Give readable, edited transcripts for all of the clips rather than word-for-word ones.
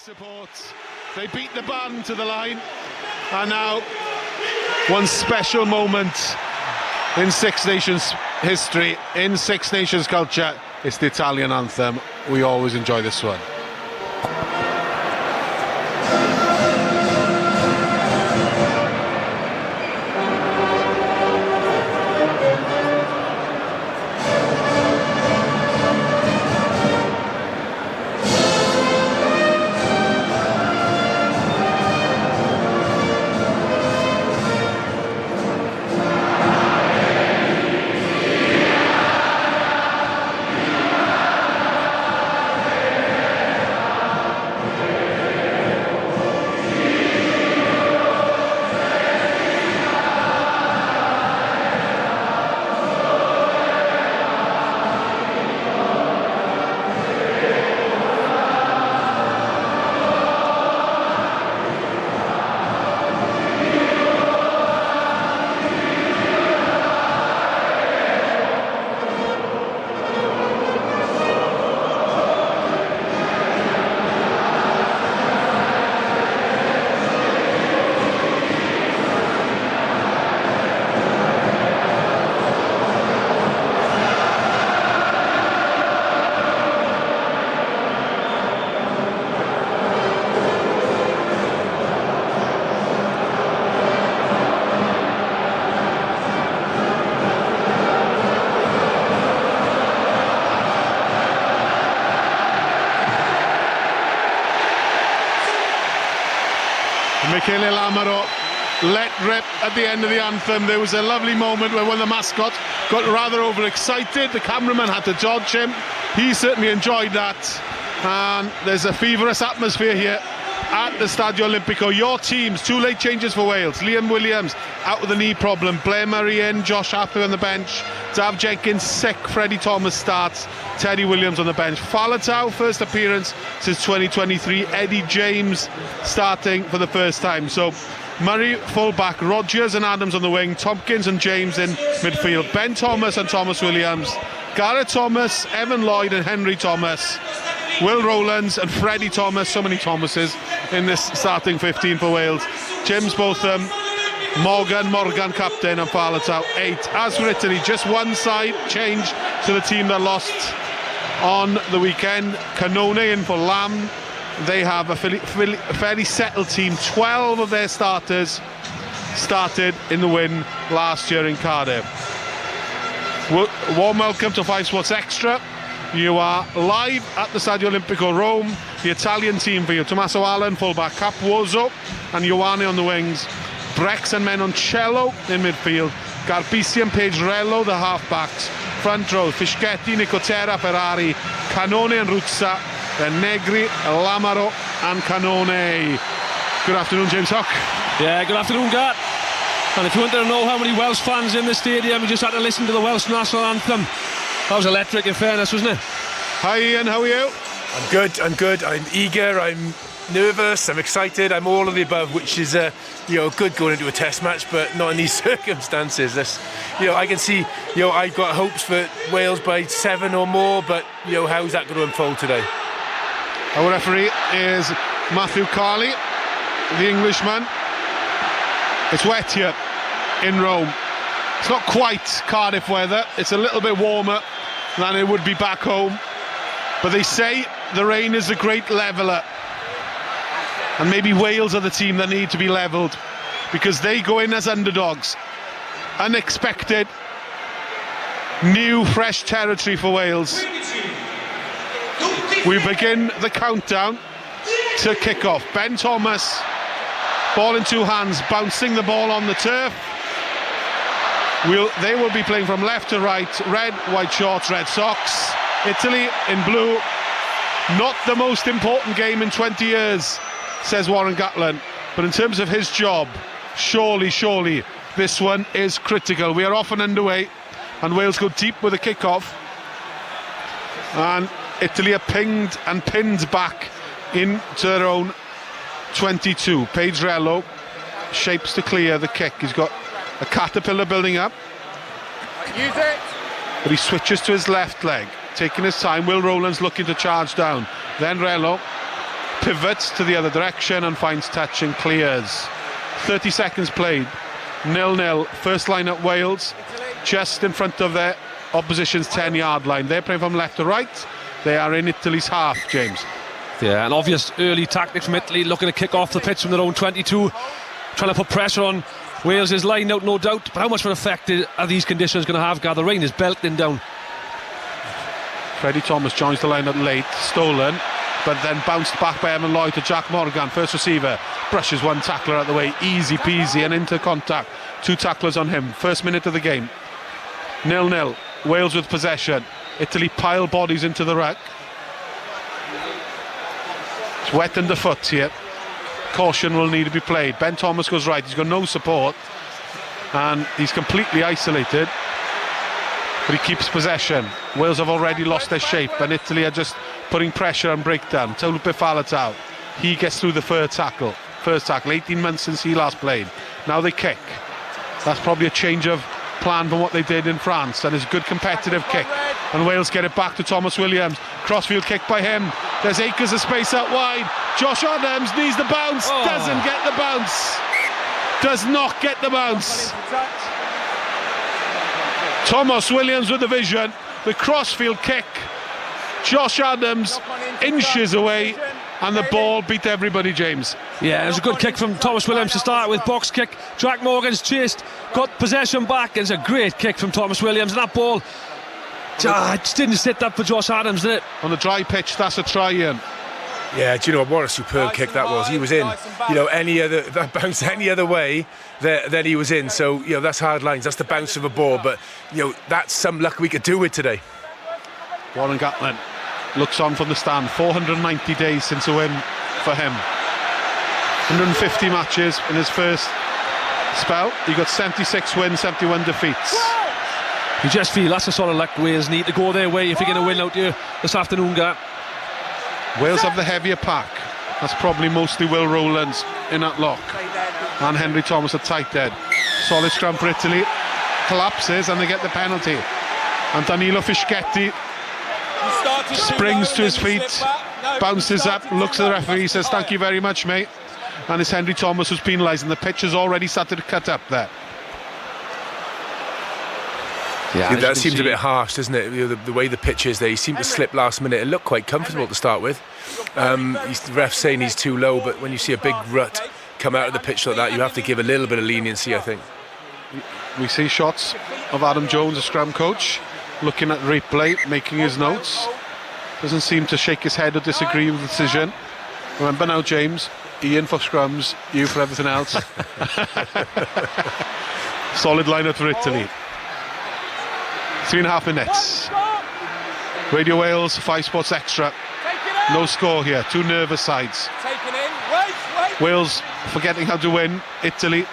support. They beat the band to the line, and now one special moment in Six Nations history, in Six Nations culture, it's the Italian anthem. We always enjoy this one. Michele Lamaro let rip at the end of the anthem. There was a lovely moment where one of the mascots got rather overexcited. The cameraman had to dodge him. He certainly enjoyed that. And there's a feverish atmosphere here at the Stadio Olimpico. Your teams, two late changes for Wales. Liam Williams out with a knee problem. Blair Murray in, Josh Hathaway on the bench. Dav Jenkins sick, Freddie Thomas starts, Teddy Williams on the bench. Faletau, first appearance since 2023. Eddie James starting for the first time. So Murray full-back, Rogers and Adams on the wing, Tompkins and James in midfield, Ben Thomas and Thomas Williams, Gareth Thomas, Evan Lloyd and Henry Thomas, Will Rowlands and Freddie Thomas. So many Thomases in this starting 15 for Wales. James Botham, Morgan captain, and Faletau 8. As for Italy, just one side change to the team that lost on the weekend. Cannone in for Lamb. They have a fairly settled team. 12 of their starters started in the win last year in Cardiff. Warm welcome to 5 Sports Extra. You are live at the Stadio Olimpico Rome. The Italian team for you: Tommaso Allan fullback, Capuzzo and Ioane on the wings, Brex and Menoncello in midfield, Garbisi and Pedrello the half-backs, front row Fischetti, Nicotera, Ferrari, Cannone and Ruzza, then Negri, Lamaro and Cannone. Good afternoon, James Hock. Yeah, good afternoon, Gart. And if you wanted to know how many Welsh fans in the stadium, you just had to listen to the Welsh national anthem. That was electric, in fairness, wasn't it? Hi Ian, how are you? I'm good, I'm eager, I'm nervous, I'm excited, I'm all of the above, which is good going into a test match, but not in these circumstances. I can see, I've got hopes for Wales by 7 or more, but how's that going to unfold today? Our referee is Matthew Carley, the Englishman. It's wet here in Rome. It's not quite Cardiff weather, it's a little bit warmer than it would be back home, but they say the rain is a great leveller, and maybe Wales are the team that need to be levelled, because they go in as underdogs. Unexpected, new, fresh territory for Wales. We begin the countdown to kick-off. Ben Thomas, ball in two hands, bouncing the ball on the turf. They will be playing from left to right. Red, white shorts, red socks. Italy in blue. Not the most important game in 20 years, says Warren Gatland. But in terms of his job, surely this one is critical. We are off and underway, and Wales go deep with a kick-off. And Italy are pinged and pinned back into their own 22. Pedrello shapes to clear the kick. He's got a caterpillar building up. Use it. But he switches to his left leg, taking his time. Will Rowlands looking to charge down. Then Rello. pivots to the other direction and finds touch and clears. 30 seconds played, 0-0. First line at Wales, just in front of their opposition's 10-yard line. They're playing from left to right. They are in Italy's half, James. Yeah, an obvious early tactic from Italy, looking to kick off the pitch from their own 22, trying to put pressure on Wales' line out, no doubt. But how much of an effect are these conditions going to have? The rain is belting down. Freddie Thomas joins the line up late, stolen, but then bounced back by Evan Lloyd to Jack Morgan. First receiver, brushes one tackler out of the way, easy peasy, and into contact. 2 tacklers on him. First minute of the game, 0-0. Wales with possession. Italy pile bodies into the ruck. It's wet underfoot here. Caution will need to be played. Ben Thomas goes right, he's got no support and he's completely isolated, but he keeps possession. Wales have already lost their shape and Italy are just putting pressure and breakdown. Taulupe Faletau, he gets through the first tackle, 18 months since he last played. Now they kick. That's probably a change of plan from what they did in France, and it's a good competitive kick, and Wales get it back to Thomas Williams. Crossfield kick by him. There's acres of space out wide. Josh Adams needs the bounce, doesn't get the bounce, does not get the bounce. Thomas Williams with the vision, the crossfield kick, Josh Adams inches away, and the ball beat everybody, James. Yeah, it was a good kick from Thomas Williams to start with. Box kick, Jack Morgan's chased, got possession back. It's a great kick from Thomas Williams, and that ball just didn't sit that for Josh Adams, did it? On the dry pitch, that's a try, Ian. Yeah, do you know what a superb kick that was? He was in. That bounce any other way, then he was in. So that's hard lines. That's the bounce of a ball. But that's some luck we could do with today. Warren Gatland looks on from the stand. 490 days since a win for him. 150 matches in his first spell. He got 76 wins, 71 defeats. You just feel that's the sort of luck Wales need to go their way if you're going to win out here this afternoon, Gar. Wales have the heavier pack. That's probably mostly Will Rowlands in that lock, and Henry Thomas at tight end. Solid scrum for Italy. Collapses and they get the penalty. And Danilo Fischetti springs to his feet, bounces up, looks at the referee, says thank you very much, mate. And it's Henry Thomas who's penalised, and the pitch has already started to cut up there. Yeah, that seemed a bit harsh, doesn't it? The way the pitch is there, he seemed to slip last minute. It looked quite comfortable to start with. The ref's saying he's too low, but when you see a big rut come out of the pitch like that, you have to give a little bit of leniency, I think. We see shots of Adam Jones, a scrum coach, looking at replay, making his notes. Doesn't seem to shake his head or disagree with the decision. Remember now, James, Ian for scrums, you for everything else. Solid lineup for Italy. 3.5 minutes. Radio Wales, 5 Sports Extra. No score here, 2 nervous sides. Wales forgetting how to win. Italy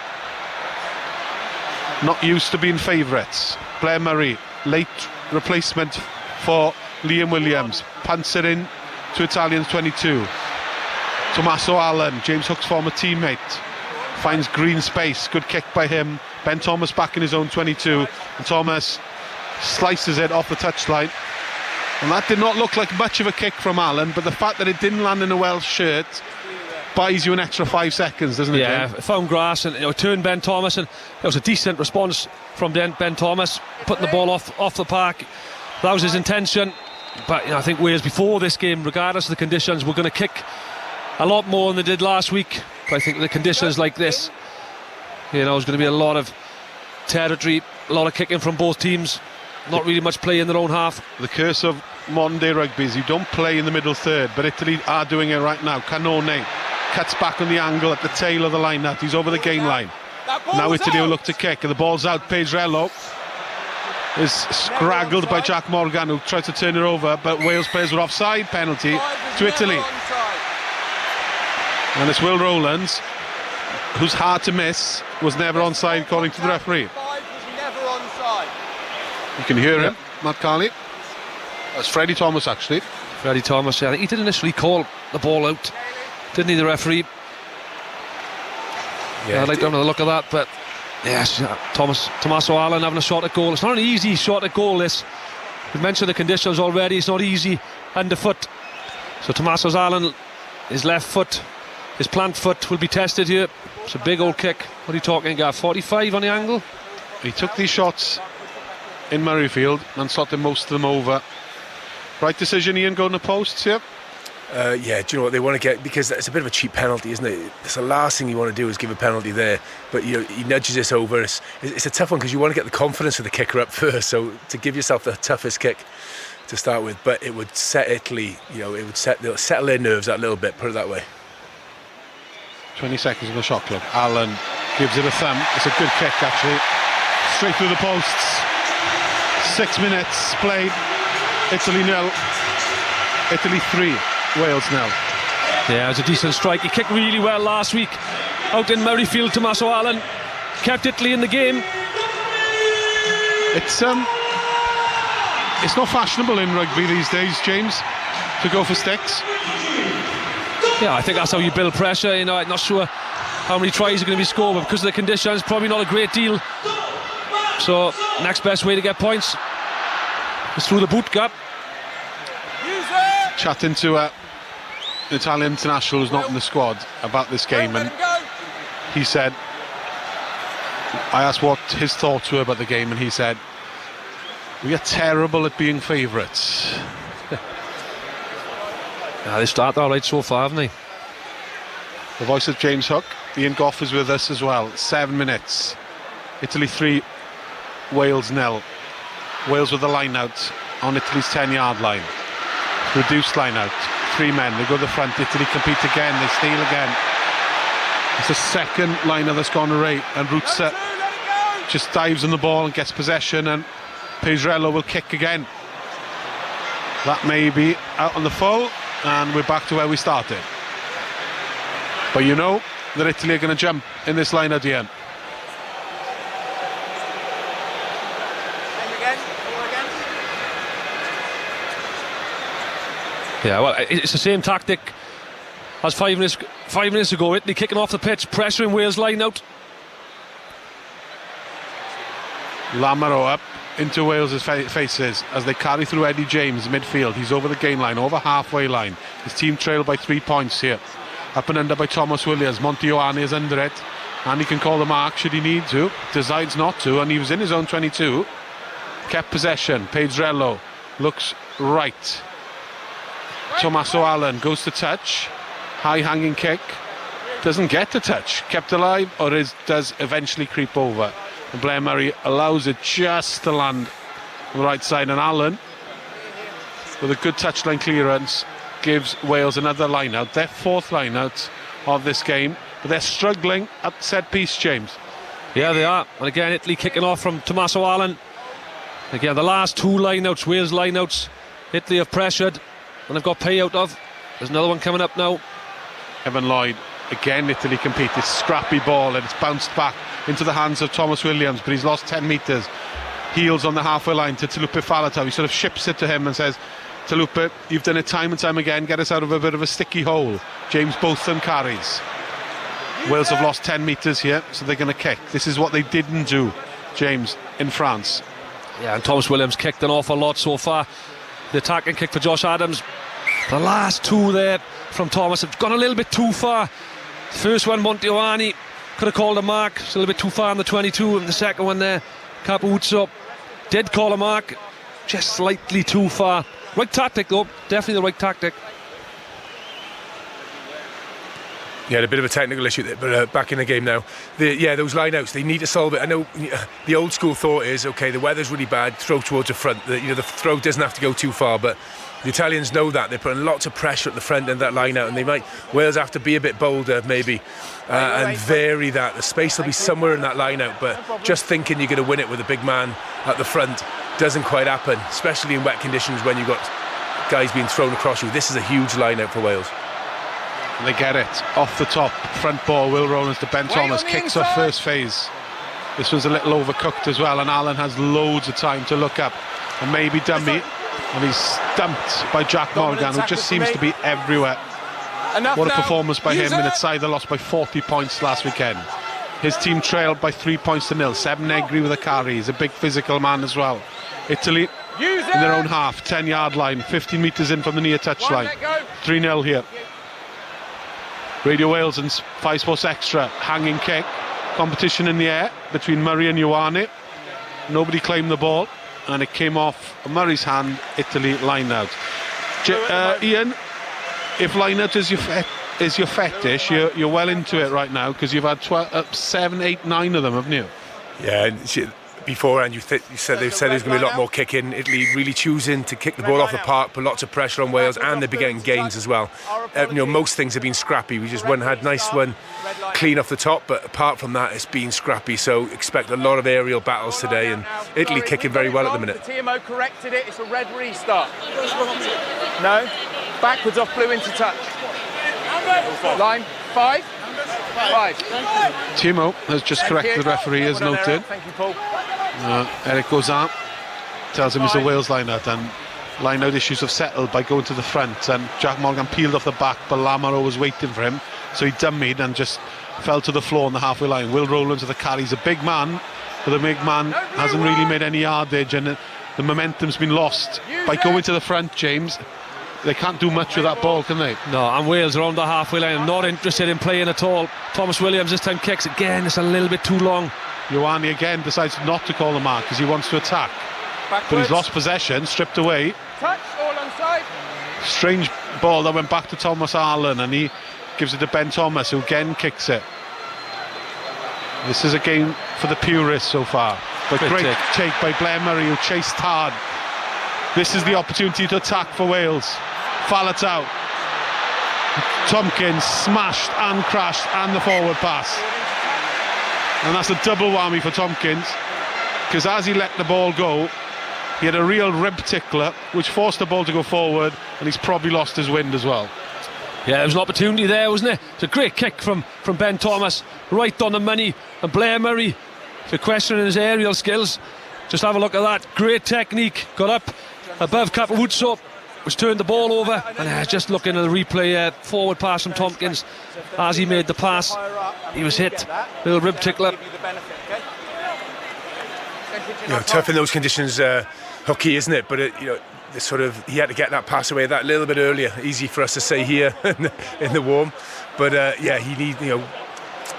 not used to being favourites. Blair Murray, late replacement for Liam Williams, punts it in to Italians 22. Tommaso Allen, James Hook's former teammate, finds green space. Good kick by him. Ben Thomas back in his own 22, and Thomas slices it off the touchline, and that did not look like much of a kick from Allen, but the fact that it didn't land in a Welsh shirt buys you an extra 5 seconds, doesn't it? Yeah, it found grass and turned Ben Thomas, and it was a decent response from Ben Thomas, putting the ball off the park. That was his intention. But I think Wales before this game, regardless of the conditions, were going to kick a lot more than they did last week. But I think the conditions like this, there's going to be a lot of territory, a lot of kicking from both teams. Not really much play in their own half. The curse of modern day rugby is you don't play in the middle third, but Italy are doing it right now. Cannone cuts back on the angle at the tail of the line. That he's over the gain line. Now Italy will look to kick, and the ball's out. Pedrello is scraggled by Jack Morgan, who tried to turn it over, but Wales players were offside. Penalty to Italy. And it's Will Rowlands, who's hard to miss, was never onside according to the referee. You can hear him, Matt Carley. That's Freddie Thomas, actually. Freddie Thomas, yeah. I think he did initially call the ball out, didn't he, the referee? Yeah, I'd like to have another look at that, but yes, Tommaso Allen having a shot at goal. It's not an easy shot at goal, this. We've mentioned the conditions already. It's not easy underfoot. So Tommaso Allen his left foot, his plant foot will be tested here. It's a big old kick. What are you talking, Gav? 45 on the angle? He took these shots in Murrayfield and slotted most of them over. Right decision, Ian, going to posts here. Yeah, do you know what they want to get, because it's a bit of a cheap penalty, isn't it? It's the last thing you want to do is give a penalty there, but you know, he nudges this over. It's a tough one because you want to get the confidence of the kicker up first, so to give yourself the toughest kick to start with, but it would set Italy, you know, it would settle their nerves that little bit, put it that way. 20 seconds on the shot clock. Allen gives it a thumb. It's a good kick, actually, straight through the posts. 6 minutes played. Italy 0, Italy 3, Wales 0. Yeah, it was a decent strike. He kicked really well last week out in Murrayfield. Tommaso Allen kept Italy in the game. It's not fashionable in rugby these days, James, to go for sticks. Yeah, I think that's how you build pressure. You know, I'm not sure how many tries are going to be scored, but because of the conditions, probably not a great deal. So, next best way to get points is through the boot gap. Chatting to an Italian international who's not in the squad about this game, and he said, I asked what his thoughts were about the game, and he said, we are terrible at being favourites. They started all right so far, haven't they? The voice of James Hook, Ian Goff is with us as well. 7 minutes, Italy 3, Wales 0. Wales with the line out on Italy's 10-yard line. Reduced line out, 3 men, they go to the front. Italy compete again, they steal again. It's the second liner that's gone away, and Ruzza just dives on the ball and gets possession, and Pedrello will kick again. That may be out on the full, and we're back to where we started. But you know that Italy are going to jump in this line at the end. Yeah, well, it's the same tactic as 5 minutes ago. Italy kicking off the pitch, pressuring Wales line out. Lamaro up into Wales' faces as they carry through Eddie James midfield. He's over the gain line, over halfway line. His team trail by 3 points here. Up and under by Thomas Williams. Montione is under it, and he can call the mark should he need to. Decides not to, and he was in his own 22. Kept possession. Pedrello looks right. Tommaso Allen goes to touch. High hanging kick. Doesn't get to touch. Kept alive, or does eventually creep over. And Blair Murray allows it just to land on the right side, and Allen, with a good touchline clearance, gives Wales another line out, their 4th line out of this game, but they're struggling at set piece, James. Yeah, they are. And again, Italy kicking off from Tommaso Allen. Again, the last 2 lineouts, Wales lineouts, Italy have pressured and they've got payout of. There's another one coming up now. Evan Lloyd, again Italy compete. It's scrappy ball and it's bounced back into the hands of Thomas Williams, but he's lost 10 metres. Heels on the halfway line to Talupe Faletau. He sort of ships it to him and says, Talupe, you've done it time and time again, get us out of a bit of a sticky hole. James Botham carries. Wales have lost 10 metres here, so they're going to kick. This is what they didn't do, James, in France. Yeah, and Thomas Williams kicked an awful lot so far. The attacking kick for Josh Adams. The last 2 there from Thomas have gone a little bit too far. The first one, Montione, could have called a mark. It's a little bit too far on the 22. And the second one there, Capuzzo did call a mark, just slightly too far. Right tactic though, definitely the right tactic. Yeah, a bit of a technical issue there, but back in the game now. Those line-outs, they need to solve it. I know the old school thought is, okay, the weather's really bad, throw towards the front. The throw doesn't have to go too far, but the Italians know that. They're putting lots of pressure at the front end of that line-out, and Wales have to be a bit bolder, maybe, and vary that. The space will be somewhere in that line-out, but just thinking you're going to win it with a big man at the front doesn't quite happen, especially in wet conditions when you've got guys being thrown across you. This is a huge line-out for Wales. And they get it off the top. Front ball, Will Rowlands to Ben Thomas, kicks off first phase. This one's a little overcooked as well, and Allen has loads of time to look up and maybe dummy, and he's stumped by Jack Morgan, who just seems to be everywhere. What a performance by him, and it's either lost by 40 points last weekend. His team trailed by 3 points to 0. Seb Negri with a carry. He's a big physical man as well. Italy in their own half, 10-yard line, 15 metres in from the near touchline. 3-0 here. Radio Wales and 5 Sports Extra, hanging kick, competition in the air between Murray and Ioane. Nobody claimed the ball, and it came off Murray's hand. Italy line out. Ian, if line out is your fetish, you're well into it right now, because you've had 7, 8, 9 of them, haven't you? Yeah, and beforehand you said there's going to be a lot more kicking. Italy really choosing to kick the ball off the park, put lots of pressure on Wales, and they've been getting gains as well. Most things have been scrappy. We just had nice one clean off the top, but apart from that, it's been scrappy. So expect a lot of aerial battles today, and Italy kicking very well at the minute. The TMO corrected it. It's a red restart. No, backwards off blue into touch. Line 5. Timo has just corrected the referee, as noted. Thank you, Paul. Eric Gozan tells him it's a Wales line-out, and line-out issues have settled by going to the front, and Jack Morgan peeled off the back, but Lamaro was waiting for him, so he dummied and just fell to the floor on the halfway line. Will Rowlands with the carry. He's a big man, but the big man hasn't really made any yardage, and the momentum's been lost by going to the front, James. They can't do much with that ball, can they? No, and Wales are on the halfway line, not interested in playing at all. Thomas Williams this time kicks again. It's a little bit too long. Ioane again decides not to call the mark because he wants to attack. Backwards. But he's lost possession, stripped away. Touch, all onside. Strange ball that went back to Thomas Arlen, and he gives it to Ben Thomas, who again kicks it. This is a game for the purists so far. But great take by Blair Murray, who chased hard. This is the opportunity to attack for Wales. Faletau. Tompkins smashed and crashed, and the forward pass. And that's a double whammy for Tompkins, because as he let the ball go, he had a real rib tickler, which forced the ball to go forward, and he's probably lost his wind as well. Yeah, there was an opportunity there, wasn't it? It's a great kick from Ben Thomas, right on the money, and Blair Murray, the question in his aerial skills. Just have a look at that, great technique, got up above Capewutso, was turned the ball over, and just looking at the replay, forward pass from Tompkins, as he made the pass, he was hit, little rib tickler. Tough in those conditions, Hooky, isn't it? But he had to get that pass away that little bit earlier. Easy for us to say here in the warm, but he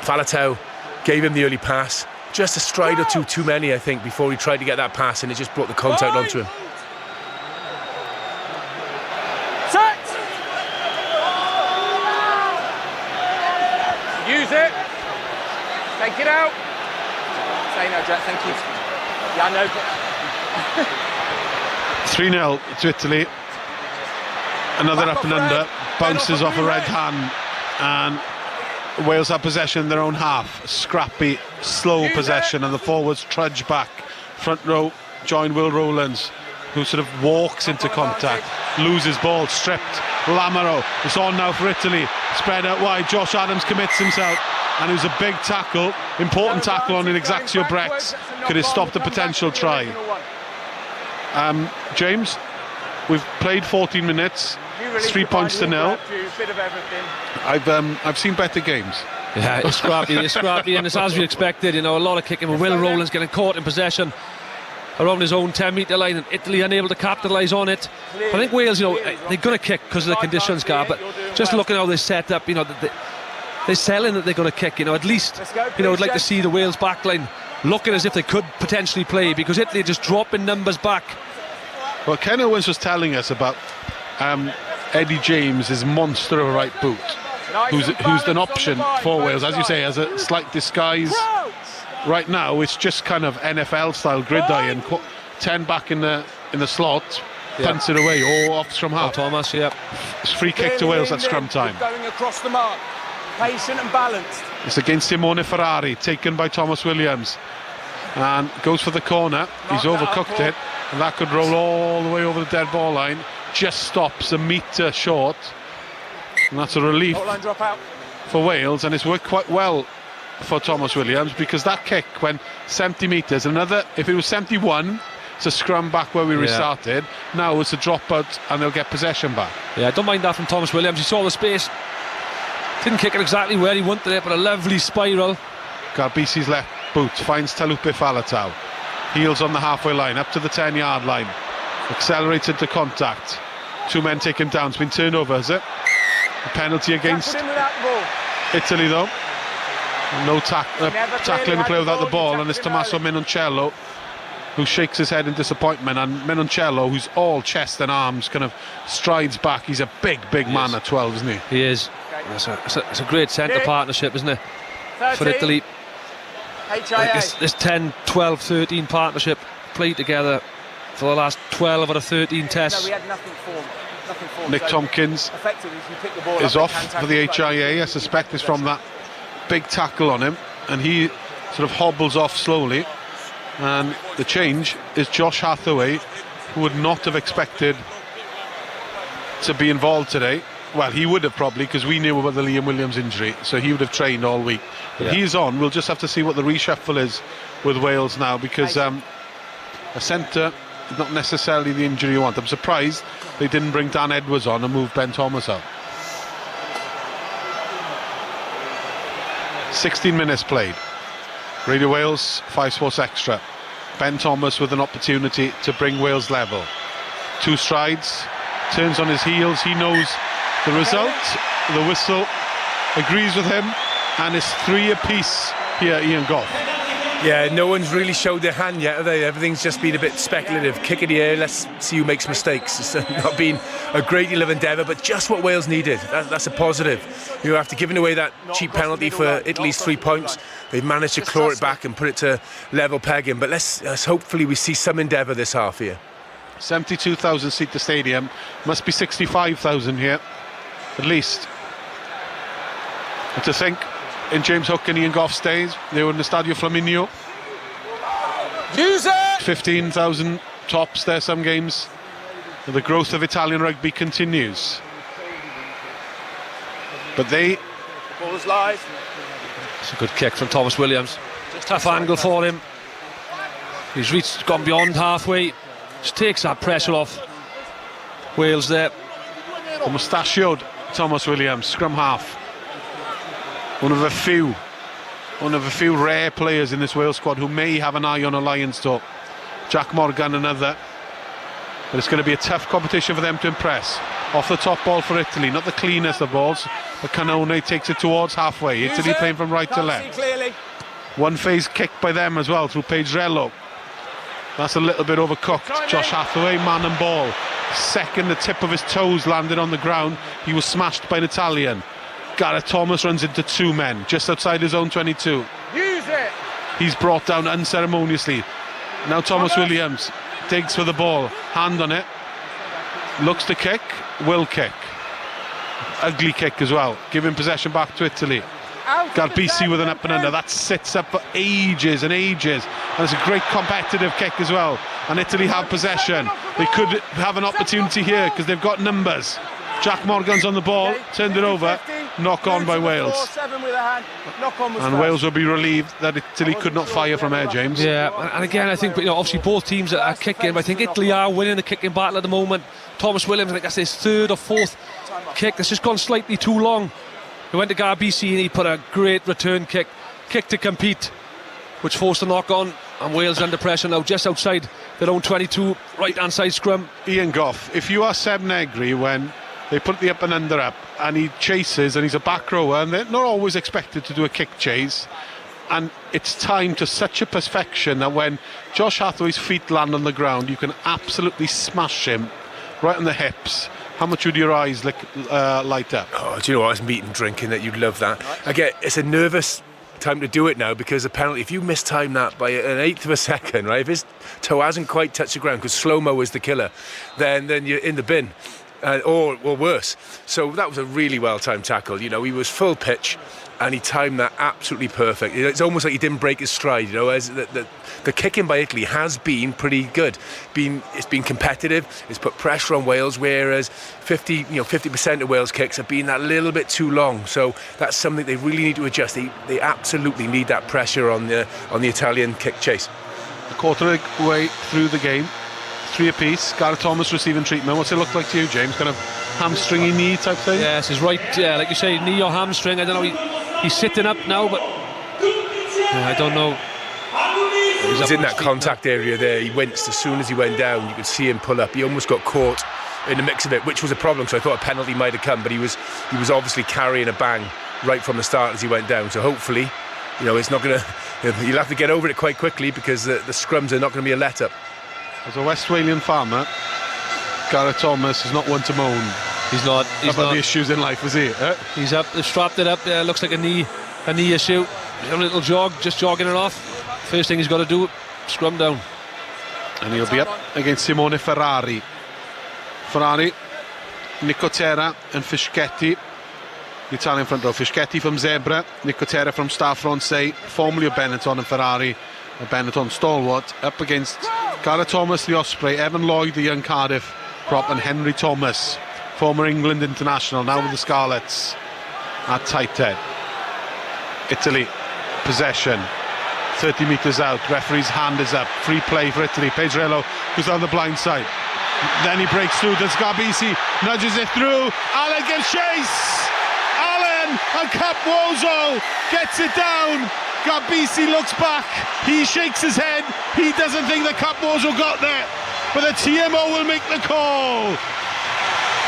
Faletau gave him the early pass, just a stride or two too many, I think, before he tried to get that pass, and it just brought the contact onto him. Use it. Take it out. Say no, Jack. Thank you. Yeah, no. 3-0 to Italy. Another up and under. Bounces off a red hand, and Wales have possession in their own half. Scrappy, slow possession, and the forwards trudge back. Front row join Will Rowlands, who sort of walks into contact, loses ball, stripped. Lamaro, it's on now for Italy, spread out wide. Josh Adams commits himself, and it was a big tackle, important tackle on Exactio Brex. Could have stopped the potential try. James, we've played 14 minutes, it's 3 points to 0. I've seen better games. Yeah, it's scrappy, and it's as we expected. A lot of kicking. Will Rowlands getting caught in possession around his own 10-metre line, and Italy unable to capitalise on it. I think Wales, they're going to kick because of the conditions, Gar, but just looking how they're set up, they're selling that they're going to kick. At least, I'd like to see the Wales backline looking as if they could potentially play, because Italy are just dropping numbers back. Well, Ken Owens was telling us about Eddie James' monster of a right boot, who's an option for Wales, as you say, as a slight disguise. Right now, it's just kind of NFL-style gridiron, 10 back in the slot, punts it away, or off from half. Thomas, yeah. It's free kick to Wales at scrum time. Going across the mark, patient and balanced. It's against Simone Ferrari, taken by Thomas Williams, and goes for the corner. He's overcooked it, and that could roll all the way over the dead ball line. Just stops a metre short, and that's a relief for Wales, and it's worked quite well for Thomas Williams, because that kick went 70 metres. Another, if it was 71, it's a scrum back where we restarted. Now it's a drop out, and they'll get possession back. Yeah, I don't mind that from Thomas Williams. He saw the space, didn't kick it exactly where he wanted it, but a lovely spiral. Garbisi's left boot finds Talupe Faletau, heels on the halfway line up to the 10-yard line, accelerated to contact. 2 men take him down. It's been turned over, is it? A penalty against ball. Italy though, no tackling clearly the play had the without the ball, ball, he and it's tackled Tommaso Menoncello who shakes his head in disappointment, and Menoncello, who's all chest and arms, kind of strides back. He's a big man at 12, isn't he? He is. It's a great centre partnership, isn't it, for 13. Italy? HIA. This 10, 12, 13 partnership played together for the last 12 out of 13 No, tests. we had nothing formed. Nick So, Tompkins effectively, if you pick the ball is up, off it can for the tackle HIA. I suspect it's from that big tackle on him, and he sort of hobbles off slowly. And the change is Josh Hathaway, who would not have expected to be involved today. Well, he would have probably, because we knew about the Liam Williams injury, so he would have trained all week. But he's on. We'll just have to see what the reshuffle is with Wales now, because a centre is not necessarily the injury you want. I'm surprised they didn't bring Dan Edwards on and move Ben Thomas out. 16 minutes played. Radio Wales, 5 Sports Extra. Ben Thomas with an opportunity to bring Wales level. 2 strides, turns on his heels. He knows the result. The whistle agrees with him, and it's 3 apiece here, Ian Goff. Yeah, no one's really showed their hand yet, have they? Everything's just been a bit speculative. Kick in the air, let's see who makes mistakes. It's not been a great deal of endeavour, but just what Wales needed. That's a positive. You know, after giving away that cheap penalty for Italy's 3 points, they've managed to claw it back and put it to level pegging. But let's hopefully we see some endeavour this half here. 72,000 seat the stadium. Must be 65,000 here, at least. And to think, in James Hook and Ian Goff's days, they were in the Stadio Flaminio. Use it! 15,000 tops there some games. And the growth of Italian rugby continues. But they... Ball's live. It's a good kick from Thomas Williams. Tough angle for him. He's gone beyond halfway. Just takes that pressure off Wales there. The mustachioed Thomas Williams, scrum half. One of a few rare players in this Wales squad who may have an eye on a Lions top. Jack Morgan another. But it's going to be a tough competition for them to impress. Off the top ball for Italy, not the cleanest of balls, but Cannone takes it towards halfway. Italy playing from right to left. One phase kick by them as well through Pedrello. That's a little bit overcooked. Josh Hathaway, man and ball. Second, the tip of his toes landed on the ground. He was smashed by an Italian. Gareth Thomas runs into 2 men just outside his own 22. Use it! He's brought down unceremoniously. Now Thomas Williams digs for the ball, hand on it, looks to kick, will kick. Ugly kick as well, giving possession back to Italy. Garbisi with an up and under. That sits up for ages and ages, and it's a great competitive kick as well, and Italy have possession. They could have an opportunity here because they've got numbers. Jack Morgan's on the ball, turned it over, knock on by Wales. And Wales will be relieved that Italy could not fire from air, James. Yeah, and again, I think obviously both teams are kicking, but I think Italy are winning the kicking battle at the moment. Thomas Williams, I think that's his 3rd or 4th kick. That's just gone slightly too long. He went to Garbisi and he put a great return kick to compete, which forced a knock on, and Wales under pressure now just outside their own 22, right hand side scrum. Ian Goff, if you are Seb Negri when they put the up and under up and he chases and he's a back rower, and they're not always expected to do a kick chase, and it's timed to such a perfection that when Josh Hathaway's feet land on the ground you can absolutely smash him right on the hips. How much would your eyes light up? Oh, do you know what? I was meat and drinking that. You'd love that. Again, it's a nervous time to do it now because apparently if you mistime that by an 1/8 of a second, right, if his toe hasn't quite touched the ground, because slow-mo is the killer, then you're in the bin. Or worse. So that was a really well-timed tackle. You know, he was full pitch and he timed that absolutely perfect. It's almost like he didn't break his stride. You know, as the kicking by Italy has been pretty good. It's been competitive. It's put pressure on Wales, whereas 50% of Wales kicks have been that little bit too long. So that's something they really need to adjust. They absolutely need that pressure on the Italian kick chase. A quarter of the way through the game. 3 apiece. Gareth Thomas receiving treatment. What's it look like to you, James? Kind of hamstringy knee type thing? Yes, his right, like you say, knee or hamstring. I don't know. He's sitting up now, but I don't know. He's in that contact area there. He winced as soon as he went down. You could see him pull up. He almost got caught in the mix of it, which was a problem. So I thought a penalty might have come, but he was obviously carrying a bang right from the start as he went down. So hopefully, it's not going to. You'll have to get over it quite quickly because the scrums are not going to be a let-up. As a West Walian farmer, Gareth Thomas is not one to moan. He's not. He's about not. the issues in life, is he? He's up. They've strapped it up there. Looks like a knee issue. A little jog, just jogging it off. First thing he's got to do, scrum down. And he'll be up against Simone Ferrari. Ferrari, Nicotera and Fischetti. The Italian front row. Fischetti from Zebra, Nicotera from Stade Francais, formerly of Benetton and Ferrari, a Benetton stalwart, up against Gareth Thomas, the Osprey, Evan Lloyd, the young Cardiff prop, and Henry Thomas, former England international, now with the Scarlets at tight head. Italy, possession, 30 metres out, referee's hand is up, free play for Italy. Pedrello goes down the blind side, then he breaks through, does Garbisi, nudges it through, Allen gives chase, Allen and Capozzo gets it down. Garbisi looks back, he shakes his head, he doesn't think that Capozzo got there, but the TMO will make the call.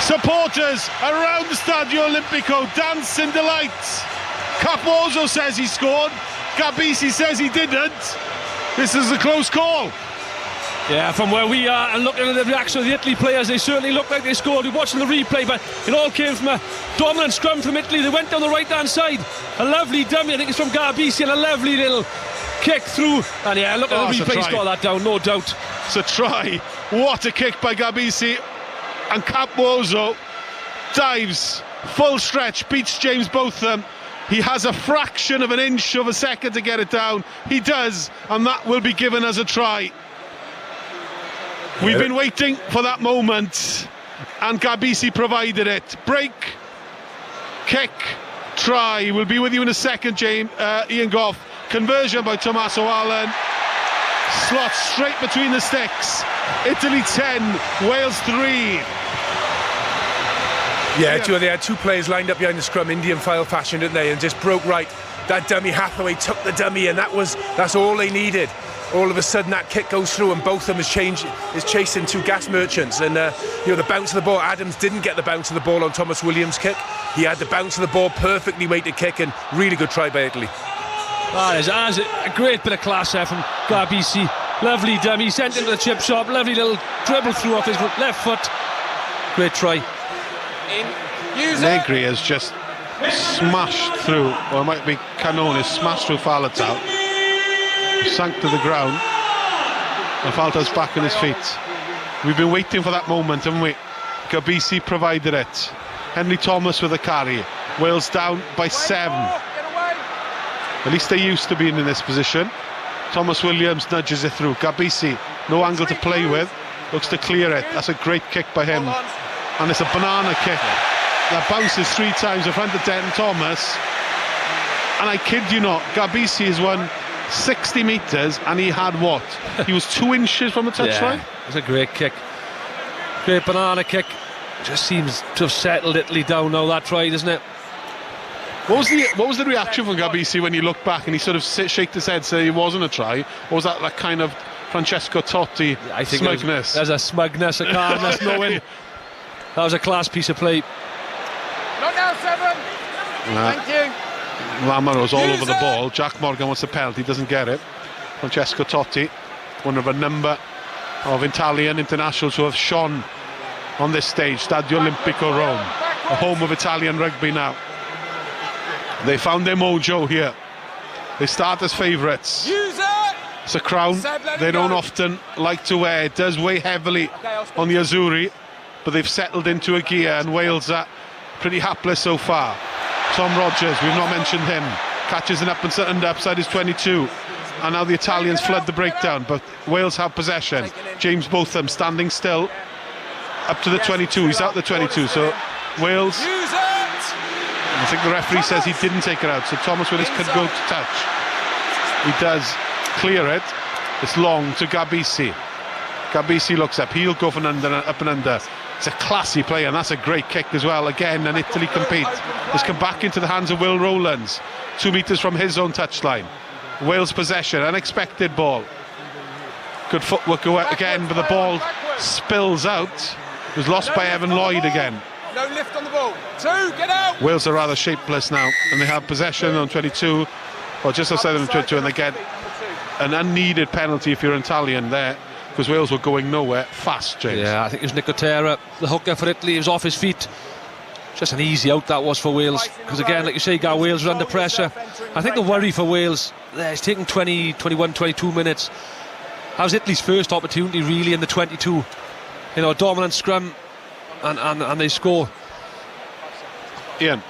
Supporters around the Stadio Olimpico dance in delight. Capozzo says he scored, Garbisi says he didn't. This is a close call. Yeah, from where we are and looking at the reaction of the Italy players, they certainly look like they scored. We're watching the replay, but it all came from a dominant scrum from Italy. They went down the right hand side, a lovely dummy, I think it's from Garbisi, and a lovely little kick through. And yeah, look at the replay, he's got that down, no doubt. It's a try. What a kick by Garbisi. And Capozzo dives, full stretch, beats James Botham. He has a fraction of an inch of a second to get it down. He does, and that will be given as a try. We've been waiting for that moment, and Garbisi provided it. Break, kick, try. We'll be with you in a second, Ian Goff. Conversion by Tommaso Allen. Slot straight between the sticks. Italy 10, Wales 3. Yeah, they had two players lined up behind the scrum, Indian file fashion, didn't they? And just broke right. That dummy, Hathaway took the dummy, and that's all they needed. All of a sudden that kick goes through and Botham is chasing two gas merchants, and the bounce of the ball, Adams didn't get the bounce of the ball on Thomas Williams' kick. He had the bounce of the ball, perfectly weighted kick, and really good try by Italy. That is a great bit of class there from Garbisi. Lovely dummy, sent into the chip shop, lovely little dribble through off his left foot. Great try. Negri has just smashed through, or it might be Canone, has smashed through Faletau, sank to the ground, and Faletau's back on his feet. We've been waiting for that moment, haven't we? Garbisi provided it. Henry Thomas with a carry. Wales down by 7. At least they're used to being in this position. Thomas Williams nudges it through. Garbisi, no angle to play with, looks to clear it. That's a great kick by him, and it's a banana kick that bounces 3 times in front of Denton Thomas. And I kid you not, Garbisi has won 60 metres, and he had what? He was 2 inches from the touchline. It's a great kick, great banana kick. Just seems to have settled Italy down now, that try, doesn't it? What was the reaction from Garbisi when he looked back and he sort of shaked his head, say it wasn't a try? Or was that like kind of Francesco Totti smugness? There's a smugness, a calmness, knowing that was a class piece of play. Not now, 7. Thank you. Lamaro's all over the ball. Jack Morgan wants a penalty, doesn't get it. Francesco Totti, one of a number of Italian internationals who have shone on this stage. Stadio Olimpico Rome, the home of Italian rugby now. They found their mojo here. They start as favourites. It's a crown they don't often like to wear. It does weigh heavily on the Azzurri, but they've settled into a gear, and Wales are pretty hapless so far. Tom Rogers, we've not mentioned him, catches an up and upside his 22, and now the Italians flood the breakdown, but Wales have possession. James Botham standing still up to the 22. He's out the 22, so Wales, I think the referee says he didn't take it out, so Thomas Willis could go to touch. He does clear it. It's long to Garbisi. Garbisi looks up, he'll go from up and under. It's a classy play, and that's a great kick as well. Again, and Italy compete. It's come back into the hands of Will Rowlands, 2 metres from his own touchline. Wales possession, unexpected ball. Good footwork again, but the ball spills out. It was lost by Evan Lloyd again. No lift on the ball. 2, get out. Wales are rather shapeless now, and they have possession on 22, or just outside of 22, and they get an unneeded penalty if you're Italian there, because Wales were going nowhere fast, James. Yeah, I think it was Nicotera, the hooker for Italy. He was off his feet. Just an easy out that was for Wales, because again, like you say, Gar, Wales were under pressure. I think the worry for Wales, it's taken 20, 21, 22 minutes. That was Italy's first opportunity really in the 22. You know, a dominant scrum, and they score. Ian.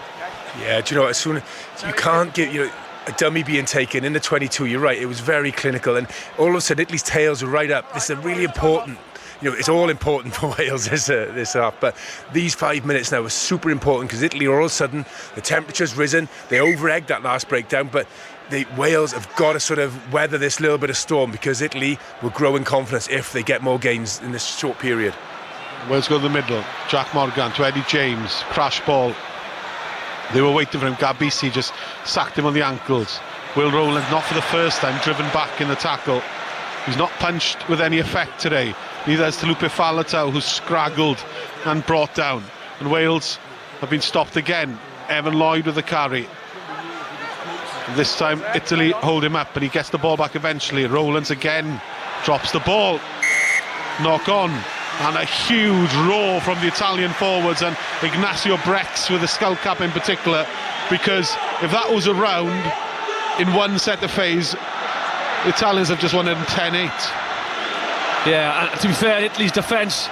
Yeah, do you know, as soon as you can't get, you know, a dummy being taken in the 22, you're right, it was very clinical, and all of a sudden Italy's tails were right up. This is a really important, you know, it's all important for Wales this half, but these 5 minutes now are super important, because Italy all of a sudden, the temperature's risen, they over-egged that last breakdown, but Wales have got to sort of weather this little bit of storm, because Italy will grow in confidence if they get more gains in this short period. Wales go to the middle. Jack Morgan to Eddie James, crash ball. They were waiting for him. Gabisi just sacked him on the ankles. Will Rowland, not for the first time, driven back in the tackle. He's not punched with any effect today. Neither has Talupe Faletau, who's scraggled and brought down. And Wales have been stopped again. Evan Lloyd with the carry. This time Italy hold him up, but he gets the ball back eventually. Rowlands again drops the ball. Knock on. And a huge roar from the Italian forwards, and Ignacio Brex with the skull cap in particular, because if that was a round in one set of phase, the Italians have just won it in 10-8. Yeah, and to be fair, Italy's defence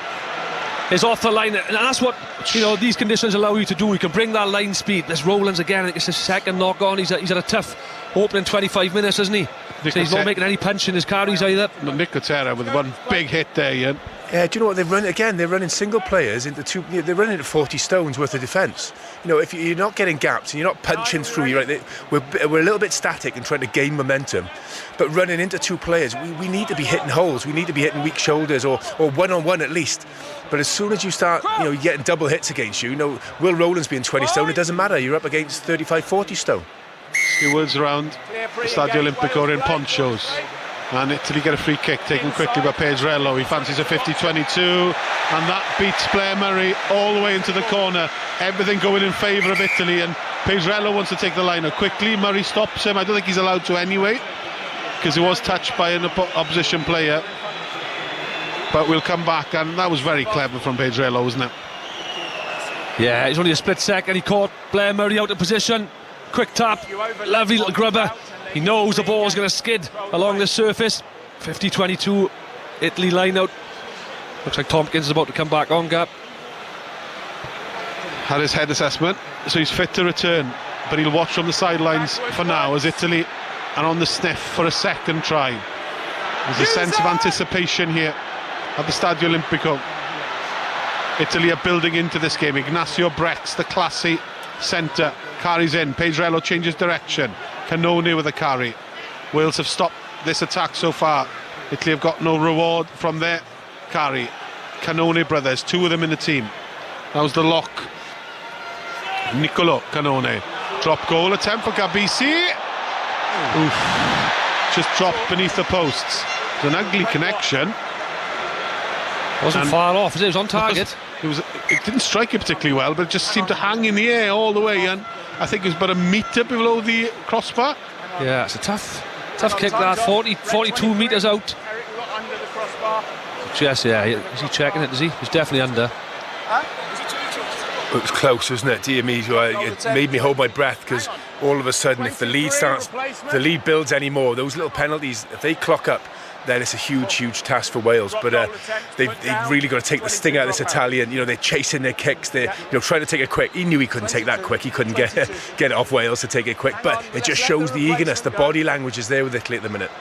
is off the line, and that's what, you know, these conditions allow you to do. You can bring that line speed. There's Rowlands again. I think it's his second knock on. He's had a tough opening 25 minutes, hasn't he? So he's not making any punch in his carries either. Nicotera with one big hit there, Ian. Yeah, do you know what they've run again? They're running single players into two. You know, they're running into 40 stones worth of defence. You know, if you're not getting gaps and you're not punching through, you're right. We're a little bit static and trying to gain momentum, but running into two players, we need to be hitting holes. We need to be hitting weak shoulders or one-on-one at least. But as soon as you start, you know, getting double hits against you, you know, Will Rowlands being 20 stone, it doesn't matter. You're up against 35, 40 stone. Stewards around the Stadio Olimpico are in ponchos. And Italy get a free kick taken quickly by Pedrello. He fancies a 50-22, and that beats Blair Murray all the way into the corner. Everything going in favour of Italy, and Pedrello wants to take the line quickly. Murray stops him. I don't think he's allowed to anyway, because he was touched by an opposition player. But we'll come back, and that was very clever from Pedrello, wasn't it? Yeah, it's only a split second. He caught Blair Murray out of position. Quick tap, lovely little grubber. He knows the ball's going to skid along the surface. 50-22, Italy line out. Looks like Tompkins is about to come back on, Gap. Had his head assessment, so he's fit to return, but he'll watch from the sidelines for now as Italy are on the sniff for a second try. There's a sense of anticipation here at the Stadio Olimpico. Italy are building into this game. Ignacio Brex, the classy centre, carries in. Pedrello changes direction. Cannone with a carry. Wales have stopped this attack so far. Italy have got no reward from their carry. Cannone brothers, two of them in the team. That was the lock. Niccolò Cannone. Drop goal attempt for Gabisi. Oof. Just dropped beneath the posts. It's an ugly connection. Wasn't far off, it was on target. It didn't strike it particularly well, but it just seemed to hang in the air all the way, and I think it was about a metre below the crossbar. Yeah, it's a tough kick that, 42 metres out. Yes, yeah, is he checking it, is he? He's definitely under. It was close, wasn't it? Dear me, it made me hold my breath, because all of a sudden, if the lead builds any more, those little penalties, if they clock up, then it's a huge task for Wales. But they've really got to take the sting out of this Italian. You know, they're chasing their kicks. They're trying to take it quick. He knew he couldn't take that quick. He couldn't get it off Wales to take it quick. But it just shows the eagerness. The body language is there with Italy at the minute.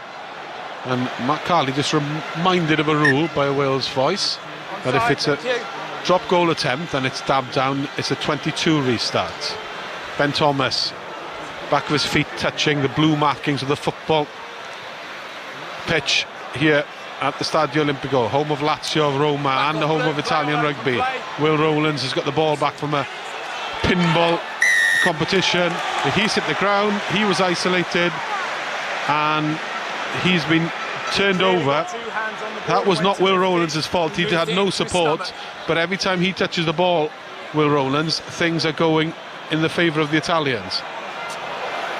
And Matt Carley just reminded of a rule by a Wales voice that if it's a drop goal attempt and it's dabbed down, it's a 22 restart. Ben Thomas, back of his feet touching the blue markings of the football pitch here at the Stadio Olimpico, home of Lazio, Roma, and the home of Italian rugby. Will Rowlands has got the ball back from a pinball competition. He's hit the ground, he was isolated, and he's been turned over. That was not Will Rowlands' fault. He had no support, but every time he touches the ball, Will Rowlands, things are going in the favour of the Italians.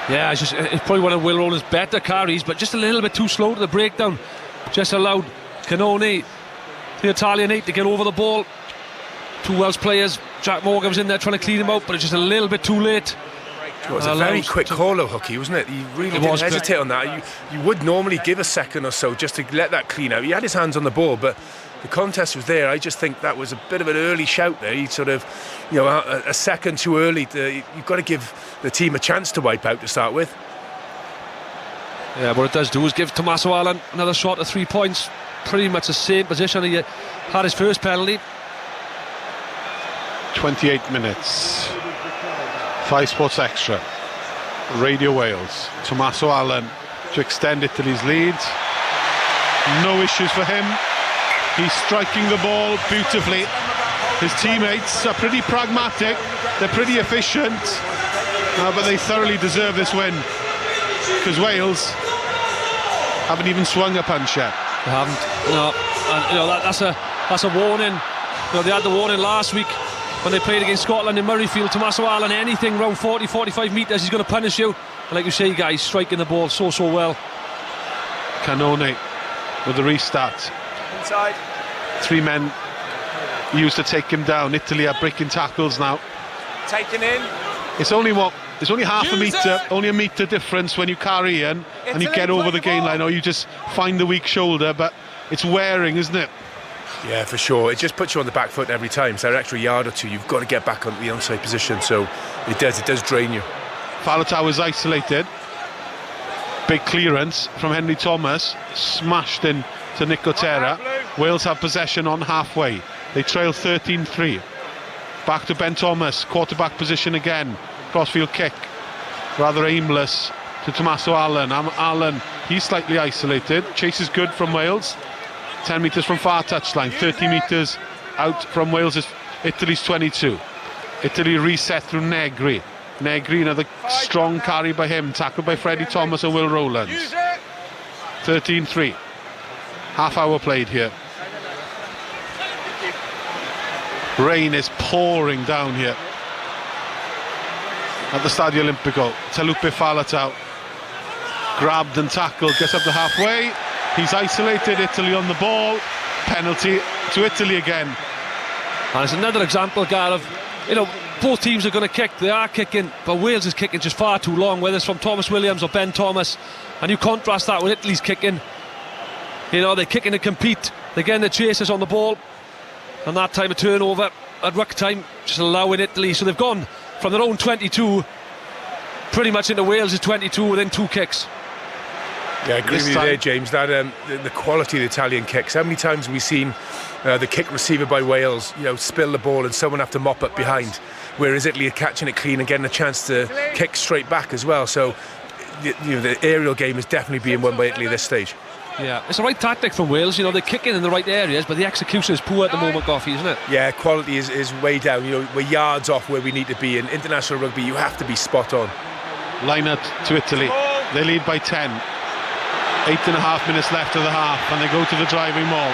Yeah, it's probably one of Will Rowland's better carries, but just a little bit too slow to the breakdown. Just allowed Cannone, the Italian 8, to get over the ball. Two Welsh players. Jack Morgan was in there trying to clean him out, but it's just a little bit too late. It was a very quick call though, Hooky, wasn't it? He really didn't hesitate on that. You would normally give a second or so just to let that clean out. He had his hands on the ball, but the contest was there. I just think that was a bit of an early shout there. He sort of, a second too early. You've got to give the team a chance to wipe out to start with. Yeah, what it does do is give Tommaso Allen another shot at 3 points. Pretty much the same position he had his first penalty. 28 minutes. 5 Sports Extra. Radio Wales. Tommaso Allen to extend Italy's lead. No issues for him. He's striking the ball beautifully. His teammates are pretty pragmatic. They're pretty efficient. But they thoroughly deserve this win, because Wales haven't even swung a punch yet. They haven't. No. And that's a warning. They had the warning last week when they played against Scotland in Murrayfield. Tommaso Allen, anything around 40-45 metres, he's going to punish you. And like you say, guys, striking the ball so well. Cannone with the restart. Inside. 3 men used to take him down. Italy are breaking tackles now. Taken in. It's only half a metre, only a metre difference when you carry in and you get over the gain line, or you just find the weak shoulder, but it's wearing, isn't it? Yeah, for sure. It just puts you on the back foot every time. So an extra yard or two, you've got to get back onto the onside position. So it does drain you. Faletau is isolated. Big clearance from Henry Thomas, smashed in to Nicotera. Wales have possession on halfway. They trail 13-3. Back to Ben Thomas, quarterback position again. Crossfield kick, rather aimless to Tommaso Allen. Allen, he's slightly isolated. Chase is good from Wales. 10 metres from far touchline, 30 metres out from Wales, Italy's 22. Italy reset through Negri. Negri, another strong carry by him, tackled by Freddie Thomas and Will Rowlands. 13-3. Half hour played here. Rain is pouring down here at the Stadio Olimpico. Talupe Faletau, grabbed and tackled, gets up to halfway. He's isolated. Italy on the ball. Penalty to Italy again. And it's another example, Gareth, both teams are going to kick. They are kicking, but Wales is kicking just far too long, whether it's from Thomas Williams or Ben Thomas. And you contrast that with Italy's kicking. They're kicking to compete. They're getting the chasers on the ball. And that time of turnover at ruck time, just allowing Italy. So they've gone from their own 22 pretty much into Wales' 22 within 2 kicks. Yeah, I agree with you there, James. That the quality of the Italian kicks. How many times have we seen the kick receiver by Wales, spill the ball and someone have to mop up behind, whereas Italy are catching it clean and getting a chance to kick straight back as well. So, the aerial game is definitely being won by Italy at this stage. Yeah, it's the right tactic from Wales. They're kicking in the right areas, but the execution is poor at the moment, Goffey, isn't it? Yeah, quality is way down. We're yards off where we need to be. In international rugby, you have to be spot on. Line out to Italy. They lead by 10. 8.5 minutes left of the half, and they go to the driving maul.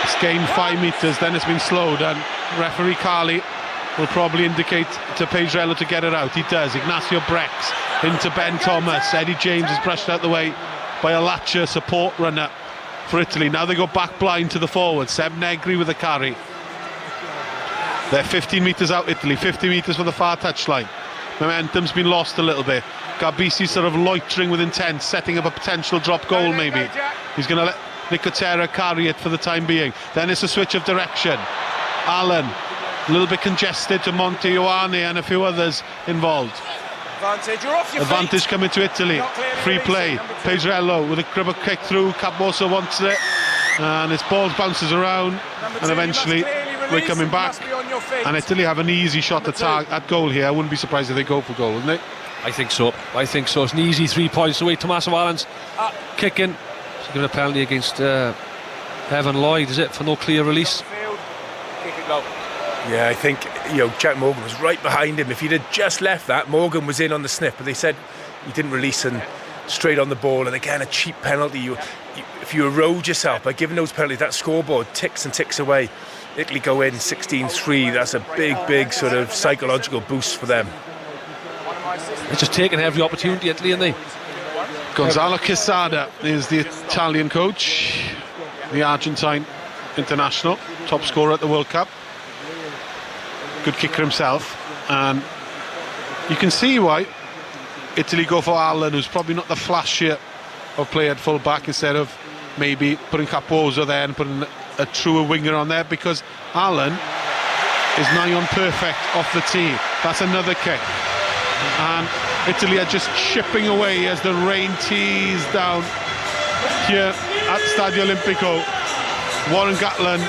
It's gained 5 metres, then it's been slowed, and referee Carley will probably indicate to Pedrello to get it out. He does. Ignacio Brex into Ben Thomas. Eddie James is brushed out the way by a Latcher support runner for Italy. Now they go back blind to the forward. Seb Negri with the carry. They're 15 metres out, Italy, 50 metres for the far touchline. Momentum's been lost a little bit. Garbisi sort of loitering with intent, setting up a potential drop goal maybe. He's going to let Nicotera carry it for the time being. Then it's a switch of direction. Allen, a little bit congested to Monte Ioane and a few others involved. Advantage coming to Italy. Free play. Pedrello with a cribble kick through. Capbosa wants it, and his ball bounces around, and eventually we're coming back. And Italy have an easy shot at goal here. I wouldn't be surprised if they go for goal, wouldn't they? I think so. It's an easy 3 points away. Tommaso Allen's kicking. He's given a penalty against Evan Lloyd, is it, for no clear release? Yeah, I think Jack Morgan was right behind him. If he'd have just left that, Morgan was in on the sniff, but they said he didn't release and straight on the ball. And again, a cheap penalty. If you erode yourself by giving those penalties, that scoreboard ticks and ticks away. Italy go in 16-3, that's a big sort of psychological boost for them. They're just taking every opportunity, Italy, and they. Gonzalo Quesada is the Italian coach, the Argentine international, top scorer at the World Cup. Good kicker himself, and you can see why Italy go for Allen, who's probably not the flashier of player at full back, instead of maybe putting Capozzo there and putting a truer winger on there, because Allen is nigh on perfect off the tee. That's another kick, and Italy are just chipping away as the rain tees down here at Stadio Olimpico. Warren Gatland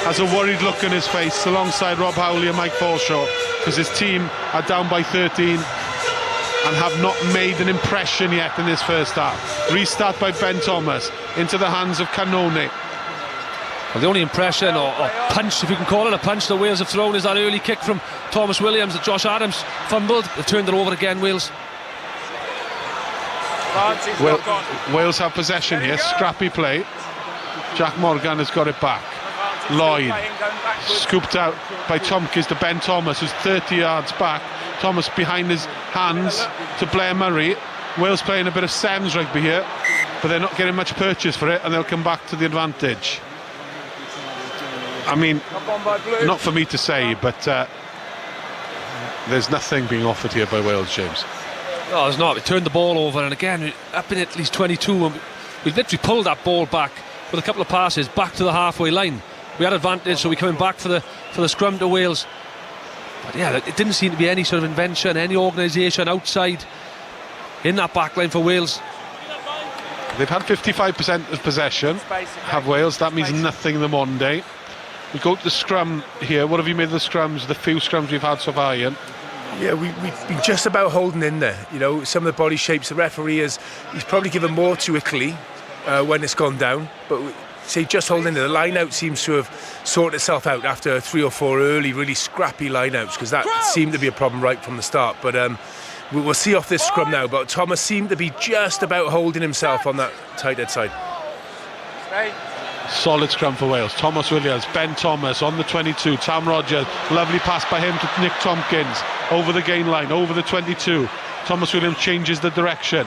has a worried look on his face alongside Rob Howley and Mike Forshaw, because his team are down by 13 and have not made an impression yet in this first half. Restart by Ben Thomas into the hands of Cannone. Well, the only impression or punch, if you can call it a punch, the Wales have thrown is that early kick from Thomas Williams that Josh Adams fumbled. They've turned it over again, Wales. Wales have possession here, scrappy play. Jack Morgan has got it back. Lloyd scooped out by Tompkins to Ben Thomas, who's 30 yards back. Thomas behind his hands to Blair Murray. Wales playing a bit of Sems rugby here, but they're not getting much purchase for it, and they'll come back to the advantage. I mean, not for me to say, but there's nothing being offered here by Wales, James. No, there's not. We turned the ball over, and again, up in at least 22, and we literally pulled that ball back with a couple of passes back to the halfway line. We had advantage, so we're coming back for the scrum to Wales. But yeah, it didn't seem to be any sort of invention, any organisation outside in that back line for Wales. They've had 55% of possession, have Wales. That means nothing in the modern day. We go to the scrum here. What have you made of the scrums, the few scrums we've had so far, Ian? Yeah, we've been just about holding in there. You know, some of the body shapes, the referee he's probably given more to Italy when it's gone down, but say just holding in there. The line out seems to have sorted itself out after 3 or 4 early really scrappy line outs, because that seemed to be a problem right from the start. But we'll see off this scrum now, but Thomas seemed to be just about holding himself on that tight head side. Solid scrum for Wales. Thomas Williams, Ben Thomas on the 22, Tam Rogers, lovely pass by him to Nick Tompkins over the gain line, over the 22. Thomas Williams changes the direction.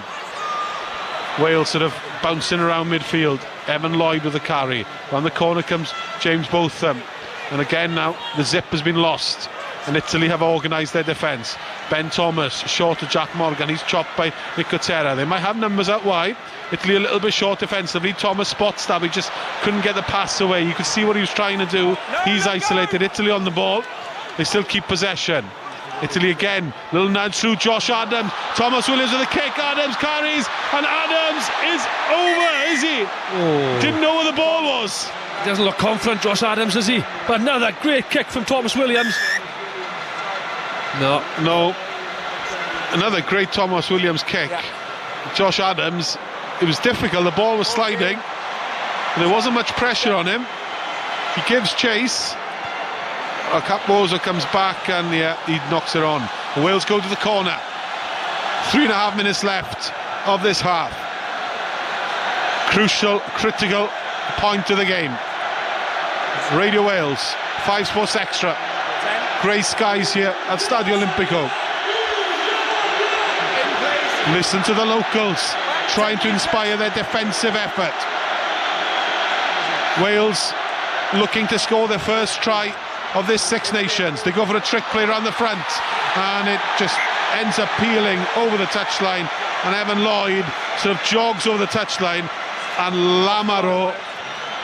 Wales sort of bouncing around midfield. Evan Lloyd with the carry. Around the corner comes James Botham, and again now the zip has been lost, and Italy have organised their defence. Ben Thomas short to Jack Morgan, he's chopped by Nicotera. They might have numbers out wide. Italy a little bit short defensively. Thomas spots that, he just couldn't get the pass away. You could see what he was trying to do. He's isolated. Italy on the ball, they still keep possession. Italy again, little nudge through Josh Adams. Thomas Williams with a kick, Adams carries, and Adams is over, is he? Oh. Didn't know where the ball was. He doesn't look confident, Josh Adams, does he? But another great kick from Thomas Williams. No. Another great Thomas Williams kick. Josh Adams, it was difficult, the ball was sliding, and there wasn't much pressure on him. He gives chase. Capozzo comes back, and he knocks it on. Wales go to the corner. 3.5 minutes left of this half. Crucial, critical point of the game. Radio Wales, 5 Sports Extra. Grey skies here at Stadio Olimpico. Listen to the locals trying to inspire their defensive effort. Wales looking to score their first try of this Six Nations. They go for a trick play around the front, and it just ends up peeling over the touchline, and Evan Lloyd sort of jogs over the touchline, and Lamaro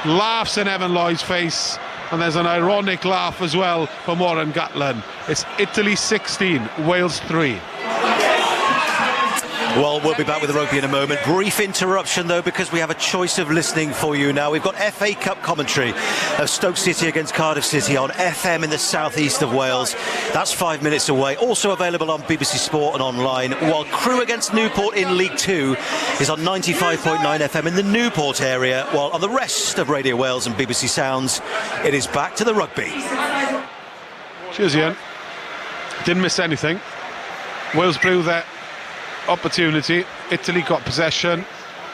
laughs in Evan Lloyd's face, and there's an ironic laugh as well from Warren Gatland. It's Italy 16, Wales 3. Well, we'll be back with the rugby in a moment. Brief interruption, though, because we have a choice of listening for you now. We've got FA Cup commentary of Stoke City against Cardiff City on FM in the southeast of Wales. That's 5 minutes away. Also available on BBC Sport and online, while Crewe against Newport in League 2 is on 95.9 FM in the Newport area, while on the rest of Radio Wales and BBC Sounds, it is back to the rugby. Cheers, Ian. Didn't miss anything. Wales blew their opportunity. Italy got possession,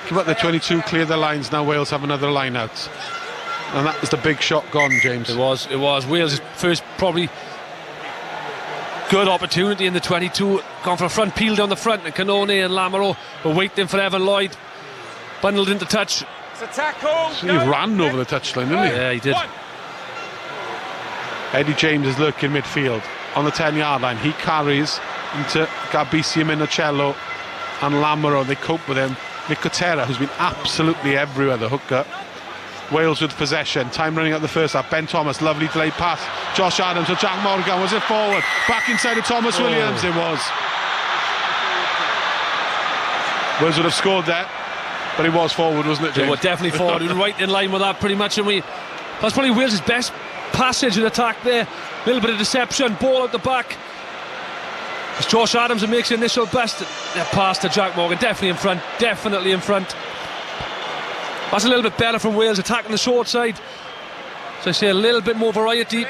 came up the 22, clear the lines. Now Wales have another line out. And that was the big shot gone, James. It was Wales' first probably good opportunity in the 22. Gone for a front peel down the front, and Cannone and Lamoureux were waiting for Evan Lloyd. Bundled into touch. It's a tackle. So he ran over the touchline, didn't he? Yeah, he did. Eddie James is lurking midfield on the 10-yard line. He carries into Gabisi, Minocello and Lamoureux. They cope with him. Nicotera, who's been absolutely everywhere, the hooker. Wales with possession. Time running out the first half. Ben Thomas, lovely delayed pass. Josh Adams to Jack Morgan. Was it forward? Back inside of Thomas Williams. It was. Wales would have scored there, but it was forward, wasn't it, James? They were definitely forward. We were right in line with that pretty much, and that's probably Wales' best passage and attack there. A little bit of deception, ball out the back. It's Josh Adams who makes the initial best pass to Jack Morgan. Definitely in front. That's a little bit better from Wales, attacking the short side. So I say a little bit more variety.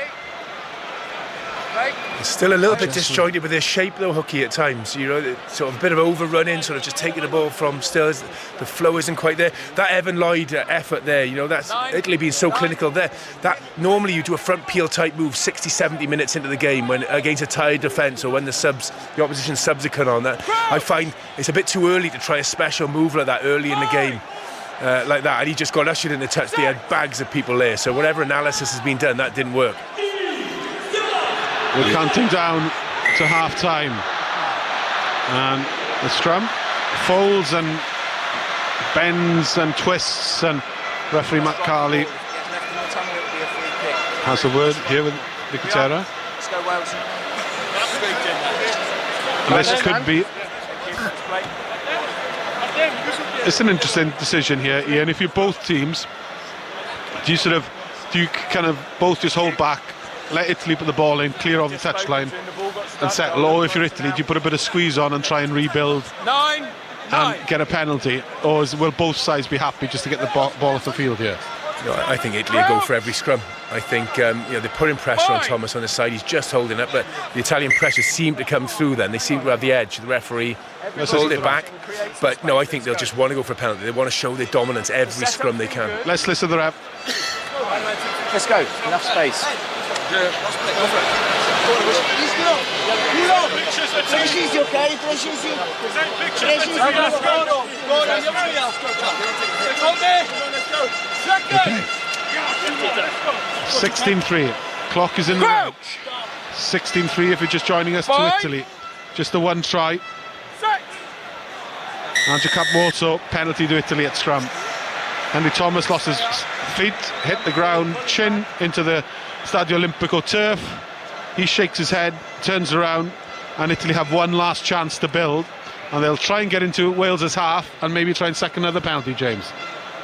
It's still a little bit disjointed with their shape though, Hooky, at times. You know, sort of a bit of overrunning, sort of just taking the ball from still. The flow isn't quite there. That Evan Lloyd effort there, you know, that's Italy being so clinical there. That normally you do a front peel type move 60-70 minutes into the game when against a tired defence, or when the opposition subs are coming on. That I find it's a bit too early to try a special move like that early in the game. Like that, and he just got ushered in the touch. They had bags of people there, so whatever analysis has been done, that didn't work. We're counting down to half-time, and the scrum folds and bends and twists, and referee Matt Carley has a word here with Nicotera. Let's go Wales. This could be. It's an interesting decision here, Ian. If you're both teams, do you kind of both just hold back, let Italy put the ball in, clear off the touchline and settle? Or if you're Italy, do you put a bit of squeeze on and try and rebuild and get a penalty? Or will both sides be happy just to get the ball off the field here? No, I think Italy go for every scrum. I think they're putting pressure on Thomas on the side. He's just holding up, but the Italian pressure seemed to come through then. They seem to have the edge. The referee hold it back. But no, I think they'll just want to go for a penalty. They want to show their dominance every scrum they can. Let's listen to the ref. Let's go. Enough space. Precisi, ok? Precisi. 16-3. Clock is in the red. 16-3 if you're just joining us to Italy. Just the one try. Andrew Capmoto, penalty to Italy at scrum. Henry Thomas lost his feet, hit the ground, chin into the Stadio Olimpico turf. He shakes his head, turns around, and Italy have one last chance to build, and they'll try and get into Wales's half and maybe try and sack another penalty, James.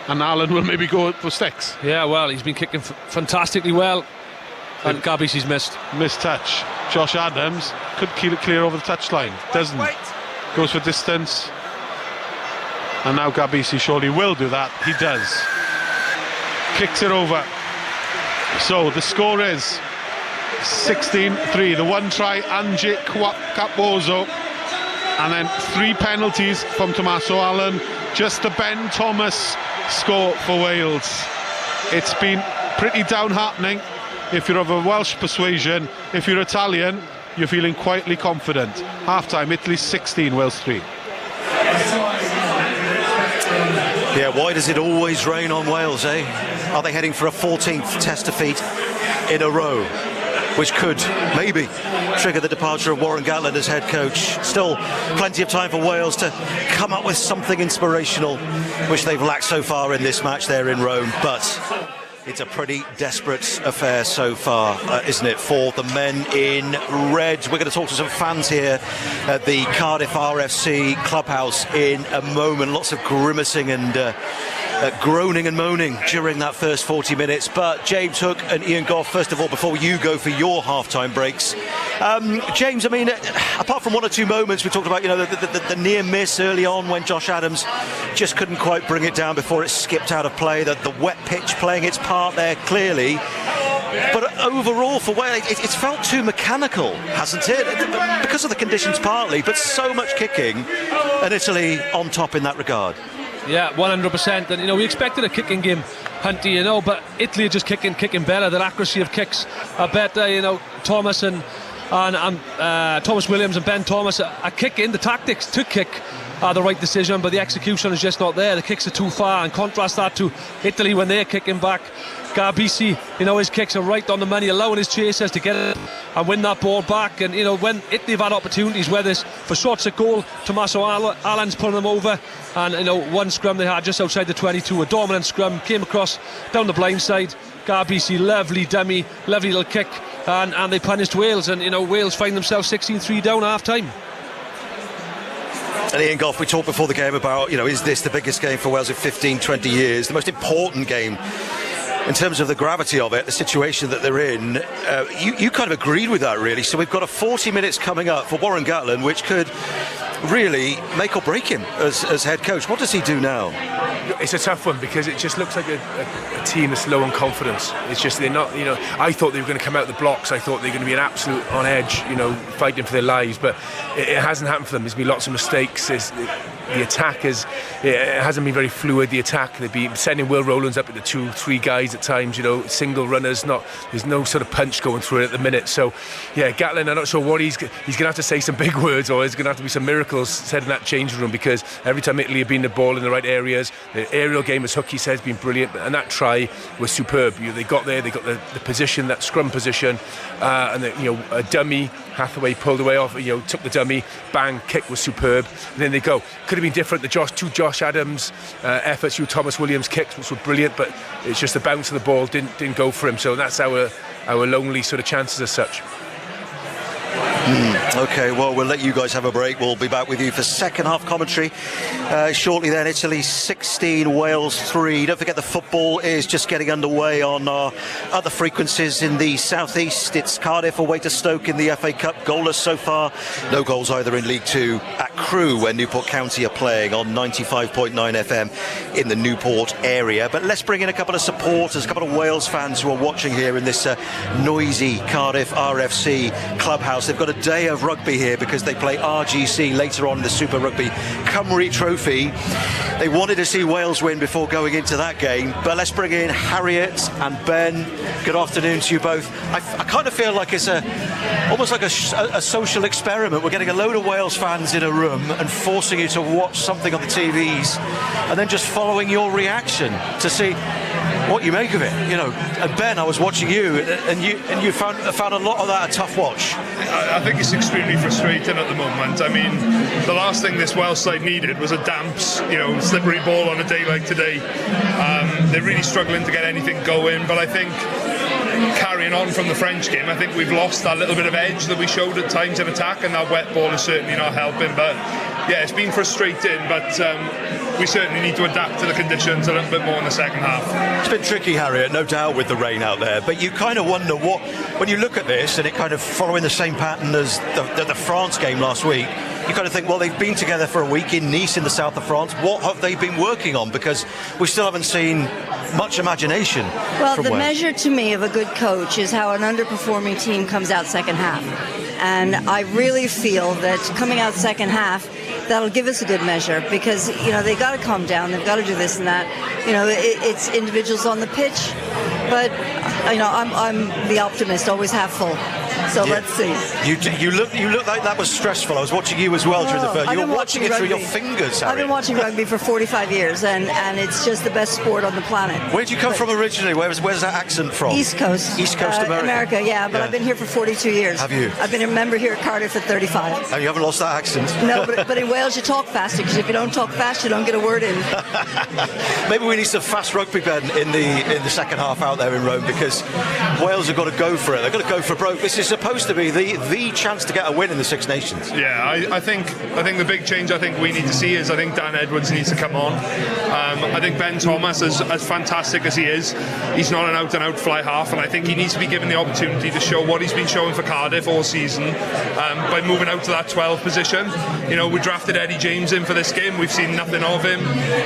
And Alan will maybe go for sticks. Yeah, well, he's been kicking fantastically well, and Gabisi's missed. Missed touch. Josh Adams could keep it clear over the touchline. Doesn't. Goes for distance. And now Gabisi surely will do that. He does. Kicks it over. So the score is 16-3. The one try, Angie Capozzo, and then 3 penalties from Tommaso Allen. Just the Ben Thomas score for Wales. It's been pretty downheartening if you're of a Welsh persuasion. If you're Italian, you're feeling quietly confident. Half-time, Italy 16, Wales 3. Yeah, why does it always rain on Wales, eh? Are they heading for a 14th test defeat in a row, which could maybe trigger the departure of Warren Gatland as head coach? Still plenty of time for Wales to come up with something inspirational, which they've lacked so far in this match there in Rome. But it's a pretty desperate affair so far, isn't it, for the men in red? We're going to talk to some fans here at the Cardiff RFC clubhouse in a moment. Lots of grimacing and groaning and moaning during that first 40 minutes. But James Hook and Ian Goff, first of all, before you go for your half-time breaks, James, I mean, apart from one or two moments, we talked about, you know, the near miss early on when Josh Adams just couldn't quite bring it down before it skipped out of play, the wet pitch playing its part there clearly. But overall for Wales, it's felt too mechanical, hasn't it? Because of the conditions partly, but so much kicking, and Italy on top in that regard. Yeah, 100%. And, you know, we expected a kicking game Hunty, you know, but Italy are just kicking better. Their accuracy of kicks are better, you know. Thomas Thomas Williams and Ben Thomas are kicking. The tactics to kick are the right decision, but the execution is just not there. The kicks are too far, and contrast that to Italy when they're kicking back. Garbisi, you know, his kicks are right on the money, allowing his chasers to get it and win that ball back. And, you know, when Italy have had opportunities, whether it's for shots at goal, Tommaso Allen's pulling them over. And, you know, one scrum they had just outside the 22, a dominant scrum, came across down the blind side. Garbisi, lovely dummy, lovely little kick, and they punished Wales. And, you know, Wales find themselves 16-3 down half time. And Ian Goff, we talked before the game about, you know, is this the biggest game for Wales in 15, 20 years? The most important game in terms of the gravity of it, the situation that they're in. You kind of agreed with that, really. So we've got a 40 minutes coming up for Warren Gatland, which could really make or break him as head coach. What does he do now? It's a tough one because it just looks like a team that's low on confidence. It's just they're not, you know, I thought they were going to come out the blocks. I thought they were going to be an absolute on edge, you know, fighting for their lives, but it hasn't happened for them. There's been lots of mistakes. The attack it hasn't been very fluid. The attack, they've been sending Will Rowlands up with the 2-3 guys at times, you know, single runners. There's no sort of punch going through it at the minute. So yeah, Gatland, I'm not sure what he's going to have to say some big words, or there's going to have to be some miracles said in that changing room, because every time Italy have been the ball in the right areas, the aerial game, as Hookie says, has been brilliant, and that try was superb. You know, they got there, they got the position, that scrum position, and a dummy. Hathaway pulled away off, you know, took the dummy, bang, kick was superb. And then they go. Could have been different. The two Josh Adams efforts, Thomas Williams kicks, which were brilliant, but it's just the bounce of the ball didn't go for him. So that's our lonely sort of chances as such. OK, well, we'll let you guys have a break. We'll be back with you for second half commentary shortly then. Italy 16, Wales 3. Don't forget the football is just getting underway on our other frequencies in the southeast. It's Cardiff away to Stoke in the FA Cup, goalless so far. No goals either in League 2 at Crewe, where Newport County are playing on 95.9 FM in the Newport area. But let's bring in a couple of supporters, a couple of Wales fans who are watching here in this noisy Cardiff RFC clubhouse. They've got a day of rugby here because they play RGC later on in the Super Rugby Cymru Trophy. They wanted to see Wales win before going into that game, but let's bring in Harriet and Ben. Good afternoon to you both. I kind of feel like it's almost like a social experiment. We're getting a load of Wales fans in a room and forcing you to watch something on the TVs and then just following your reaction to see what you make of it, you know. And Ben, I was watching you, and you found a lot of that a tough watch. I think it's extremely frustrating at the moment. I mean, the last thing this Welsh side needed was a damp, slippery ball on a day like today. They're really struggling to get anything going, but I think carrying on from the French game, I think we've lost that little bit of edge that we showed at times in attack, and that wet ball is certainly not helping. But yeah, it's been frustrating, but we certainly need to adapt to the conditions a little bit more in the second half. It's been tricky, Harriet, no doubt, with the rain out there, but you kind of wonder when you look at this and it kind of following the same pattern as the France game last week, you kind of think, well, they've been together for a week in Nice in the south of France. What have they been working on? Because we still haven't seen much imagination. Well, the Wales. measure to me of a good coach is how an underperforming team comes out second half. And I really feel that coming out second half, that'll give us a good measure, because, you know, they got to calm down, they've got to do this and that. You know, it's individuals on the pitch, but, you know, I'm the optimist, always half full. So yeah. Let's see. You look like that was stressful. I was watching you as well during the first. You were watching it through your fingers, Harry. I've been watching rugby for 45 years, and it's just the best sport on the planet. Where did you come from originally? Where's that accent from? East Coast. East Coast America, yeah, but I've been here for 42 years. Have you? I've been a member here at Cardiff for 35. And you haven't lost that accent? No, but in Wales you talk faster, because if you don't talk fast, you don't get a word in. Maybe we need some fast rugby, Ben, in the second half out there in Rome, because Wales have got to go for it. They've got to go for broke. This is supposed to be the chance to get a win in the Six Nations. Yeah, I think the big change I think we need to see is I think Dan Edwards needs to come on. I think Ben Thomas, as fantastic as he is, he's not an out-and-out fly half, and I think he needs to be given the opportunity to show what he's been showing for Cardiff all season by moving out to that 12 position. You know, we drafted Eddie James in for this game. We've seen nothing of him.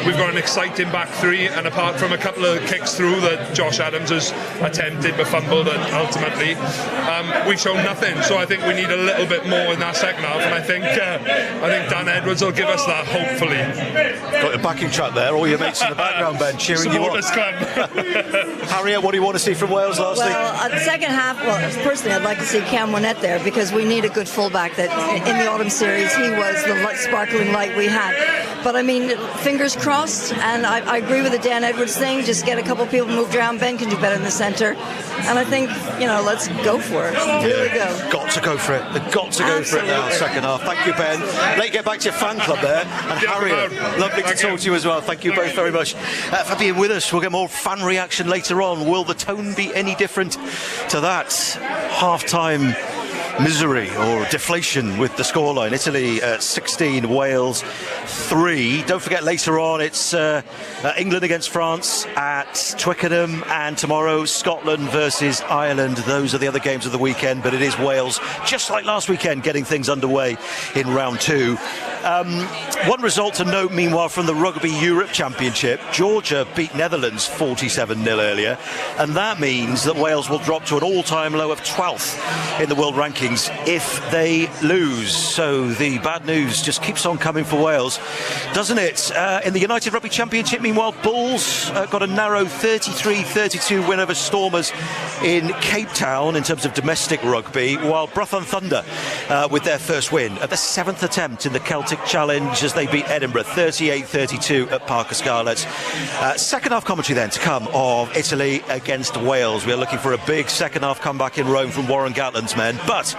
We've got an exciting back three, and apart from a couple of kicks through that Josh Adams has attempted but fumbled ultimately, we've shown shown nothing. So I think we need a little bit more in that second half, and I think Dan Edwards will give us that, hopefully. Got your backing track there, all your mates in the background, Ben, cheering you on. Supporters Club. Harriet, what do you want to see from Wales last week? Well, the second half, personally, I'd like to see Cam Winnett there because we need a good fullback. That in the autumn series, he was the sparkling light we had. But I mean, fingers crossed, and I agree with the Dan Edwards thing. Just get a couple people moved around. Ben can do better in the centre, and I think, let's go for it. Really go. Got to go for it. They've got to go for it now, second half. Thank you, Ben. Let you get back to your fan club there. And Harriet, lovely to talk to you as well. Thank you both very much for being with us. We'll get more fan reaction later on. Will the tone be any different to that half-time misery or deflation with the scoreline? Italy 16, Wales 3. Don't forget, later on it's England against France at Twickenham, and tomorrow Scotland versus Ireland. Those are the other games of the weekend, but it is Wales, just like last weekend, getting things underway in round 2. One result to note, meanwhile, from the Rugby Europe Championship. Georgia beat Netherlands 47-0 earlier, and that means that Wales will drop to an all-time low of 12th in the world rankings if they lose. So the bad news just keeps on coming for Wales, doesn't it? In the United Rugby Championship, meanwhile, Bulls got a narrow 33-32 win over Stormers in Cape Town in terms of domestic rugby, while Brython Thunder with their first win at the 7th attempt in the Celtic Challenge as they beat Edinburgh 38-32 at Parker Scarlett. Second half commentary then to come of Italy against Wales. We're looking for a big second half comeback in Rome from Warren Gatland's men, but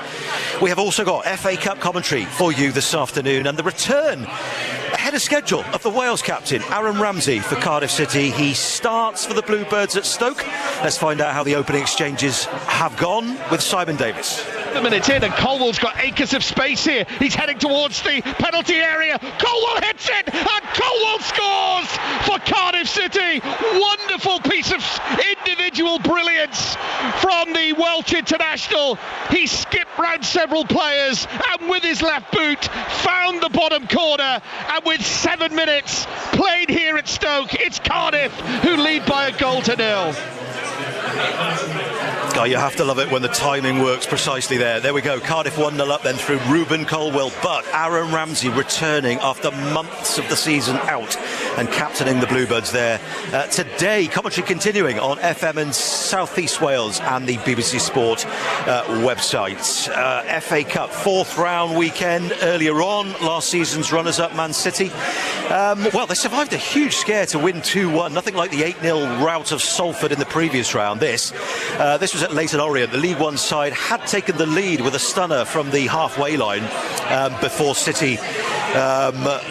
we have also got FA Cup commentary for you this afternoon, and the return ahead of schedule of the Wales captain Aaron Ramsey for Cardiff City. He starts for the Bluebirds at Stoke. Let's find out how the opening exchanges have gone with Simon Davis. The minute in, and Colwell's got acres of space here. He's heading towards the penalty area. Colwell hits it, and Colwell scores for Cardiff City. Wonderful piece of individual brilliance from the Welsh international. He skipped round several players and with his left boot found the bottom corner, and with 7 minutes played here at Stoke, it's Cardiff who lead by a goal to 0. Oh, you have to love it when the timing works precisely there. There we go. Cardiff 1-0 up then through Ruben Colwell. But Aaron Ramsey returning after months of the season out and captaining the Bluebirds there. Today, commentary continuing on FM in South East Wales and the BBC Sport website. FA Cup 4th round weekend earlier on. Last season's runners-up Man City. Well, they survived a huge scare to win 2-1. Nothing like the 8-0 rout of Salford in the previous round. This was at Leyton Orient. The League One side had taken the lead with a stunner from the halfway line before City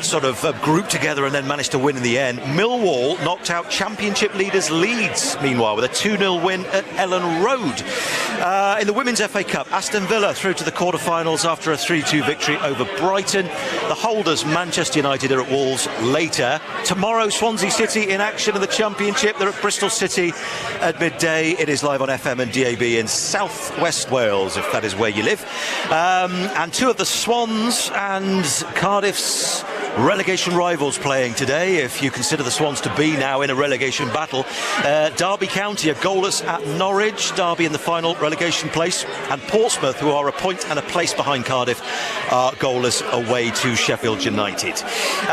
sort of grouped together and then managed to win in the end. Millwall knocked out Championship leaders Leeds, meanwhile, with a 2-0 win at Ellen Road. In the Women's FA Cup, Aston Villa through to the quarter-finals after a 3-2 victory over Brighton. The holders, Manchester United, are at Wolves later. Tomorrow, Swansea City in action in the Championship. They're at Bristol City at midday. It is live on FM and DAB in South West Wales, if that is where you live. And two of the Swans and Cardiff's relegation rivals playing today, if you consider the Swans to be now in a relegation battle. Derby County are goalless at Norwich. Derby in the final relegation place, and Portsmouth, who are a point and a place behind Cardiff, are goalless away to Sheffield United.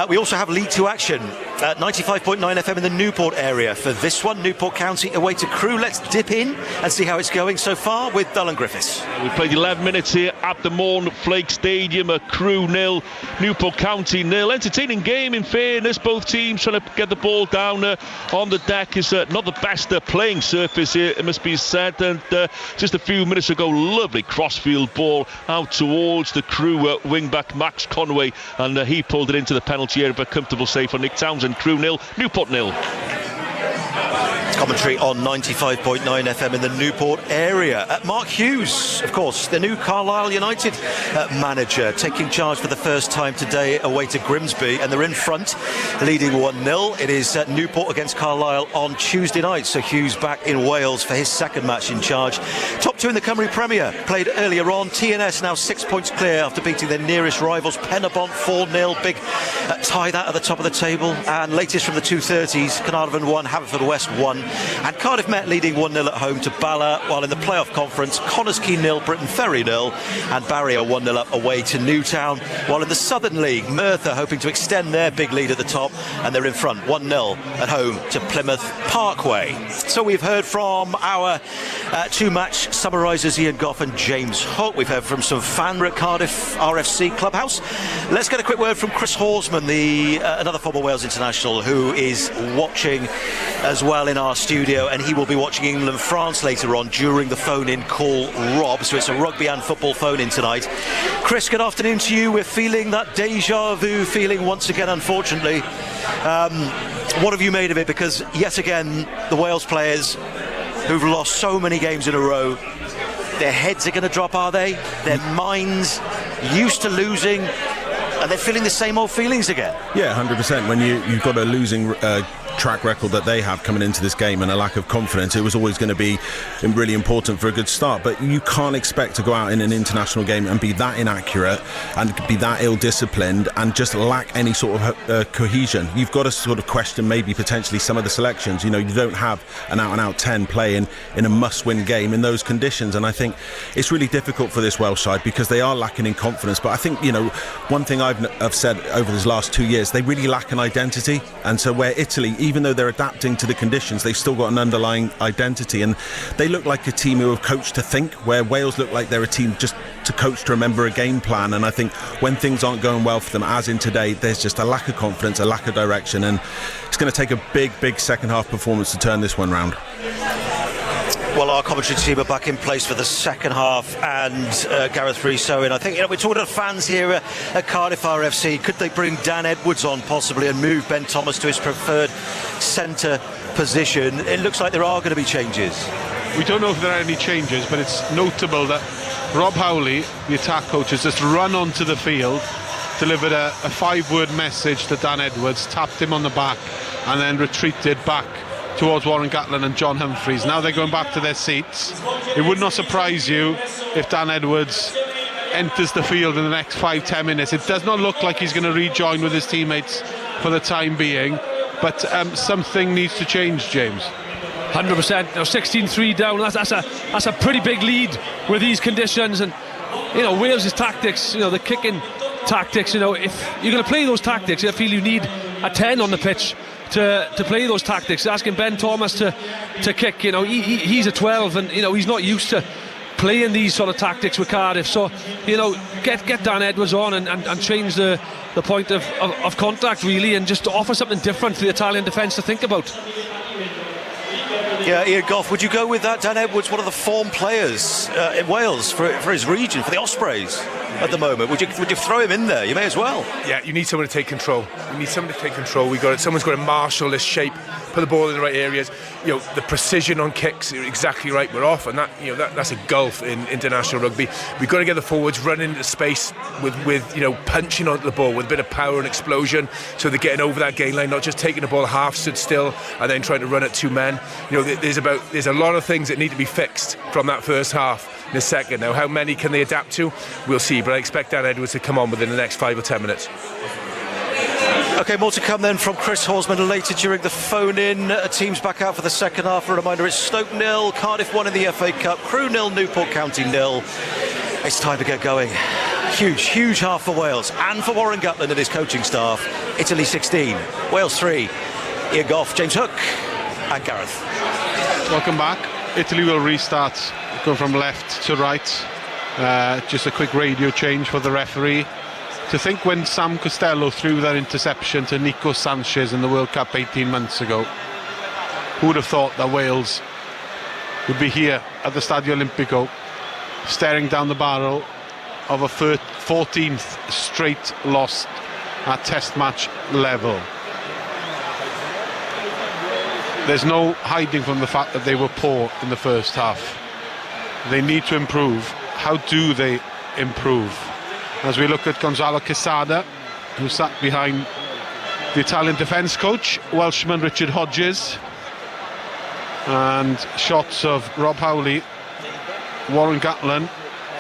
We also have League 2 action at 95.9 FM in the Newport area for this one. Newport County away to Crewe. Let's dip in and see how it's going so far with Dylan Griffiths. We've played 11 minutes here at the Mornflake Stadium. A Crewe 0, Newport County 0. Entertaining game, in fairness. Both teams trying to get the ball down on the deck. Is not the best playing surface here, it must be said. And just a few minutes ago, lovely crossfield ball out towards the Crewe wing-back Max Conway, and he pulled it into the penalty area for a comfortable save for Nick Townsend. Crewe 0, Newport 0. Commentary on 95.9 FM in the Newport area. Mark Hughes, of course, the new Carlisle United manager, taking charge for the first time today away to Grimsby, and they're in front, leading 1-0. It is Newport against Carlisle on Tuesday night, so Hughes back in Wales for his second match in charge. Top two in the Cymru Premier, played earlier on. TNS now 6 points clear after beating their nearest rivals Penybont 4-0. Big tie that at the top of the table. And latest from the 2:30s, Carnarvon 1, Haverfordwest 1, and Cardiff Met leading 1-0 at home to Bala, while in the playoff conference, Connors Quay 0, Britain Ferry 0, and Barry are 1-0 up away to Newtown, while in the Southern League, Merthyr hoping to extend their big lead at the top, and they're in front 1-0 at home to Plymouth Parkway. So we've heard from our two-match summarisers Ian Goff and James Hook. We've heard from some fans at Cardiff RFC Clubhouse. Let's get a quick word from Chris Horsman, another former Wales international, who is watching as well in our studio, and he will be watching England-France later on during the phone-in call Rob. So it's a rugby and football phone-in tonight. Chris, good afternoon to you. We're feeling that déjà vu feeling once again, unfortunately. What have you made of it? Because yet again, the Wales players who've lost so many games in a row, their heads are going to drop, are they? Their minds used to losing, and they're feeling the same old feelings again. Yeah, 100%. When you've got a losing track record that they have coming into this game and a lack of confidence, it was always going to be really important for a good start. But you can't expect to go out in an international game and be that inaccurate and be that ill-disciplined and just lack any sort of cohesion. You've got to sort of question maybe potentially some of the selections. You know, you don't have an out-and-out 10 playing in a must-win game in those conditions, and I think it's really difficult for this Welsh side because they are lacking in confidence. But I think, you know, one thing I've said over these last 2 years, they really lack an identity. And so where Italy, even though they're adapting to the conditions, they've still got an underlying identity, and they look like a team who have coached to think, where Wales look like they're a team just to coach to remember a game plan. And I think when things aren't going well for them, as in today, there's just a lack of confidence, a lack of direction, and it's going to take a big second half performance to turn this one round. Well, our commentary team are back in place for the second half, and Gareth Rees-Owen. I think, you know, we're talking to fans here at Cardiff RFC. Could they bring Dan Edwards on possibly and move Ben Thomas to his preferred centre position? It looks like there are going to be changes. We don't know if there are any changes, but it's notable that Rob Howley, the attack coach, has just run onto the field, delivered a 5-word message to Dan Edwards, tapped him on the back, and then retreated back towards Warren Gatland and John Humphreys. Now they're going back to their seats. It would not surprise you if Dan Edwards enters the field in the next 5-10 minutes. It does not look like he's going to rejoin with his teammates for the time being, but something needs to change, James. 100%. Now 16-3 down. That's a pretty big lead with these conditions, and you know, Wales' tactics, you know, the kicking tactics, you know, if you're going to play those tactics, I feel you need a 10 on the pitch to play those tactics. Asking Ben Thomas to kick, you know, he's a 12, and you know, he's not used to playing these sort of tactics with Cardiff. So, you know, get Dan Edwards on and change the point of contact, really, and just offer something different for the Italian defence to think about. Yeah, Ian Goff, would you go with that? Dan Edwards, one of the form players in Wales for his region, for the Ospreys at the moment. Would you throw him in there? You may as well. Yeah, you need someone to take control. You need someone to take control. Someone's got to marshal this shape, put the ball in the right areas. You know, the precision on kicks, you're exactly right, we're off, and that's a gulf in international rugby. We've got to get the forwards running into space with you know, punching onto the ball with a bit of power and explosion, so they're getting over that gain line, not just taking the ball half stood still and then trying to run at two men. You know, there's a lot of things that need to be fixed from that first half in the second. Now, how many can they adapt to? We'll see, but I expect Dan Edwards to come on within the next 5 or 10 minutes. OK, more to come then from Chris Horsman later during the phone-in. Teams back out for the second half. A reminder, it's Stoke 0, Cardiff 1 in the FA Cup, Crewe 0, Newport County 0. It's time to get going. Huge half for Wales and for Warren Gatland and his coaching staff. Italy 16, Wales 3. Ian Goff, James Hook and Gareth. Welcome back. Italy will restart, going from left to right. Just a quick radio change for the referee. To think when Sam Costello threw that interception to Nico Sanchez in the World Cup 18 months ago, who would have thought that Wales would be here at the Stadio Olimpico staring down the barrel of a 14th straight loss at test match level. There's no hiding from the fact that they were poor in the first half. They need to improve. How do they improve? As we look at Gonzalo Quesada, who sat behind the Italian defence coach, Welshman Richard Hodges, and shots of Rob Howley, Warren Gatland,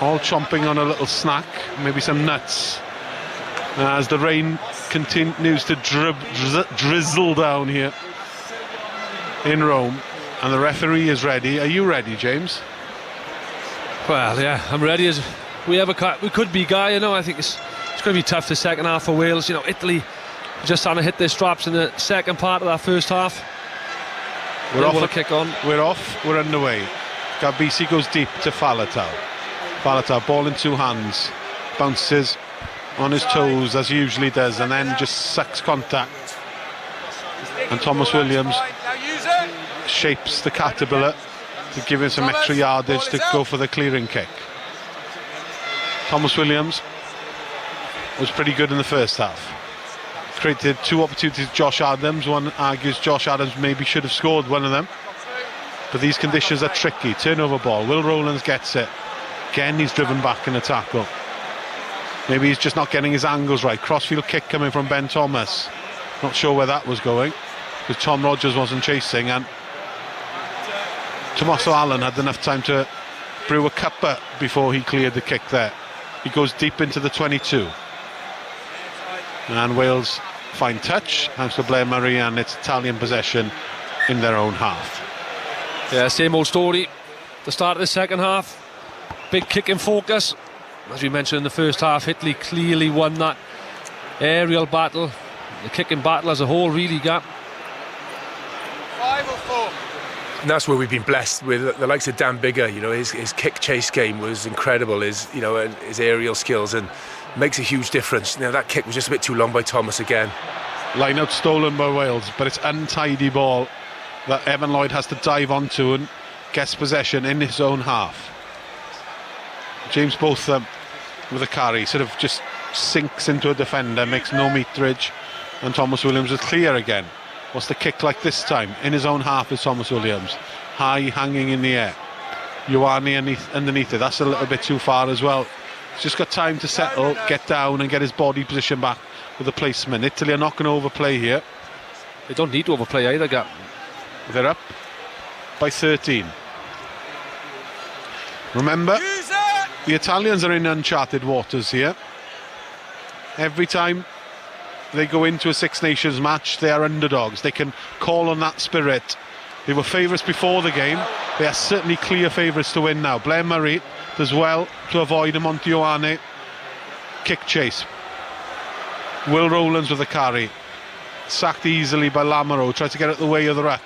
all chomping on a little snack, maybe some nuts. as the rain continues to drizzle down here in Rome, and the referee is ready. Are you ready, James? Well, yeah, I'm ready as we could be, Guy. You know, I think it's going to be tough the second half for Wales. You know, Italy just trying to hit their straps in the second part of that first half. We're off. A kick on. We're off. We're underway. Garbisi goes deep to Faletau. Faletau, ball in two hands, bounces on his toes as he usually does, and then just sucks contact. And Thomas Williams shapes the caterpillar to give him some extra yardage to go for the clearing kick. Thomas Williams was pretty good in the first half. Created two opportunities. Josh Adams, one argues Josh Adams maybe should have scored one of them, but these conditions are tricky. Turnover ball. Will Rowlands gets it again. He's driven back in a tackle. Maybe he's just not getting his angles right. Crossfield kick coming from Ben Thomas. Not sure where that was going, because Tom Rogers wasn't chasing, and Tommaso Allen had enough time to brew a cuppa before he cleared the kick there. He goes deep into the 22, and Wales find touch thanks to Blair Murray, and it's Italian possession in their own half. Yeah, same old story. The start of the second half, big kick in focus. As we mentioned in the first half, Italy clearly won that aerial battle. The kicking battle as a whole really got. 5 or 4. And that's where we've been blessed with the likes of Dan Biggar. You know, his kick chase game was incredible. And his aerial skills, and makes a huge difference. You know, that kick was just a bit too long by Thomas again. Line out stolen by Wales, but it's untidy ball that Evan Lloyd has to dive onto and gets possession in his own half. James Botham with a carry sort of just sinks into a defender, makes no meterage, and Thomas Williams is clear again. What's the kick like this time? In his own half is Thomas Williams, high, hanging in the air. Ioane underneath it. That's a little bit too far as well. He's just got time to settle, get down and get his body position back with the placement. Italy are not going to overplay here. They don't need to overplay either, Gap. They're up by 13. Remember, the Italians are in uncharted waters here. Every time they go into a Six Nations match, they are underdogs. They can call on that spirit. They were favourites before the game. They are certainly clear favourites to win now. Blair Murray does well to avoid Monty Ioane. Kick chase. Will Rowlands with the carry. Sacked easily by Lamoureux. Tries to get out of the way of the ruck.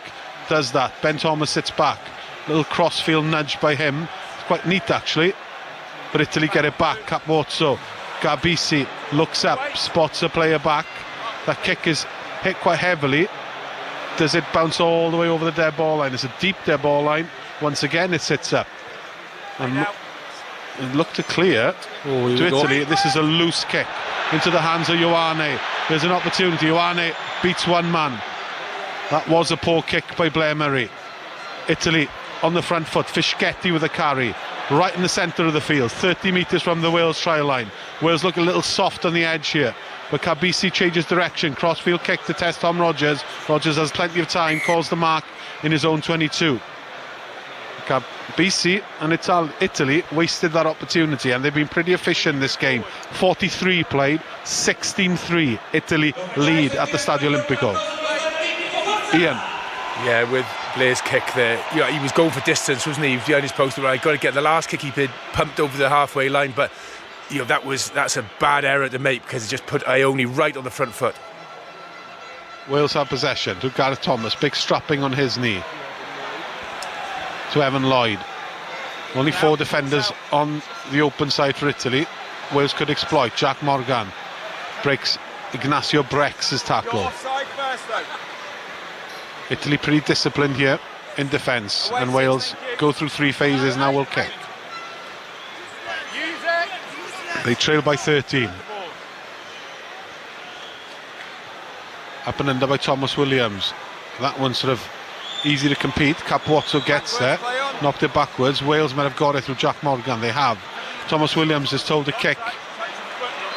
Does that. Ben Thomas sits back. Little crossfield nudge by him. It's quite neat actually. But Italy get it back. Capozzo. Garbisi looks up, spots a player back. That kick is hit quite heavily. Does it bounce all the way over the dead ball line? It's a deep dead ball line. Once again it sits up. And look to clear to Italy. This is a loose kick into the hands of Ioane. There's an opportunity. Ioane beats one man. That was a poor kick by Blair Murray. Italy on the front foot. Fischetti with a carry. Right in the centre of the field, 30 metres from the Wales try line. Wales look a little soft on the edge here, but Garbisi changes direction. Crossfield kick to test Tom Rogers. Rogers has plenty of time, calls the mark in his own 22. Garbisi and Italy wasted that opportunity, and they've been pretty efficient this game. 43 played, 16-3. Italy lead at the Stadio Olimpico. Ian. Yeah, with Blair's kick there, you know, he was going for distance, wasn't he? He was behind his post. Right, got to get the last kick he did, pumped over the halfway line, but you know that's a bad error to make, because it just put Ioane right on the front foot. Wales have possession to Gareth Thomas, big strapping on his knee to Evan Lloyd. Only 4 defenders on the open side for Italy. Wales could exploit. Jack Morgan breaks Ignacio Brex's tackle. Italy pretty disciplined here in defence, and Wales go through 3 phases, now will kick. They trail by 13. Up and under by Thomas Williams. That one's sort of easy to compete. Capozzo gets there, knocked it backwards. Wales might have got it through Jack Morgan. They have. Thomas Williams is told to kick.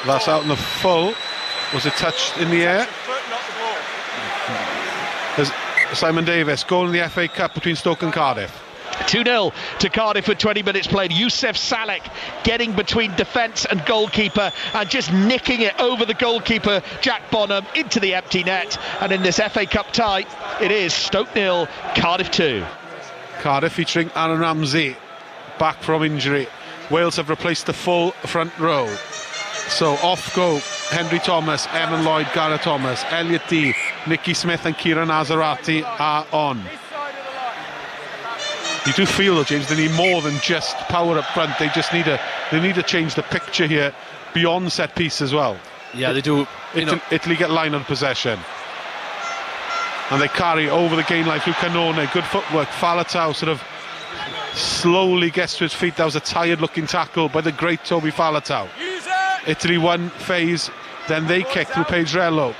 That's out in the full. Was it touched in the air? There's Simon Davis, goal in the FA Cup between Stoke and Cardiff. 2-0 to Cardiff with 20 minutes played. Youssef Salek getting between defence and goalkeeper and just nicking it over the goalkeeper, Jack Bonham, into the empty net. And in this FA Cup tie, it is Stoke 0, Cardiff 2. Cardiff featuring Aaron Ramsey, back from injury. Wales have replaced the full front row. So off go Henry Thomas, Evan Lloyd, Gareth Thomas, Elliot Dee, Nicky Smith and Kieran Azarati are on. You do feel though, James, they need more than just power up front. They need to change the picture here beyond set piece as well. Yeah, they do. Italy get line of possession. And they carry over the gain line through Canone. Good footwork. Faletau sort of slowly gets to his feet. That was a tired looking tackle by the great Toby Faletau. Italy one phase, then they kick through Pedrello.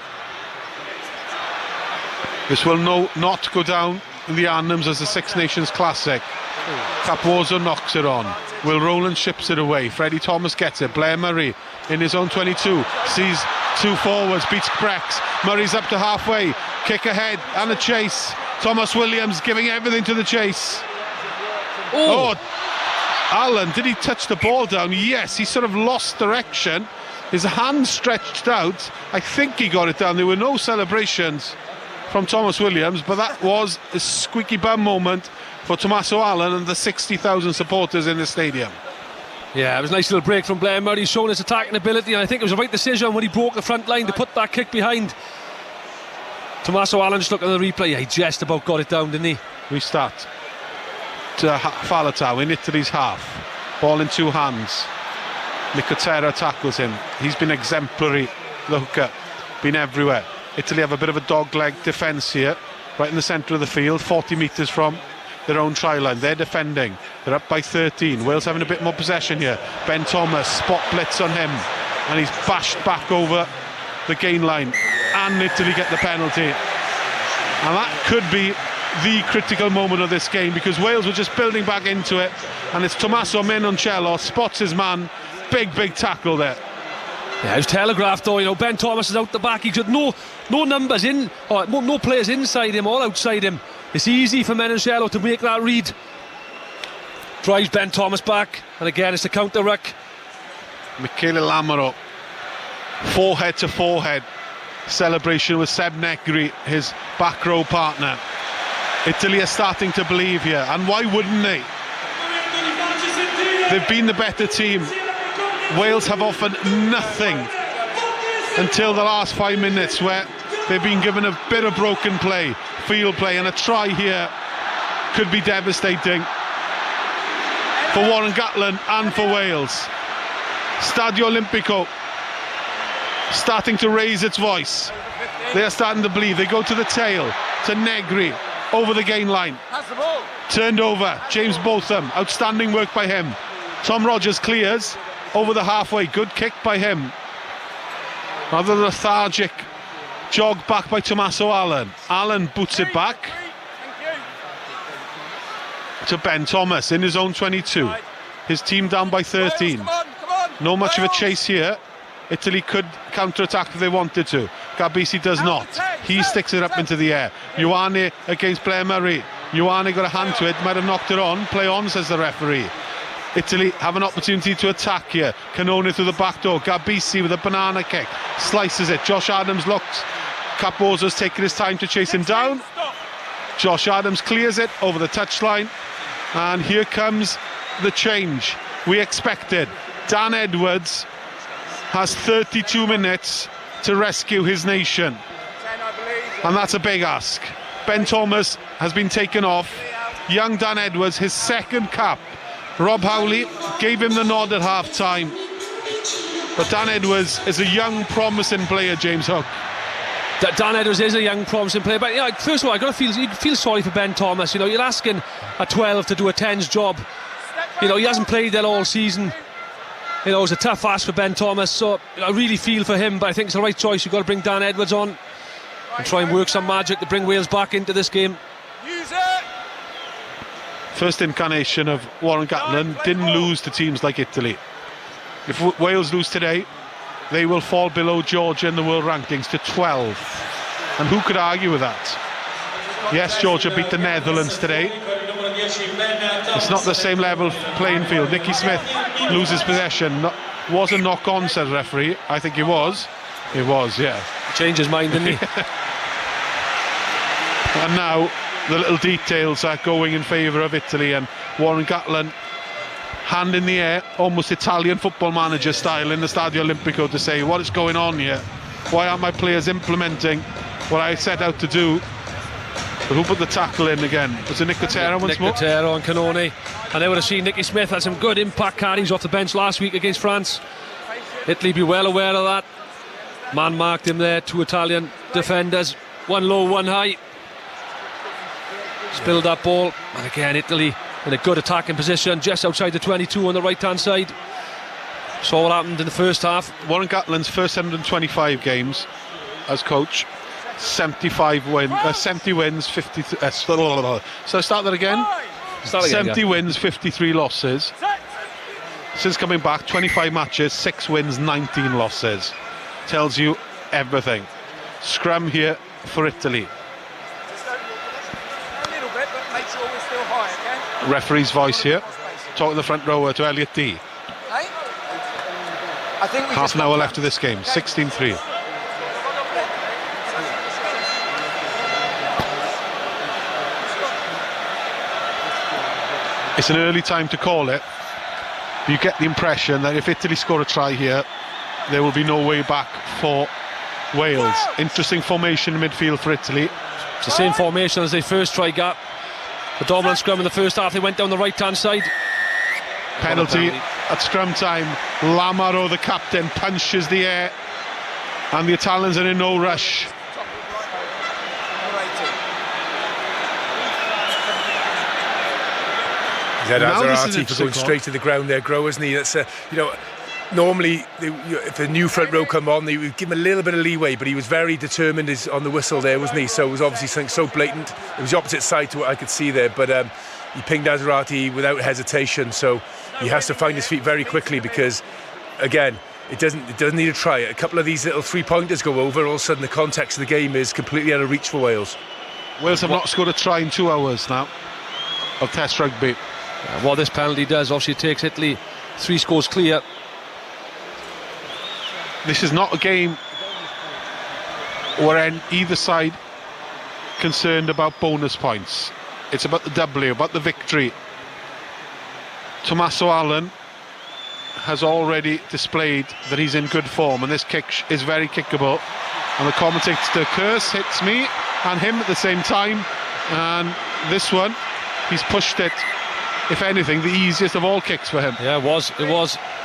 This will not go down in the Annals as the Six Nations Classic. Capozzo knocks it on. Will Rowland ships it away. Freddie Thomas gets it. Blair Murray in his own 22 sees two forwards, beats Brex. Murray's up to halfway. Kick ahead and a chase. Thomas Williams giving everything to the chase. Oh, Allen, did he touch the ball down? Yes, he sort of lost direction. His hand stretched out. I think he got it down. There were no celebrations from Thomas Williams, but that was a squeaky bum moment for Tommaso Allen and the 60,000 supporters in the stadium. Yeah, it was a nice little break from Blair Murray, showing his attacking ability, and I think it was the right decision when he broke the front line to put that kick behind. Tommaso Allen, just looking at the replay, he just about got it down, didn't he? We start to Faletau in Italy's half. Ball in two hands. Nicotera tackles him. He's been exemplary, the hooker, been everywhere. Italy have a bit of a dog-leg defence here, right in the centre of the field, 40 metres from their own try line. They're defending. They're up by 13. Wales having a bit more possession here. Ben Thomas, spot blitz on him, and he's bashed back over the gain line, and Italy get the penalty. And that could be the critical moment of this game, because Wales were just building back into it, and it's Tommaso Menoncello spots his man. Big tackle there. Yeah, it was telegraphed though. Ben Thomas is out the back. He's got no numbers in, or no players inside him or outside him. It's easy for Menoncello to make that read. Drives Ben Thomas back, and again it's a counter-ruck. Michele Lamaro, forehead to forehead celebration with Seb Negri, his back row partner. Italy are starting to believe here, and why wouldn't they? They've been the better team. Wales have offered nothing until the last 5 minutes, where they've been given a bit of broken play, field play, and a try here could be devastating for Warren Gatland and for Wales. Stadio Olimpico starting to raise its voice. They are starting to believe. They go to the tail, to Negri, over the gain line. Turned over, James Botham, outstanding work by him. Tom Rogers clears over the halfway, good kick by him. Rather lethargic jog back by Tommaso Allen. Allen boots it back to Ben Thomas in his own 22. His team down by 13. No much of a chase here. Italy could counter-attack if they wanted to. Gabisi does not. He sticks it up into the air. Ioane against Blair Murray. Ioane got a hand to it, might have knocked it on. Play on, says the referee. Italy have an opportunity to attack here. Canone through the back door. Gabisi with a banana kick. Slices it. Josh Adams looks. Capozzo's taking his time to chase him down. Josh Adams clears it over the touchline. And here comes the change we expected. Dan Edwards has 32 minutes to rescue his nation. And that's a big ask. Ben Thomas has been taken off. Young Dan Edwards, his second cap. Rob Howley gave him the nod at half-time. But Dan Edwards is a young, promising player, James Hook. Dan Edwards is a young, promising player. But first of all, you feel sorry for Ben Thomas. You're asking a 12 to do a 10's job. He hasn't played there all season. It's a tough ask for Ben Thomas. So I really feel for him. But I think it's the right choice. You've got to bring Dan Edwards on and try and work some magic to bring Wales back into this game. First incarnation of Warren Gatland didn't lose to teams like Italy. If Wales lose today, they will fall below Georgia in the world rankings to 12. And who could argue with that? Yes, Georgia beat the Netherlands today, It's not the same level playing field. Nicky Smith loses possession. Was a knock on, said the referee. I think it was. It was, yeah. Changed his mind, didn't he? And now the little details are going in favour of Italy, and Warren Gatland, hand in the air, almost Italian football manager style in the Stadio Olimpico, to say what is going on here. Why aren't my players implementing what I set out to do? But who put the tackle in again? Was it Nicotero once more? Nicotero and Canone. And they would have seen Nicky Smith had some good impact carries off the bench last week against France. Italy be well aware of that. Man marked him there, 2 Italian defenders, one low, one high. Spilled that ball, and again Italy in a good attacking position just outside the 22 on the right hand side. Saw what happened in the first half. Warren Gatland's first 125 games as coach, 70 wins, 53. So I start that again. 70 wins, 53 losses. Since coming back, 25 matches, 6 wins, 19 losses. Tells you everything. Scrum here for Italy. Referee's voice here, talking the front rower to Elliot Dee. Half an hour left of this game, 16-3. It's an early time to call it, but you get the impression that if Italy score a try here, there will be no way back for Wales. Interesting formation in midfield for Italy. It's the same formation as they first tried gap. The dominant scrum in the first half, they went down the right hand side. Penalty at scrum time. Lamaro, the captain, punches the air, and the Italians are in no rush. He's had Azzarati for going straight to the ground there, Grow, isn't he? That's normally if the new front row come on, they would give him a little bit of leeway, but he was very determined on the whistle there, wasn't he? So it was obviously something so blatant. It was the opposite side to what I could see there, but he pinged Azzarati without hesitation, so he has to find his feet very quickly, because again, it doesn't need a try. A couple of these little 3-pointers go over, all of a sudden the context of the game is completely out of reach for Wales. Wales have not scored a try in 2 hours now of Test rugby. What this penalty does, obviously takes Italy 3 scores clear. This is not a game where either side concerned about bonus points. It's about the W, about the victory. Tommaso Allen has already displayed that he's in good form, and this kick is very kickable. And the commentator curse hits me and him at the same time, and this one, he's pushed it, if anything, the easiest of all kicks for him. Yeah, it was.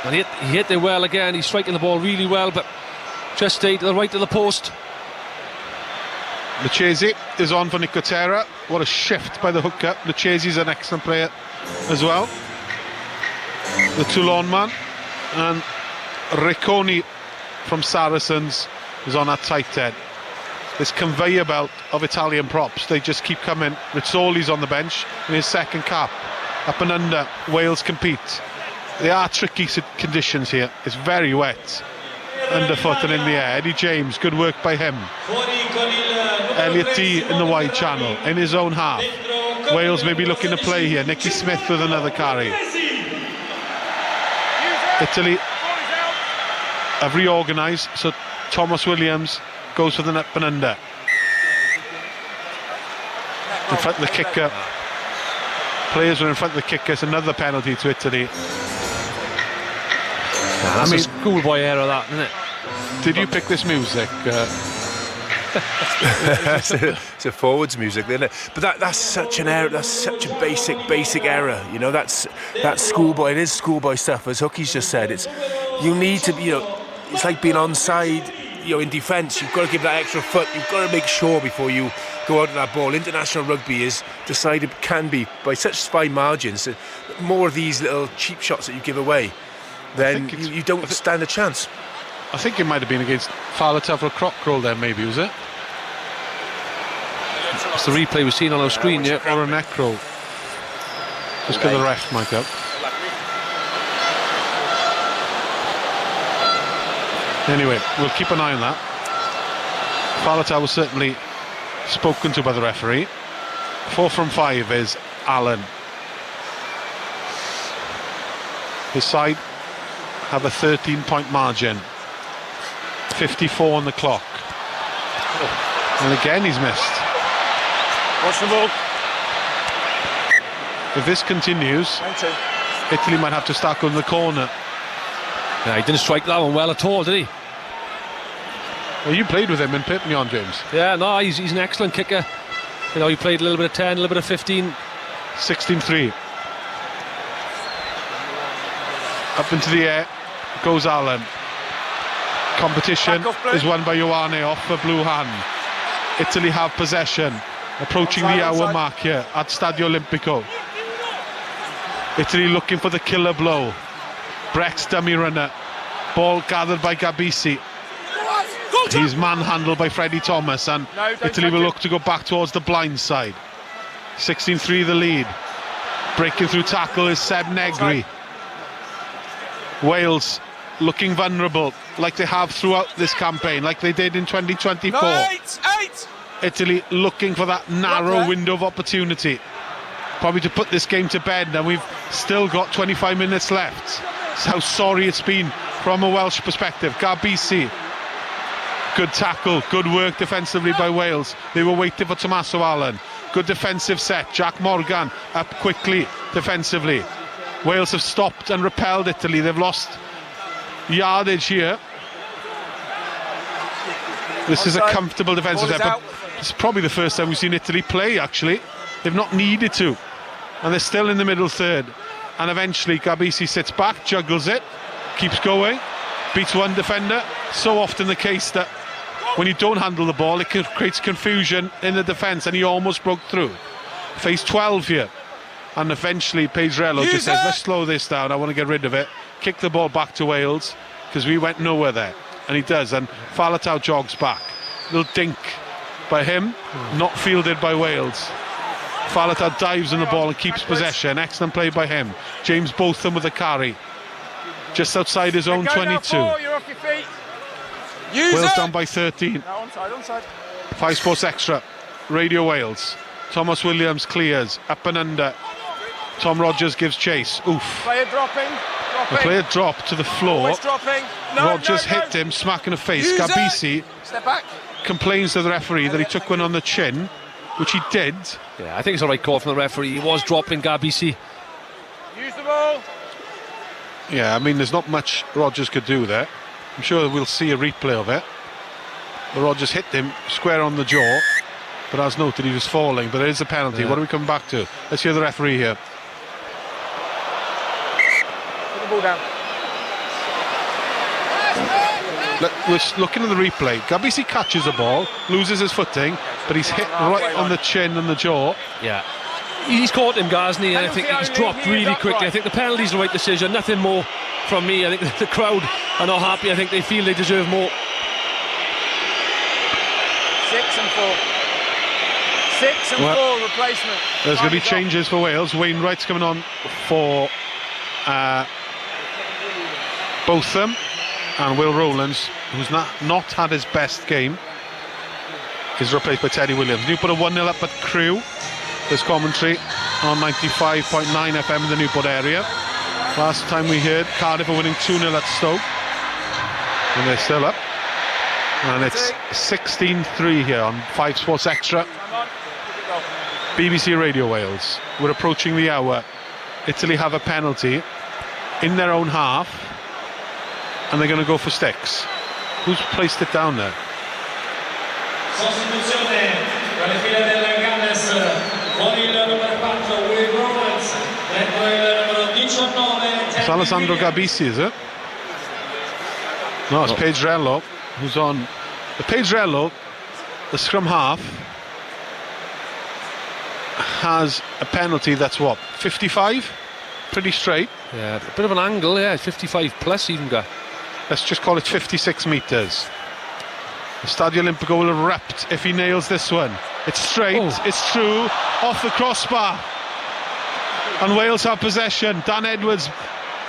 And he hit it well again. He's striking the ball really well, but just stayed to the right of the post. Lucchesi is on for Nicotera. What a shift by the hooker. Lucchesi's an excellent player as well. The Toulon man. And Ricconi from Saracens is on that tight end. This conveyor belt of Italian props, they just keep coming. Rizzoli's on the bench in his second cap. Up and under, Wales compete. They are tricky conditions here. It's very wet, underfoot and in the air. Eddie James, good work by him. Elliot Dee in the wide channel, in his own half. Wales may be looking to play here. Nicky Smith with another carry. Italy have reorganised, so Thomas Williams goes for the up and under. In front of the kicker. Players were in front of the kicker. It's another penalty to Italy. That's a schoolboy error, that, isn't it? Did you pick this music? It's a forwards music, isn't it? But that's such an error. That's such a basic error. You know, that's schoolboy. It is schoolboy stuff, as Hookie's just said. You need to, it's like being onside. In defence, you've got to give that extra foot. You've got to make sure before you go out of that ball. International rugby is decided, can be, by such fine margins. More of these little cheap shots that you give away, then you don't stand a chance. I think it might have been against Falata for a croc roll then, maybe, was it? It's the replay we've seen on our screen, yeah. Or a neck roll. Just give the ref mic up. Anyway, we'll keep an eye on that. Falata was certainly spoken to by the referee. 4 from 5 is Allen. His side have a 13-point margin. 54 on the clock. And again he's missed. Watch the ball. If this continues, Italy might have to start going to the corner. Yeah, he didn't strike that one well at all, did he? Well, you played with him in Perpignan, James. Yeah, no, he's an excellent kicker. You know, he played a little bit of 10, a little bit of 15. 16-3. Up into the air goes Allen. Competition is won by Ioane off for blue hand. Italy have possession, approaching the hour mark here at Stadio Olimpico. Italy looking for the killer blow. Brecht's dummy runner. Ball gathered by Gabisi. He's manhandled by Freddie Thomas, and Italy will look to go back towards the blind side. 16-3 the lead. Breaking through tackle is Seb Negri. Wales looking vulnerable, like they have throughout this campaign, like they did in 2024. Italy looking for that narrow window of opportunity, probably to put this game to bed, and we've still got 25 minutes left. That's how sorry it's been from a Welsh perspective. Gabisi, good tackle, good work defensively by Wales. They were waiting for Tommaso Allen. Good defensive set. Jack Morgan up quickly defensively. Wales have stopped and repelled Italy. They've lost yardage here. This is a comfortable defensive set, but it's probably the first time we've seen Italy play, actually. They've not needed to, and they're still in the middle third. And eventually Gabisi sits back, juggles it, keeps going, beats one defender. So often the case that when you don't handle the ball, it creates confusion in the defence, and he almost broke through. Phase 12 here, and eventually Pedrello just says, let's slow this down, I want to get rid of it. Kick the ball back to Wales, because we went nowhere there. And he does, and Faletau jogs back. Little dink by him, not fielded by Wales. Faletau dives on the ball and keeps possession. Excellent play by him. James Botham with the carry, just outside his own 22. You're off your feet. Wales down by 13. No, onside. 5 Sports Extra. Radio Wales. Thomas Williams clears, up and under. Tom Rogers gives chase. Oof. Player dropping. The player dropped to the floor. Dropping. Rogers hit him, smack in the face. Gabisi step back. Complains to the referee that he took one on the chin, which he did. Yeah, I think it's a right call from the referee. He was dropping Gabisi. Use the ball. Yeah, I mean, there's not much Rogers could do there. I'm sure we'll see a replay of it. But Rogers hit him square on the jaw, but as noted, he was falling. But it is a penalty. What are we coming back to? Let's hear the referee here. Put the ball down. We're looking at the replay. Gabisi catches the ball, loses his footing, but he's hit right on the chin and the jaw. Yeah. He's caught him, Gasny, and I think he's dropped really quickly. I think the penalty's the right decision. Nothing more from me. I think the crowd are not happy. I think they feel they deserve more. 6 and 4. 6 and 4 replacement. There's going to be changes for Wales. Wainwright's coming on for Botham, and Will Rowlands, who's not had his best game, is replaced by Teddy Williams. Newport are 1-0 up at Crewe. There's commentary on 95.9 FM in the Newport area. Last time we heard, Cardiff are winning 2-0 at Stoke, and they're still up. And it's 16-3 here on 5 Sports Extra. BBC Radio Wales. We're approaching the hour. Italy have a penalty in their own half, and they're going to go for sticks. Who's placed it down there? It's Alessandro Gabisi, is it? No, it's Pedrello who's on. The Pedrello, the scrum half, has a penalty that's what, 55? Pretty straight. Yeah, a bit of an angle, yeah, 55 plus even got. Let's just call it 56 metres. The Stadio Olimpico will erupt if he nails this one. It's straight, it's true, off the crossbar. And Wales have possession. Dan Edwards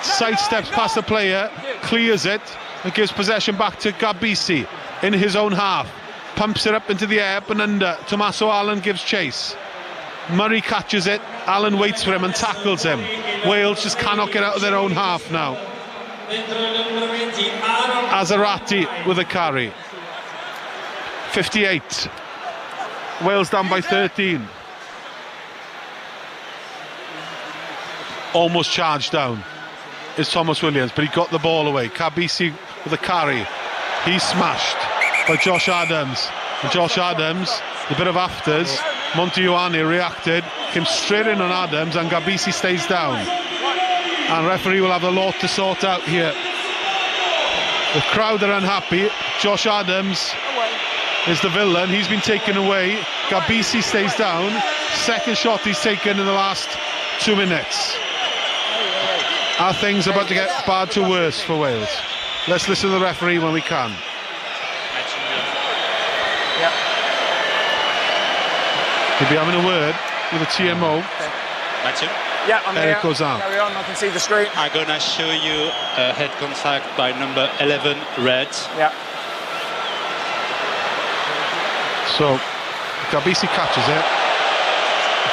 sidesteps past the player, clears it, and gives possession back to Gabisi in his own half. Pumps it up into the air, up and under. Tommaso Allen gives chase. Murray catches it, Allen waits for him and tackles him. Wales just cannot get out of their own half now. Azarati with a carry. 58. Wales down by 13. Almost charged down is Thomas Williams, but he got the ball away. Kabisi with a carry. He's smashed by Josh Adams. And Josh Adams, a bit of afters. Monteioane reacted, came straight in on Adams, and Kabisi stays down. And referee will have a lot to sort out here. The crowd are unhappy. Josh Adams is the villain. He's been taken away. Kabisi stays down. Second shot he's taken in the last 2 minutes. Are things about to get bad to worse for Wales? Let's listen to the referee when we can. He'll be having a word with the TMO. Matthew? Yeah, I'm Eric here. Ozan. Carry on, I can see the screen. I'm gonna show you a head contact by number 11, red. Yeah. So, Kabisi catches it.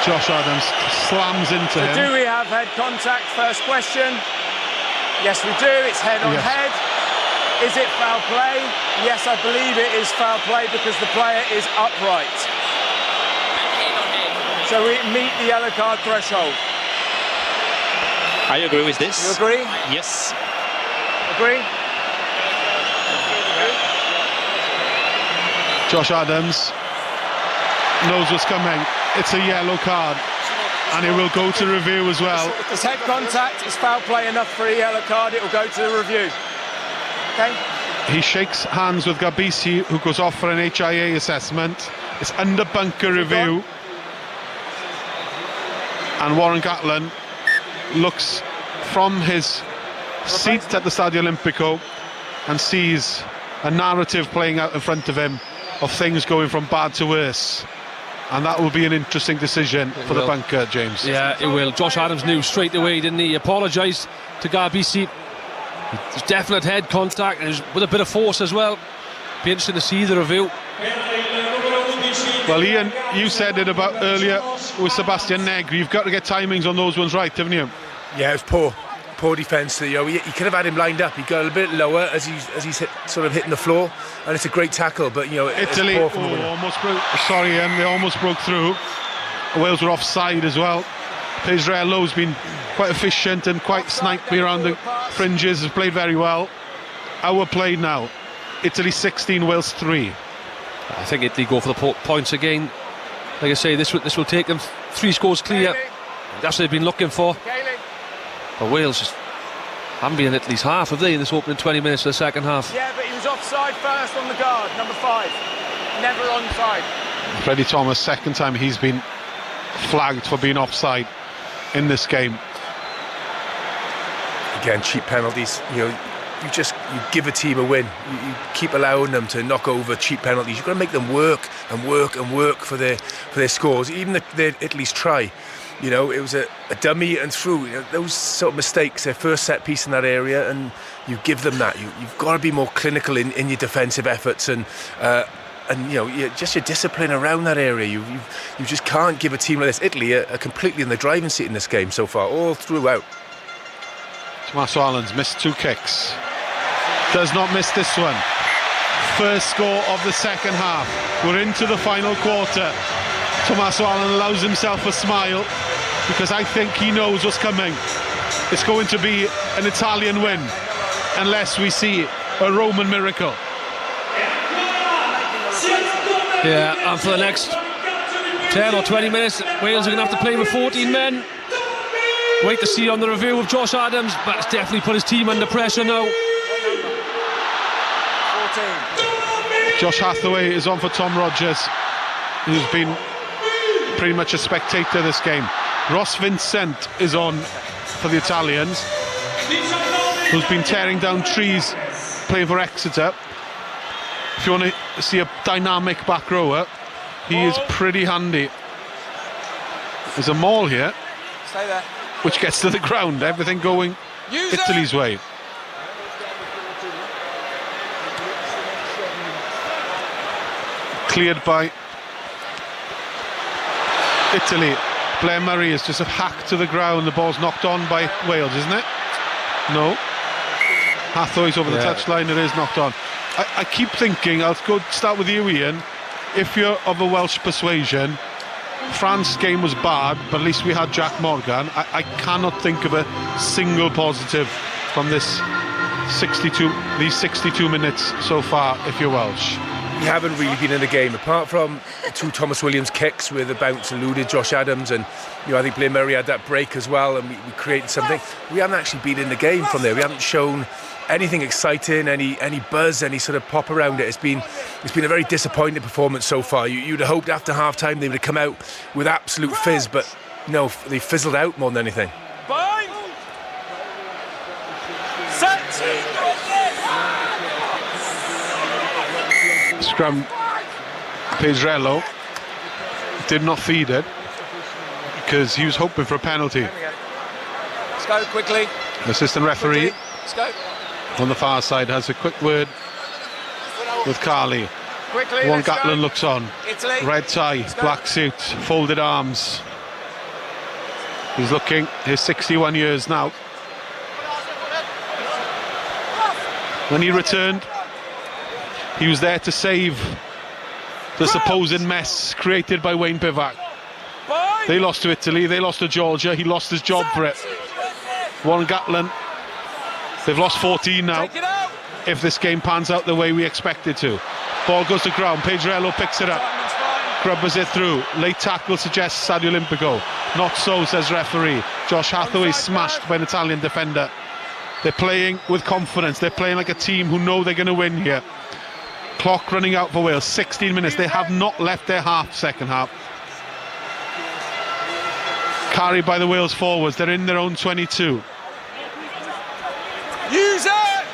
Josh Adams slams into him. Do we have head contact? First question. Yes, we do. It's head on head. Is it foul play? Yes, I believe it is foul play because the player is upright. So we meet the yellow card threshold. I agree with this. You agree? Yes. Agree? Josh Adams knows what's coming. It's a yellow card, and it will go to review as well. If there's head contact, it's foul play enough for a yellow card. It will go to the review. Okay. He shakes hands with Kabisi, who goes off for an HIA assessment. It's under bunker review. And Warren Gatland looks from his seat at the Stadio Olimpico and sees a narrative playing out in front of him of things going from bad to worse. And that will be an interesting decision for the bunker, James. Yeah, it will. Josh Adams knew straight away, didn't he? He apologised to Kabisi. There's definite head contact, and with a bit of force as well. Be interesting to see the review. Well, Ian, you said it about earlier with Sebastian Negri. You've got to get timings on those ones right, haven't you? Yeah, it was poor defence. You know, he could have had him lined up. He got a bit lower as he's sort of hitting the floor, and it's a great tackle. But you know, Italy it's poor from the winner. almost broke. Sorry, they almost broke through. Wales were offside as well. Israelo's been quite efficient and quite snipey around the fringes. Has played very well. Our play now. Italy 16, Wales 3. I think Italy go for the points again. Like I say, this will take them 3 scores clear. That's what they've been looking for. But Wales just haven't been in Italy's half, have they, in this opening 20 minutes of the second half? Yeah, but he was offside first on the guard, number 5. Never onside. Freddie Thomas, second time he's been flagged for being offside in this game. Again, cheap penalties. You know, you give a team a win. You keep allowing them to knock over cheap penalties. You've got to make them work and work and work for their scores. Even Italy's try, you know, it was a dummy and through. You know, those sort of mistakes, their first set piece in that area, and you give them that. You've got to be more clinical in your defensive efforts and you know, just your discipline around that area. You just can't give a team like this. Italy are completely in the driving seat in this game so far, all throughout. Tommaso Allen's missed 2 kicks. Does not miss this one. First score of the second half. We're into the final quarter. Tommaso Allen allows himself a smile because I think he knows what's coming. It's going to be an Italian win unless we see a Roman miracle. Yeah, and for the next 10 or 20 minutes, Wales are going to have to play with 14 men. Wait to see on the review of Josh Adams, but it's definitely put his team under pressure now. 14. Josh Hathaway is on for Tom Rogers, who's been pretty much a spectator this game. Ross Vincent is on for the Italians, who's been tearing down trees playing for Exeter. If you want to see a dynamic back rower, he is pretty handy. There's a maul here. Stay there. Which gets to the ground, everything going Italy's way. Cleared by Italy. Blair Murray is just a hack to the ground. The ball's knocked on by Wales, isn't it? No. Hathaway's over the touchline. It is knocked on. I keep thinking, I'll go start with you, Ian. If you're of a Welsh persuasion, France game was bad, but at least we had Jack Morgan. I cannot think of a single positive from these 62 minutes so far, if you're Welsh. We haven't really been in the game, apart from 2 Thomas Williams kicks where the bounce eluded Josh Adams, and I think Blair Murray had that break as well, and we created something. We haven't actually been in the game from there. We haven't shown anything exciting, any buzz, any sort of pop around it. It's been a very disappointing performance so far. You'd have hoped after half time they would have come out with absolute fizz, but no, they fizzled out more than anything. Bind. Set. Scrum. Pedrello did not feed it because he was hoping for a penalty. Let's go quickly. Assistant referee Let's go. on the far side has a quick word with Carly. Quickly. Warren Let's Gatland go. looks on. Italy. Red tie, black suit, folded arms. He's looking his 61 years now. When he returned, he was there to save the supposed mess created by Wayne Pivac. They lost to Italy, they lost to Georgia, he lost his job for it. Warren Gatland, they've lost 14 now. If this game pans out the way we expect it to. Ball goes to ground, Pedrello picks it up, grubbers it through. Late tackle suggests Stadio Olimpico. Not so, says referee. Josh Hathaway smashed by an Italian defender. They're playing with confidence, they're playing like a team who know they're going to win here. Clock running out for Wales, 16 minutes. They have not left their second half. Carried by the Wales forwards, they're in their own 22. Use it!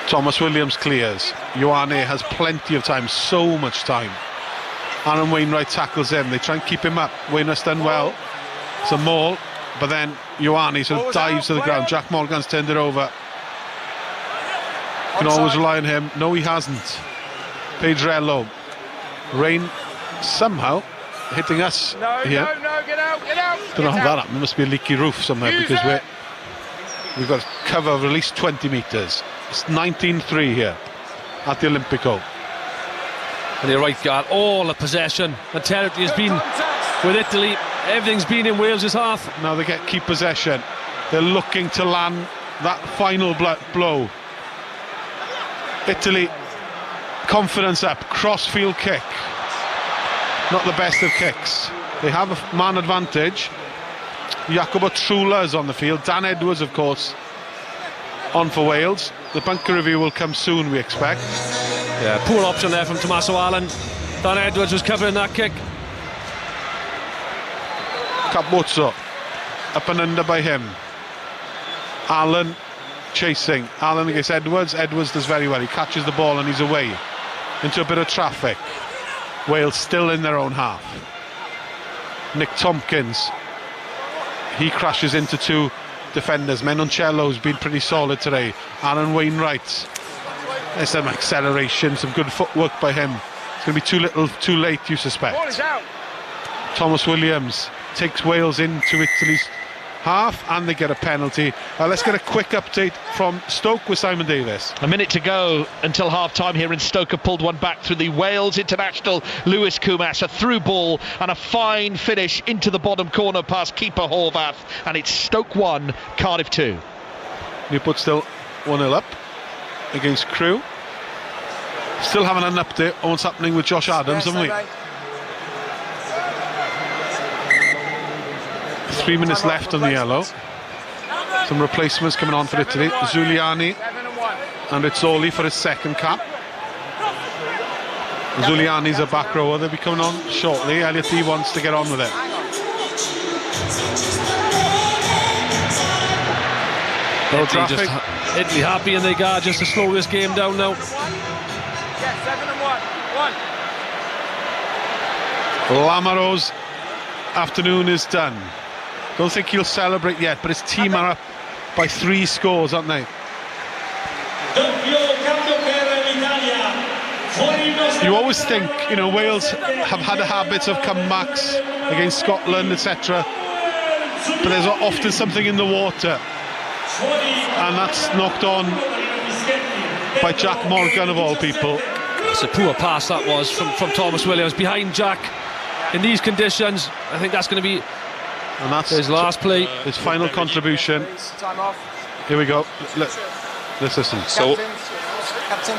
Thomas Williams clears. Ioane has plenty of time, so much time. Aaron Wainwright tackles him. They try and keep him up. Wainwright's done well. It's a maul, but then Ioane sort of dives to the ground. Jack Morgan's turned it over. Can always rely on him. No, he hasn't. Pedrello. Rain somehow hitting us here. No, get out. Don't know how that happened. There must be a leaky roof somewhere because we've got a cover of at least 20 metres. It's 19-3 here at the Olimpico. And you're right, Gar. All the possession and territory has been with Italy. Everything's been in Wales' half. Now they keep possession. They're looking to land that final blow. Italy, confidence up. Cross-field kick. Not the best of kicks. They have a man advantage. Jacopo Trula is on the field. Dan Edwards, of course, on for Wales. The bunker review will come soon, we expect. Yeah, poor option there from Tommaso Allen. Dan Edwards was covering that kick. Capuzzo, up and under by him. Allen chasing. Allen against Edwards. Edwards does very well. He catches the ball and he's away into a bit of traffic. Wales still in their own half. Nick Tompkins, he crashes into 2 defenders. Menoncello's been pretty solid today. Aaron Wainwright, there's some acceleration, some good footwork by him. It's going to be too late, you suspect. Ball is out. Thomas Williams takes Wales into Italy's half and they get a penalty. Let's get a quick update from Stoke with Simon Davis. A minute to go until half-time here, and Stoke have pulled one back through the Wales international Lewis Kumas. A through ball and a fine finish into the bottom corner past keeper Horvath, and it's Stoke 1, Cardiff 2. Newport still 1-0 up against Crewe. Still haven't had an update on what's happening with Josh Adams, haven't we? 3 minutes left on the yellow. Some replacements coming on for Italy. Zuliani and Rizzoli for his second cap. Zuliani's a back rower. They'll be coming on shortly. Elliot D wants to get on with it. No traffic. Italy happy in the guard just to slow this game down now. Lamaro's afternoon is done. Don't think he'll celebrate yet, but his team are up by 3 scores, aren't they? Doppio cambio per l'Italia. You always think, you know, Wales have had a habit of comebacks against Scotland, etc. But there's often something in the water, and that's knocked on by Jack Morgan of all people. It's a poor pass that was from Thomas Williams behind Jack in these conditions. I think that's going to be his last play, his final contribution. Here we go. Let's listen. So Captain.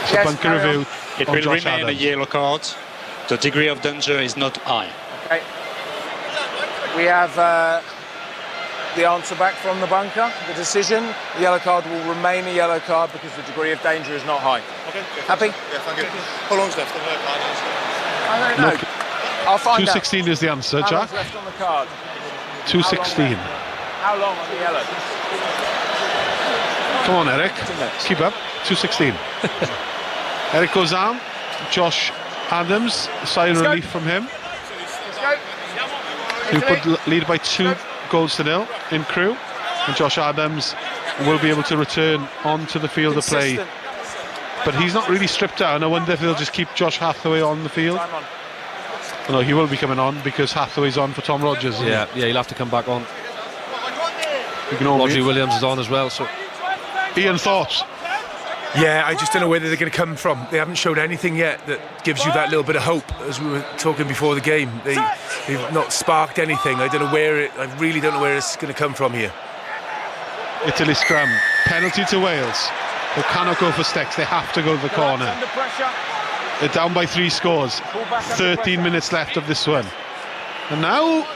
It's a bunker review. It of will Josh remain Adams. a yellow card. The degree of danger is not high. Okay. We have the answer back from the bunker. The decision, the yellow card will remain a yellow card because the degree of danger is not high. Okay. Happy? Yeah, thank you. How long's left on the card? I don't know. Look, I'll find out. 2:16 is the answer, How Jack. long's left on the card? 2:16. How long on the yellow? Come on, Eric. Keep up. 2:16. Eric goes on. Josh Adams, sign relief from him. Let's go. He put lead by 2-0 in Crewe, and Josh Adams will be able to return onto the field of play. But he's not really stripped down. I wonder if they'll just keep Josh Hathaway on the field. No, he will be coming on because Hathaway's on for Tom Rogers. Yeah, he'll have to come back on. Ignore Roger me. Williams is on as well. So, Ian, thoughts? Yeah, I just don't know where they're going to come from. They haven't showed anything yet that gives you that little bit of hope, as we were talking before the game. They've not sparked anything. I really don't know where it's going to come from here. Italy scrum. Penalty to Wales. They cannot go for sticks. They have to go to the corner. Under pressure. They're down by 3 scores. 13 minutes left of this one. And now,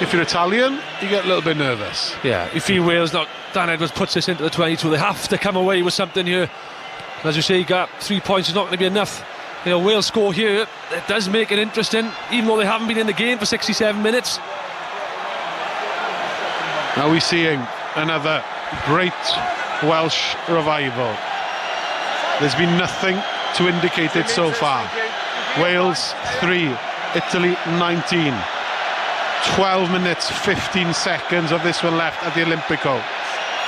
if you're Italian, you get a little bit nervous. yeah, you feel Wales now. Dan Edwards puts this into the 22. They have to come away with something here. As you say, Gap, 3 points is not going to be enough. You know, Wales score here. It does make it interesting, even though they haven't been in the game for 67 minutes. Now we're seeing another great Welsh revival. There's been nothing to indicate it so far. Wales 3, Italy 19. 12 minutes 15 seconds of this one left at the Olimpico.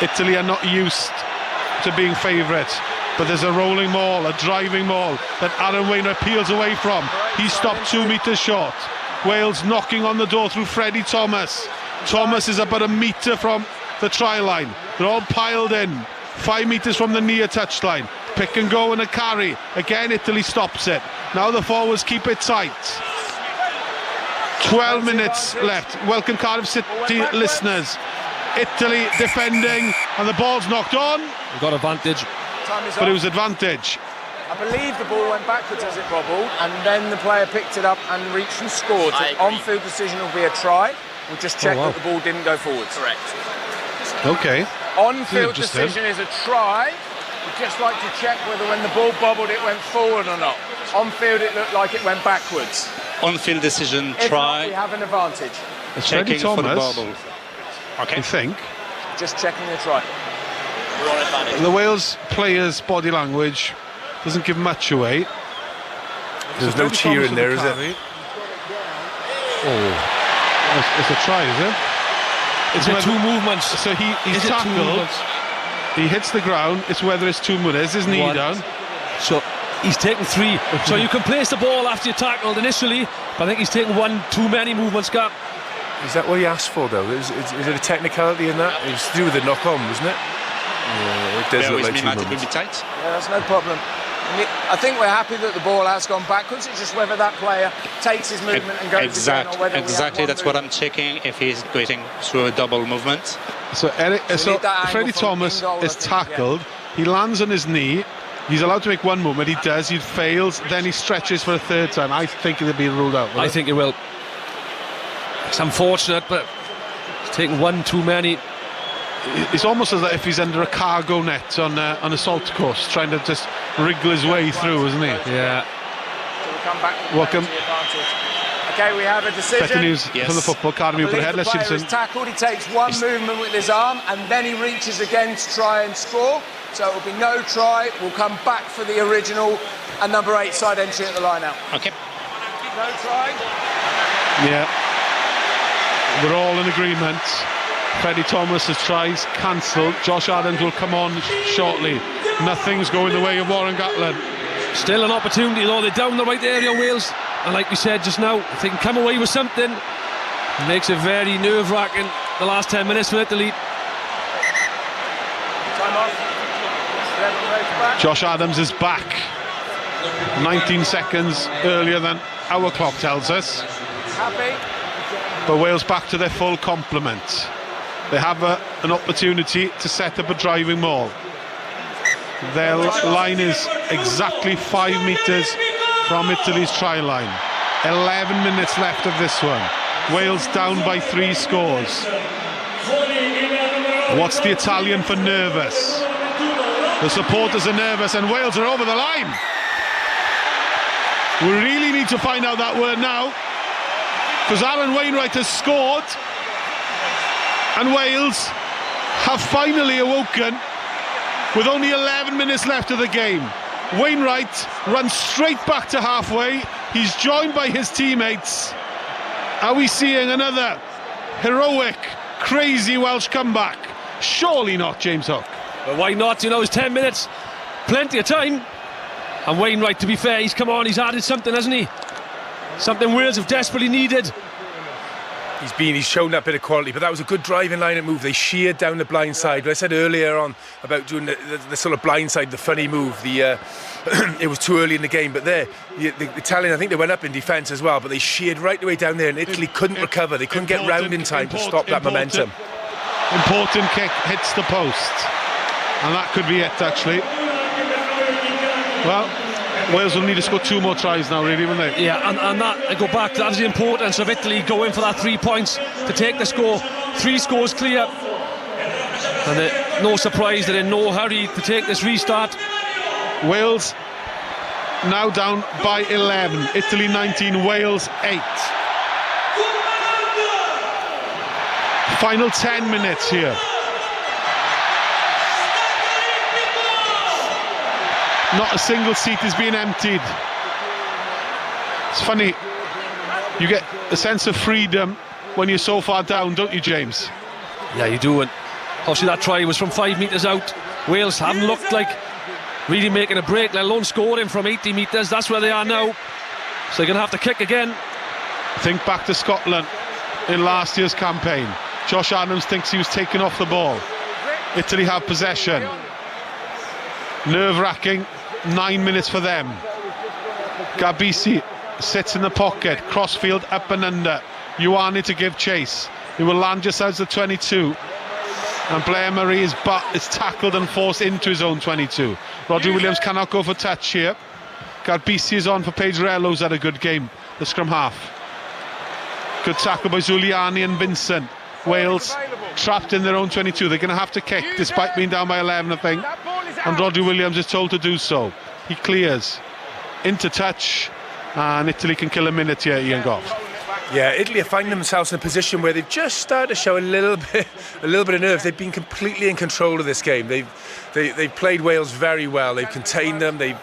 Italy are not used to being favourites, but there's a rolling maul, a driving maul that Aaron Wainwright peels away from. He stopped 2 metres short. Wales knocking on the door through Freddie Thomas. Thomas is about a metre from the try line. They're all piled in, 5 metres from the near touchline. Pick and go and a carry. Again, Italy stops it. Now the forwards keep it tight. 12 minutes left. Welcome Cardiff City listeners. Italy defending, and the ball's knocked on. We've got advantage. But it was advantage. I believe the ball went backwards as it bobbled, and then the player picked it up and reached and scored. So on-field decision will be a try. We'll just check that the ball didn't go forwards. Correct. Okay. On-field decision is a try. We'd just like to check whether when the ball bobbled it went forward or not. On-field it looked like it went backwards. On-field decision, If try. not, we have an advantage. It's Checking Freddie for the Thomas, bubble. I think. Just checking the try. We're on advantage. The Wales players' body language doesn't give much away. There's no cheer in there, is it? Oh, it's a try, is it? It's whether- 2 movements. So he's Is it 2 tackled. movements? He hits the ground. It's whether it's 2 minutes. His knee 1. down. So he's taken 3. So you can place the ball after you tackled initially, but I think he's taken 1 too many movements, Gap. Is that what he asked for, though? Is it a technicality in that? It was to do with the knock-on, wasn't it? Yeah, it does Bear look with like me, 2 Matt, it will moments. be tight. Yeah, that's no problem. I think we're happy that the ball has gone backwards. It's just whether that player takes his movement and goes again, or whether Exactly, that's what I'm checking, if he's going through a double movement. So Freddie Thomas is tackled. He lands on his knee. He's allowed to make 1 movement. He does. He fails. Then he stretches for a 3rd time. I think it'll be ruled out. I think it will. It's unfortunate, but he's taken 1 too many. It's almost as if he's under a cargo net on a salt course, trying to just wriggle his way through, isn't he? Yeah. So we'll come back to Welcome. the advantage. Okay, we have a decision. Better news from the Football Academy. I Put believe ahead, the player Simpson. is tackled. He takes 1 movement with his arm, and then he reaches again to try and score. So it will be no try. We'll come back for the original and number 8 side entry at the line out. Okay. No try. Yeah. We're all in agreement. Freddie Thomas' tries cancelled. Josh Adams will come on shortly. Nothing's going the way of Warren Gatland. Still an opportunity though, they're down the right area, Wales, and like we said just now, if they can come away with something, it makes it very nerve-wracking the last 10 minutes for Italy. Josh Adams is back 19 seconds earlier than our clock tells us, but Wales back to their full complement. They have an opportunity to set up a driving maul. Their line is exactly 5 metres from Italy's try line. 11 minutes left of this one. Wales down by 3 scores. What's the Italian for nervous? The supporters are nervous and Wales are over the line. We really need to find out that word now, because Alan Wainwright has scored and Wales have finally awoken with only 11 minutes left of the game. Wainwright runs straight back to halfway. He's joined by his teammates. Are we seeing another heroic, crazy Welsh comeback? Surely not, James Hook. Well, why not? You know, it's 10 minutes, plenty of time. And Wainwright, to be fair, he's come on, he's added something, hasn't he? Something Wales have desperately needed. He's shown that bit of quality, but that was a good driving line and move. They sheared down the blind side. But I said earlier on about doing the sort of blind side, the funny move. It was too early in the game, but the Italian, I think they went up in defence as well, but they sheared right the way down there, and Italy couldn't recover. They couldn't get round in time to stop that momentum. Important kick hits the post, and that could be it actually. Well, Wales will need to score 2 more tries now, really, won't they? Yeah, and that, I go back, that was the importance of Italy going for that 3 points to take the score. 3 scores clear. And no surprise, they're in no hurry to take this restart. Wales now down by 11. Italy 19, Wales 8. Final 10 minutes here. Not a single seat is being emptied. It's funny, you get a sense of freedom when you're so far down, don't you, James? Yeah, you do. And obviously that try was from 5 metres out. Wales haven't looked like really making a break, let alone scoring from 80 metres. That's where they are now. So they're going to have to kick again. Think back to Scotland in last year's campaign. Josh Adams thinks he was taken off the ball. Italy have possession. Nerve-wracking 9 minutes for them. Gabisi sits in the pocket, crossfield up and under. Ioane to give chase. He will land just outside the 22. And Blair Murray is tackled and forced into his own 22. Rodri Williams cannot go for touch here. Gabisi is on for Pedrello's had a good game, the scrum half. Good tackle by Zuliani and Vincent. Wales trapped in their own 22. They're going to have to kick despite being down by 11, I think. And Rodri Williams is told to do so. He clears into touch, and Italy can kill a minute here, Ian Goff. Yeah, Italy are finding themselves in a position where they've just started to show a little bit of nerve. They've been completely in control of this game. They've played Wales very well. They've contained them. Their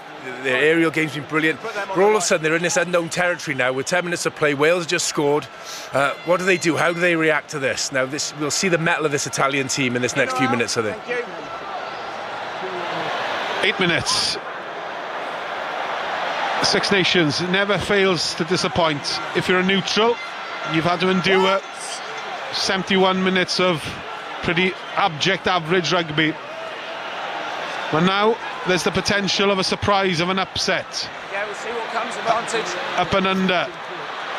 aerial game's been brilliant. But all of a sudden they're in this unknown territory now with 10 minutes to play. Wales just scored. What do they do? How do they react to this? Now we'll see the mettle of this Italian team in this next few minutes, I think. 8 minutes. Six Nations never fails to disappoint. If you're a neutral, you've had to endure 71 minutes of pretty abject average rugby. But now there's the potential of a surprise, of an upset. Yeah, we'll see what comes advantage. Up and under.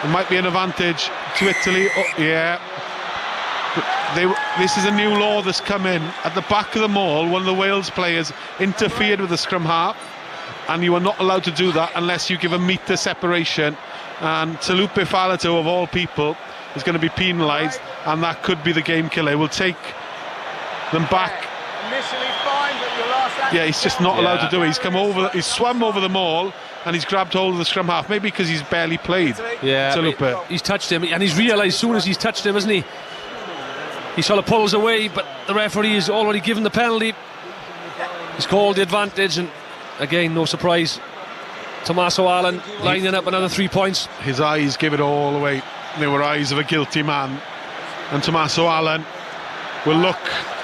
It might be an advantage to Italy. Oh, yeah. This is a new law that's come in. At the back of the maul, one of the Wales players interfered with the scrum half, and you are not allowed to do that unless you give a metre separation. And Talupe Falato, of all people, is going to be penalised, and that could be the game killer. It will take them back. Initially fine, but your last action. Yeah, he's just not allowed to do it. He's come over, he's swum over the maul, and he's grabbed hold of the scrum half, maybe because he's barely played. Yeah, Talupe. He's touched him, and he's realised as soon as he's touched him, hasn't he? He sort of pulls away, but the referee has already given the penalty. He's called the advantage, and again, no surprise. Tommaso Allen lining up another 3 points. His eyes give it all away. They were eyes of a guilty man. And Tommaso Allen will look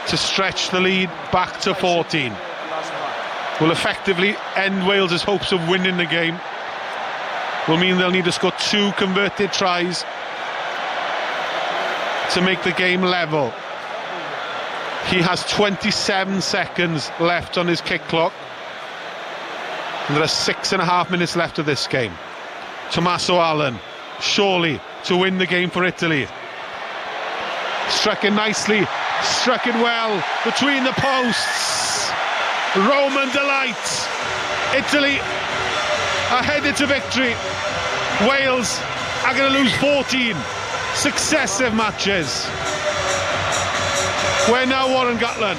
to stretch the lead back to 14. Will effectively end Wales' hopes of winning the game. Will mean they'll need to score 2 converted tries to make the game level. He has 27 seconds left on his kick clock, and there are 6.5 minutes left of this game. Tommaso Allan, surely to win the game for Italy. Struck it nicely, struck it well between the posts. Roman delight. Italy are headed to victory. Wales are going to lose 14 successive matches. Where now, Warren Gatland?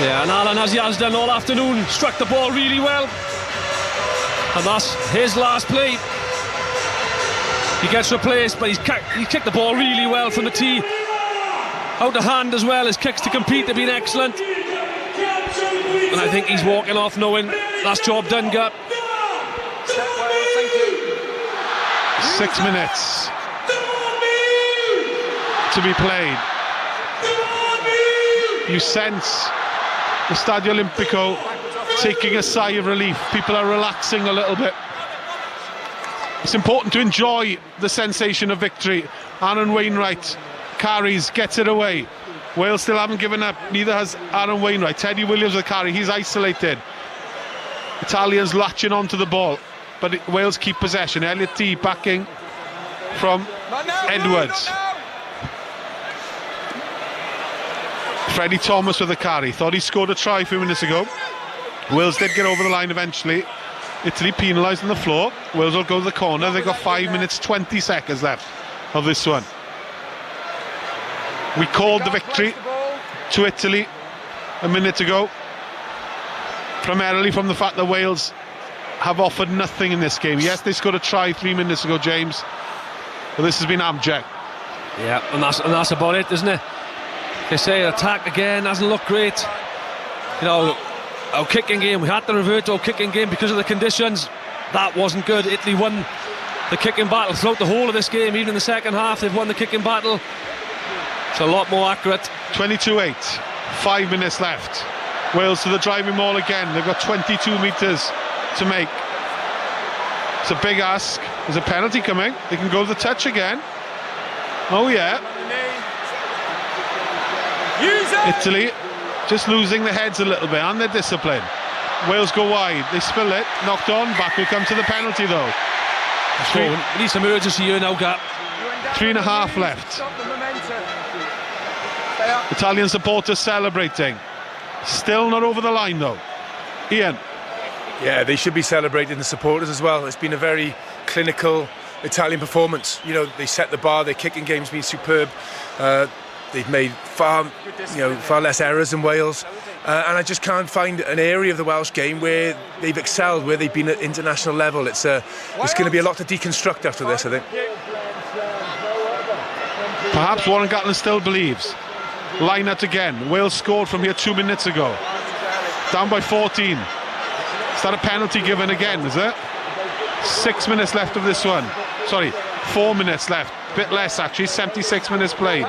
Yeah, and Allan, as he has done all afternoon, struck the ball really well. And that's his last play. He gets replaced, but he kicked the ball really well from the tee. Out of hand as well. His kicks to compete have been excellent. And I think he's walking off knowing that's job done, Gap. 6 minutes to be played. You sense the Stadio Olimpico taking a sigh of relief. People are relaxing a little bit. It's important to enjoy the sensation of victory. Aaron Wainwright carries, gets it away. Wales still haven't given up, neither has Aaron Wainwright. Teddy Williams with carry, he's isolated. Italians latching onto the ball, but Wales keep possession. Elliot T backing from Edwards. Freddie Thomas with the carry. Thought he scored a try a few minutes ago. Wales did get over the line eventually. Italy penalised on the floor. Wales will go to the corner. They've got 5 minutes 20 seconds left of this one. We called the victory to Italy a minute ago, primarily from the fact that Wales have offered nothing in this game. Yes, they scored a try 3 minutes ago, James, but this has been abject. Yeah, and that's about it, isn't it? They say attack again hasn't looked great. You know, our kicking game, we had to revert to our kicking game because of the conditions. That wasn't good. Italy won the kicking battle throughout the whole of this game. Even in the second half, they've won the kicking battle. It's a lot more accurate. 22-8, 5 minutes left. Wales to the driving maul again. They've got 22 metres to make. It's a big ask. There's a penalty coming. They can go to the touch again. Oh yeah. Italy just losing their heads a little bit and their discipline. Wales go wide. They spill it. Knocked on. Back we come to the penalty though. We need some urgency here now, Gap. 3.5 left. Italian supporters celebrating. Still not over the line though. Ian. Yeah, they should be celebrating the supporters as well. It's been a very clinical Italian performance. You know, they set the bar. Their kicking game's been superb. They've made far less errors than Wales. And I just can't find an area of the Welsh game where they've excelled, where they've been at international level. It's going to be a lot to deconstruct after this, I think. Perhaps Warren Gatland still believes. Line out again. Wales scored from here 2 minutes ago. Down by 14. Is that a penalty given again, is it? 6 minutes left of this one. Sorry, 4 minutes left. Bit less actually, 76 minutes played.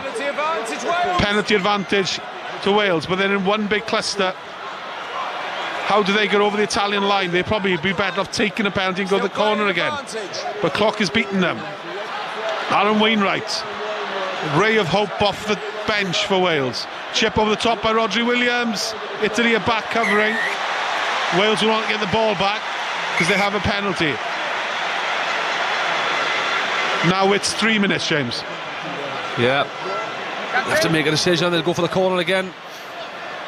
Penalty advantage to Wales, but they're in one big cluster. How do they get over the Italian line? They'd probably be better off taking a penalty and go to the corner again. But clock is beating them. Aaron Wainwright, ray of hope off the bench for Wales. Chip over the top by Rodri Williams. Italy are back covering. Wales will want to get the ball back because they have a penalty. Now it's 3 minutes, James. Yeah. They have to make a decision. They'll go for the corner again.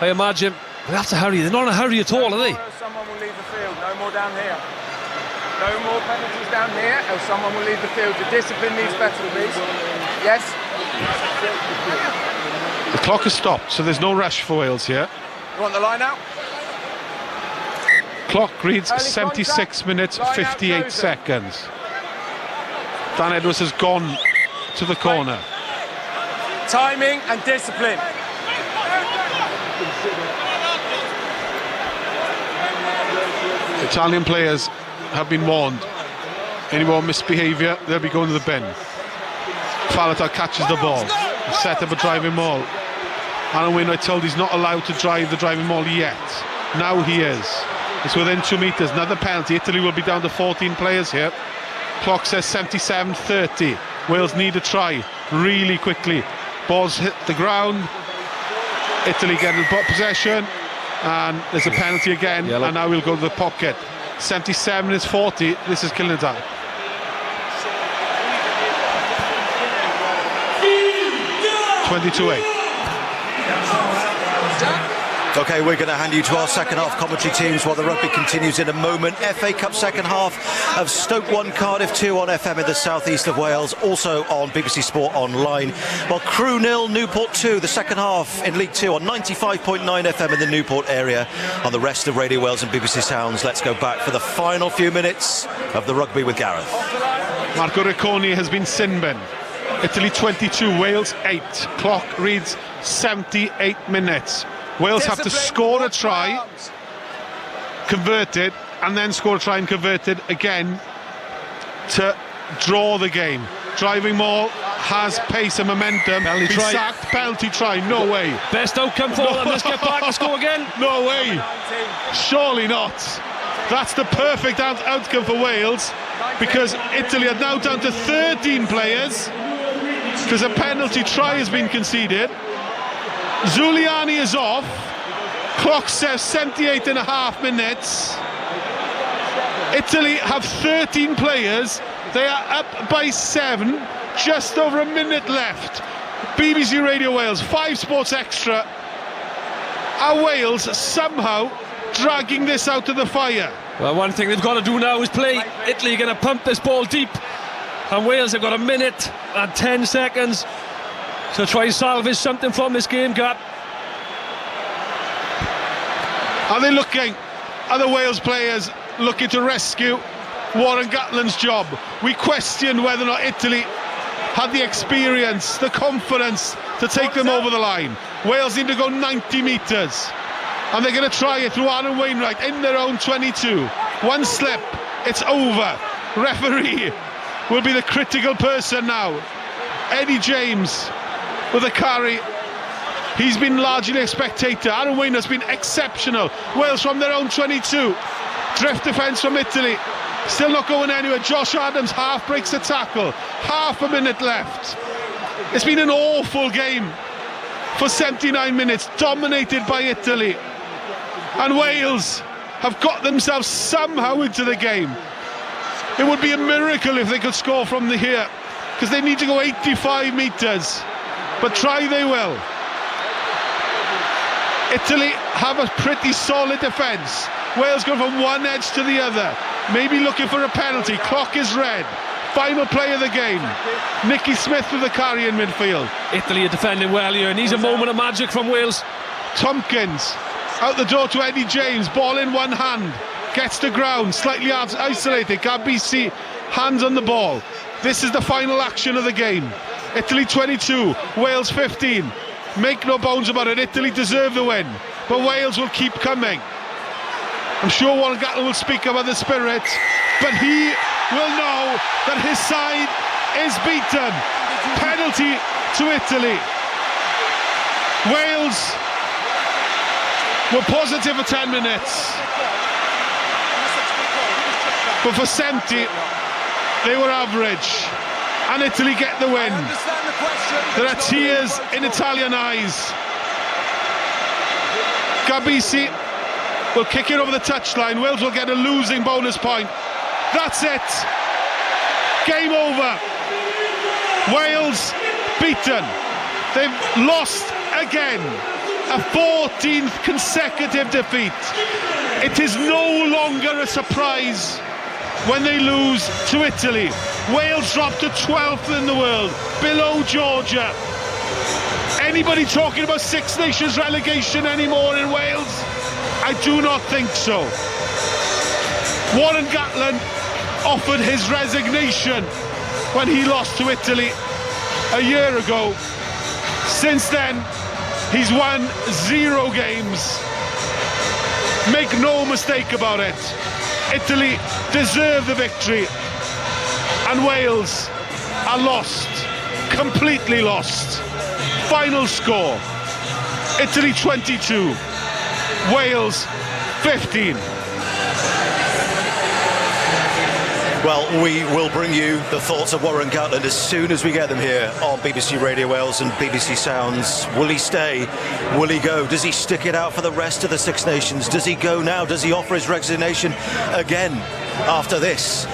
I imagine they have to hurry. They're not in a hurry at all, are they? Someone will leave the field. No more down here. No more penalties down here, or someone will leave the field. The discipline needs better, please. Yes. The clock has stopped, so there's no rush for Wales here. You want the line out? Clock reads 76 minutes 58 seconds. Dan Edwards has gone to the corner. Timing and discipline. Italian players have been warned. Any more misbehaviour, they'll be going to the bin. Faletau catches the ball. set up a driving maul. Alan Wainwright told he's not allowed to drive the driving maul yet. Now he is. It's within 2 metres. Another penalty. Italy will be down to 14 players here. Clock says 77-30. Wales need a try really quickly. Balls hit the ground. Italy getting possession, and there's a penalty again. Yellow. And now we'll go to the pocket. 77 is 40. This is killing it out. OK, we're going to hand you to our second half commentary teams while the rugby continues in a moment. FA Cup second half of Stoke 1, Cardiff 2 on FM in the southeast of Wales, also on BBC Sport Online. While Crew 0, Newport 2, the second half in League 2 on 95.9 FM in the Newport area. On the rest of Radio Wales and BBC Sounds, let's go back for the final few minutes of the rugby with Gareth. Marco Ricconi has been sin-bin. Italy 22, Wales 8. Clock reads 78 minutes. Wales have to score a try, convert it, and then score a try and convert it again to draw the game. Driving maul has pace and momentum. Penalty try. Sacked, penalty try, no way. Best outcome for them. Let's get back and score again. No way. Surely not. That's the perfect outcome for Wales, because Italy are now down to 13 players because a penalty try has been conceded. Zuliani is off. Clock says 78 and a half minutes. Italy have 13 players. They are up by 7. Just over a minute left. BBC Radio Wales, 5 Sports Extra. Are Wales somehow dragging this out of the fire? Well, one thing they've got to do now is play. Italy are going to pump this ball deep, and Wales have got a minute and 10 seconds to try and salvage something from this game gap. Are they looking? Are the Wales players looking to rescue Warren Gatland's job? We question whether or not Italy had the experience, the confidence to take them over the line. Wales need to go 90 metres, and they're going to try it through Alan Wainwright in their own 22. One slip, it's over. Referee will be the critical person now. Eddie James with a carry. He's been largely a spectator. Aaron Wayne has been exceptional. Wales from their own 22. Drift defence from Italy. Still not going anywhere. Josh Adams half breaks the tackle. Half a minute left. It's been an awful game for 79 minutes, dominated by Italy. And Wales have got themselves somehow into the game. It would be a miracle if they could score from here, because they need to go 85 metres. But try they will. Italy have a pretty solid defence. Wales go from one edge to the other, maybe looking for a penalty. Clock is red. Final play of the game. Nicky Smith with the carry in midfield. Italy are defending well here, and he's a moment of magic from Wales. Tompkins out the door to Eddie James. Ball in one hand. Gets to ground, slightly isolated. Gabisi, hands on the ball. This is the final action of the game. Italy 22, Wales 15. Make no bones about it, Italy deserve the win, but Wales will keep coming. I'm sure Warren Gatland will speak about the spirit, but he will know that his side is beaten. Penalty to Italy. Wales were positive for 10 minutes, but for 70 they were average, and Italy get the win. There are tears in Italian eyes. Gabisi will kick it over the touchline. Wales will get a losing bonus point. That's it. Game over. Wales beaten. They've lost again. A 14th consecutive defeat. It is no longer a surprise when they lose to Italy. Wales dropped to 12th in the world, below Georgia. Anybody talking about Six Nations relegation anymore in Wales? I do not think so. Warren Gatland offered his resignation when he lost to Italy a year ago. Since then, he's won 0 games. Make no mistake about it. Italy deserve the victory, and Wales are lost, completely lost. Final score, Italy 22, Wales 15. Well, we will bring you the thoughts of Warren Gatland as soon as we get them here on BBC Radio Wales and BBC Sounds. Will he stay? Will he go? Does he stick it out for the rest of the Six Nations? Does he go now? Does he offer his resignation again after this?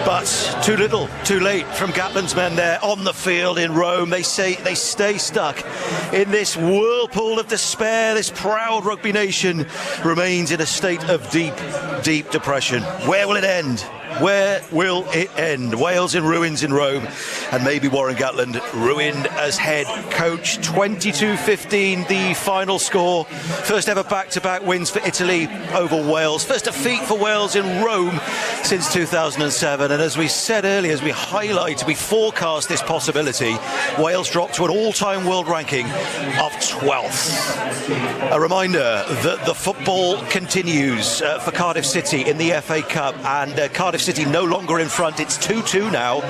But too little, too late from Gatland's men there on the field in Rome. They say they stay stuck in this whirlpool of despair. This proud rugby nation remains in a state of deep, deep depression. Where will it end? Where will it end? Wales in ruins in Rome, and maybe Warren Gatland ruined as head coach. 22-15 the final score. First ever back-to-back wins for Italy over Wales. First defeat for Wales in Rome since 2007. And as we said earlier, as we highlight, we forecast this possibility, Wales dropped to an all-time world ranking of 12th. A reminder that the football continues for Cardiff City in the FA Cup, and Cardiff City no longer in front. It's 2-2 now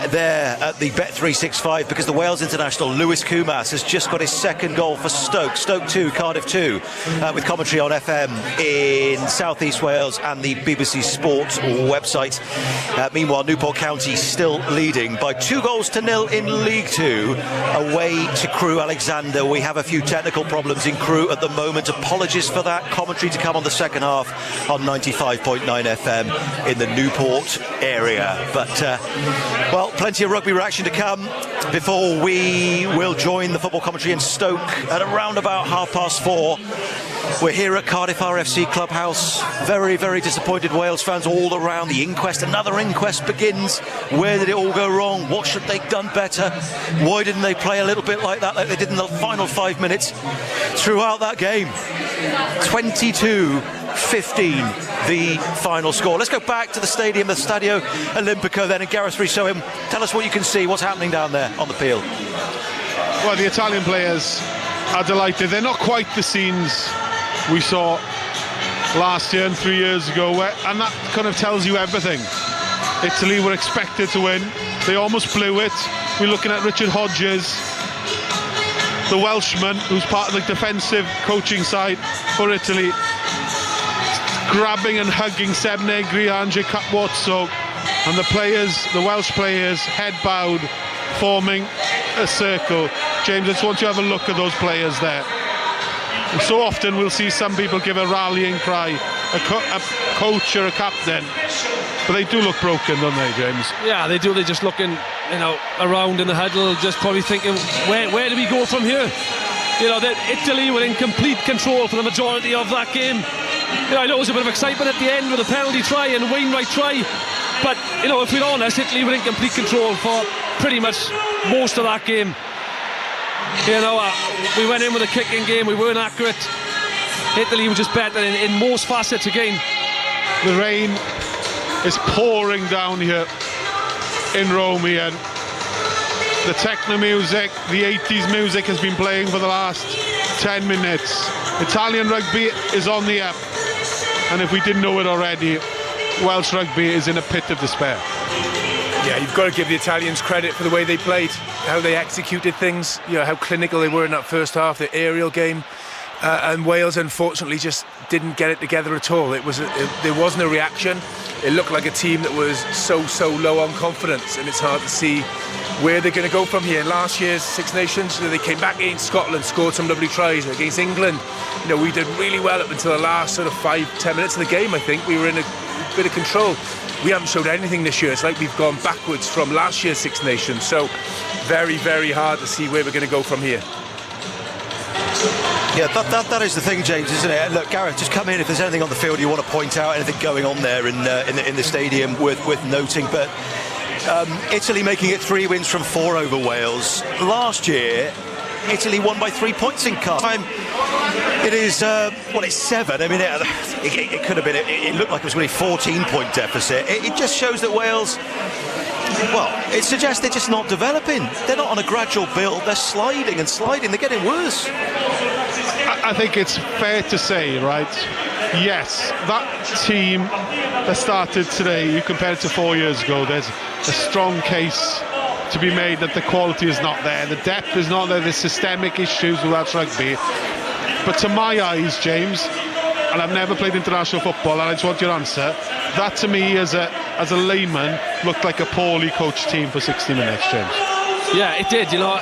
there at the Bet365, because the Wales international Lewis Kumas has just got his second goal for Stoke. Stoke 2, Cardiff 2, with commentary on FM in South East Wales and the BBC Sport website. Meanwhile, Newport County still leading by 2-0 in League 2 away to Crewe Alexander. We have a few technical problems in Crewe at the moment. Apologies for that. Commentary to come on the second half on 95.9 FM in the Newport area. But, well, plenty of rugby reaction to come before we will join the football commentary in Stoke at around about 4:30. We're here at Cardiff RFC Clubhouse. Very, very disappointed Wales fans all around. The inquest, another inquest begins. Where did it all go wrong? What should they have done better? Why didn't they play a little bit like that, like they did in the final 5 minutes throughout that game? 22-15 the final score. Let's go back to the stadium, the Stadio Olimpico then, and Gareth Rees, show him, tell us what you can see, what's happening down there on the field. Well, the Italian players are delighted. They're not quite the scenes we saw last year and 3 years ago, and that kind of tells you everything. Italy were expected to win. They almost blew it. We're looking at Richard Hodges, the Welshman, who's part of the defensive coaching side for Italy, grabbing and hugging Seb Negri, Andre Capozzo, and the players, the Welsh players, head bowed, forming a circle. James, I just want you to have a look at those players there. And so often we'll see some people give a rallying cry, a coach or a captain, but they do look broken, don't they, James? Yeah, they do. They're just looking, around in the huddle, just probably thinking, where do we go from here? That Italy were in complete control for the majority of that game. I know there was a bit of excitement at the end with a penalty try and Wainwright try, but if we're honest, Italy were in complete control for pretty much most of that game. We went in with a kicking game, we weren't accurate. Italy were just better in most facets again. The rain is pouring down here in Rome, Ian. The techno music, the 80s music has been playing for the last 10 minutes. Italian rugby is on the up, and if we didn't know it already, Welsh rugby is in a pit of despair. Yeah, you've got to give the Italians credit for the way they played, how they executed things, how clinical they were in that first half, the aerial game. And Wales, unfortunately, just didn't get it together at all. There wasn't a reaction. It looked like a team that was so low on confidence, and it's hard to see where they're going to go from here. Last year's Six Nations, they came back against Scotland, scored some lovely tries. Against England, we did really well up until the last sort of 5-10 minutes of the game. I think we were in a bit of control. We haven't showed anything this year. It's like we've gone backwards from last year's Six Nations. So very, very hard to see where we're going to go from here. Yeah, that is the thing, James, isn't it? Look, Gareth, just come in if there's anything on the field you want to point out, anything going on there in the stadium worth noting. But Italy making it 3 wins from 4 over Wales. Last year, Italy won by 3 points in Cardiff. Time it is it's 7. I mean, it could have been. It looked like it was going to be a 14-point deficit. It just shows that Wales. Well, it suggests they're just not developing. They're not on a gradual build. They're sliding and sliding. They're getting worse. I think it's fair to say, right? Yes, that team that started today, you compare it to 4 years ago, there's a strong case to be made that the quality is not there, the depth is not there, there's systemic issues with Welsh rugby. But to my eyes, James, and I've never played international football, and I just want your answer, that to me as a layman looked like a poorly coached team for 60 minutes, James. Yeah, it did, you know.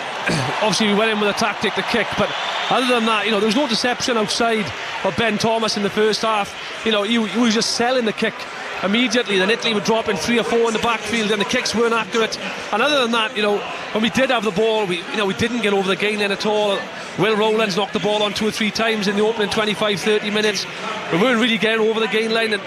Obviously we went in with a tactic to kick, but other than that, you know, there was no deception outside of Ben Thomas in the first half. You know, he was just selling the kick immediately. Then Italy would drop in 3 or 4 in the backfield, and the kicks weren't accurate. And other than that, you know, when we did have the ball, we didn't get over the gain line at all. Will Rowlands knocked the ball on 2 or 3 times in the opening 25-30 minutes. We weren't really getting over the gain line, and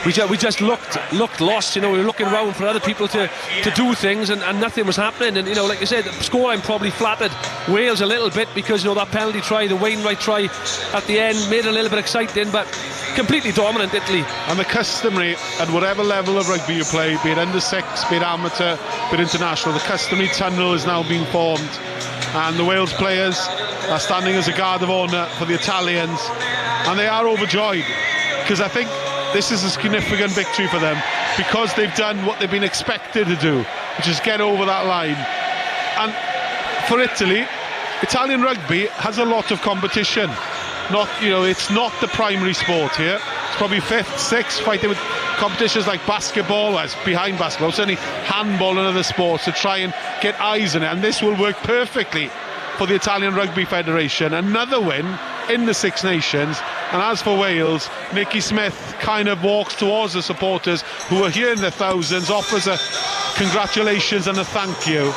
we just looked lost. You know, we were looking around for other people to do things, and nothing was happening. And you know, like I said, the scoreline probably flattered Wales a little bit, because you know that penalty try, the Wainwright try at the end, made it a little bit exciting, but completely dominant Italy. And the customary, at whatever level of rugby you play, be it under 6, be it amateur, be it international, the customary tunnel is now being formed, and the Wales players are standing as a guard of honour for the Italians, and they are overjoyed, because I think this is a significant victory for them, because they've done what they've been expected to do, which is get over that line. And for Italy, Italian rugby has a lot of competition. Not, you know, it's not the primary sport here. It's probably 5th, 6th, fighting with competitions like basketball, well, it's behind basketball, certainly handball and other sports, to try and get eyes on it. And this will work perfectly for the Italian Rugby Federation. Another win in the Six Nations. And as for Wales, Nicky Smith kind of walks towards the supporters who are here in their thousands, offers a congratulations and a thank you.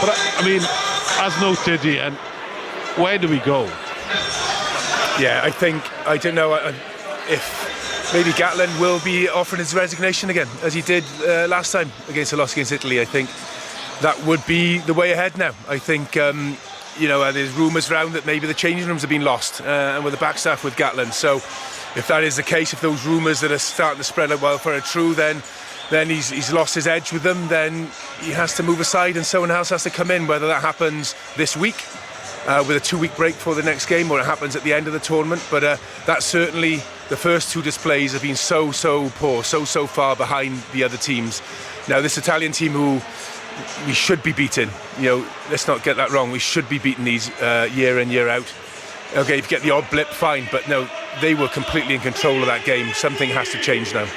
But I mean, as noted, Ian, where do we go? Yeah, I don't know if maybe Gatlin will be offering his resignation again, as he did last time against the loss against Italy. I think that would be the way ahead now. I think, you know, there's rumours around that maybe the changing rooms have been lost, and with the backstaff with Gatlin. So if that is the case, if those rumours that are starting to spread like wildfire are true, then he's lost his edge with them. Then he has to move aside and someone else has to come in, whether that happens this week, with a 2-week break for the next game, or it happens at the end of the tournament. But that's certainly, the first 2 displays have been so poor, so far behind the other teams. Now this Italian team, who we should be beating, you know, let's not get that wrong, we should be beating these year in, year out. Okay, if you get the odd blip, fine, but no, they were completely in control of that game. Something has to change now.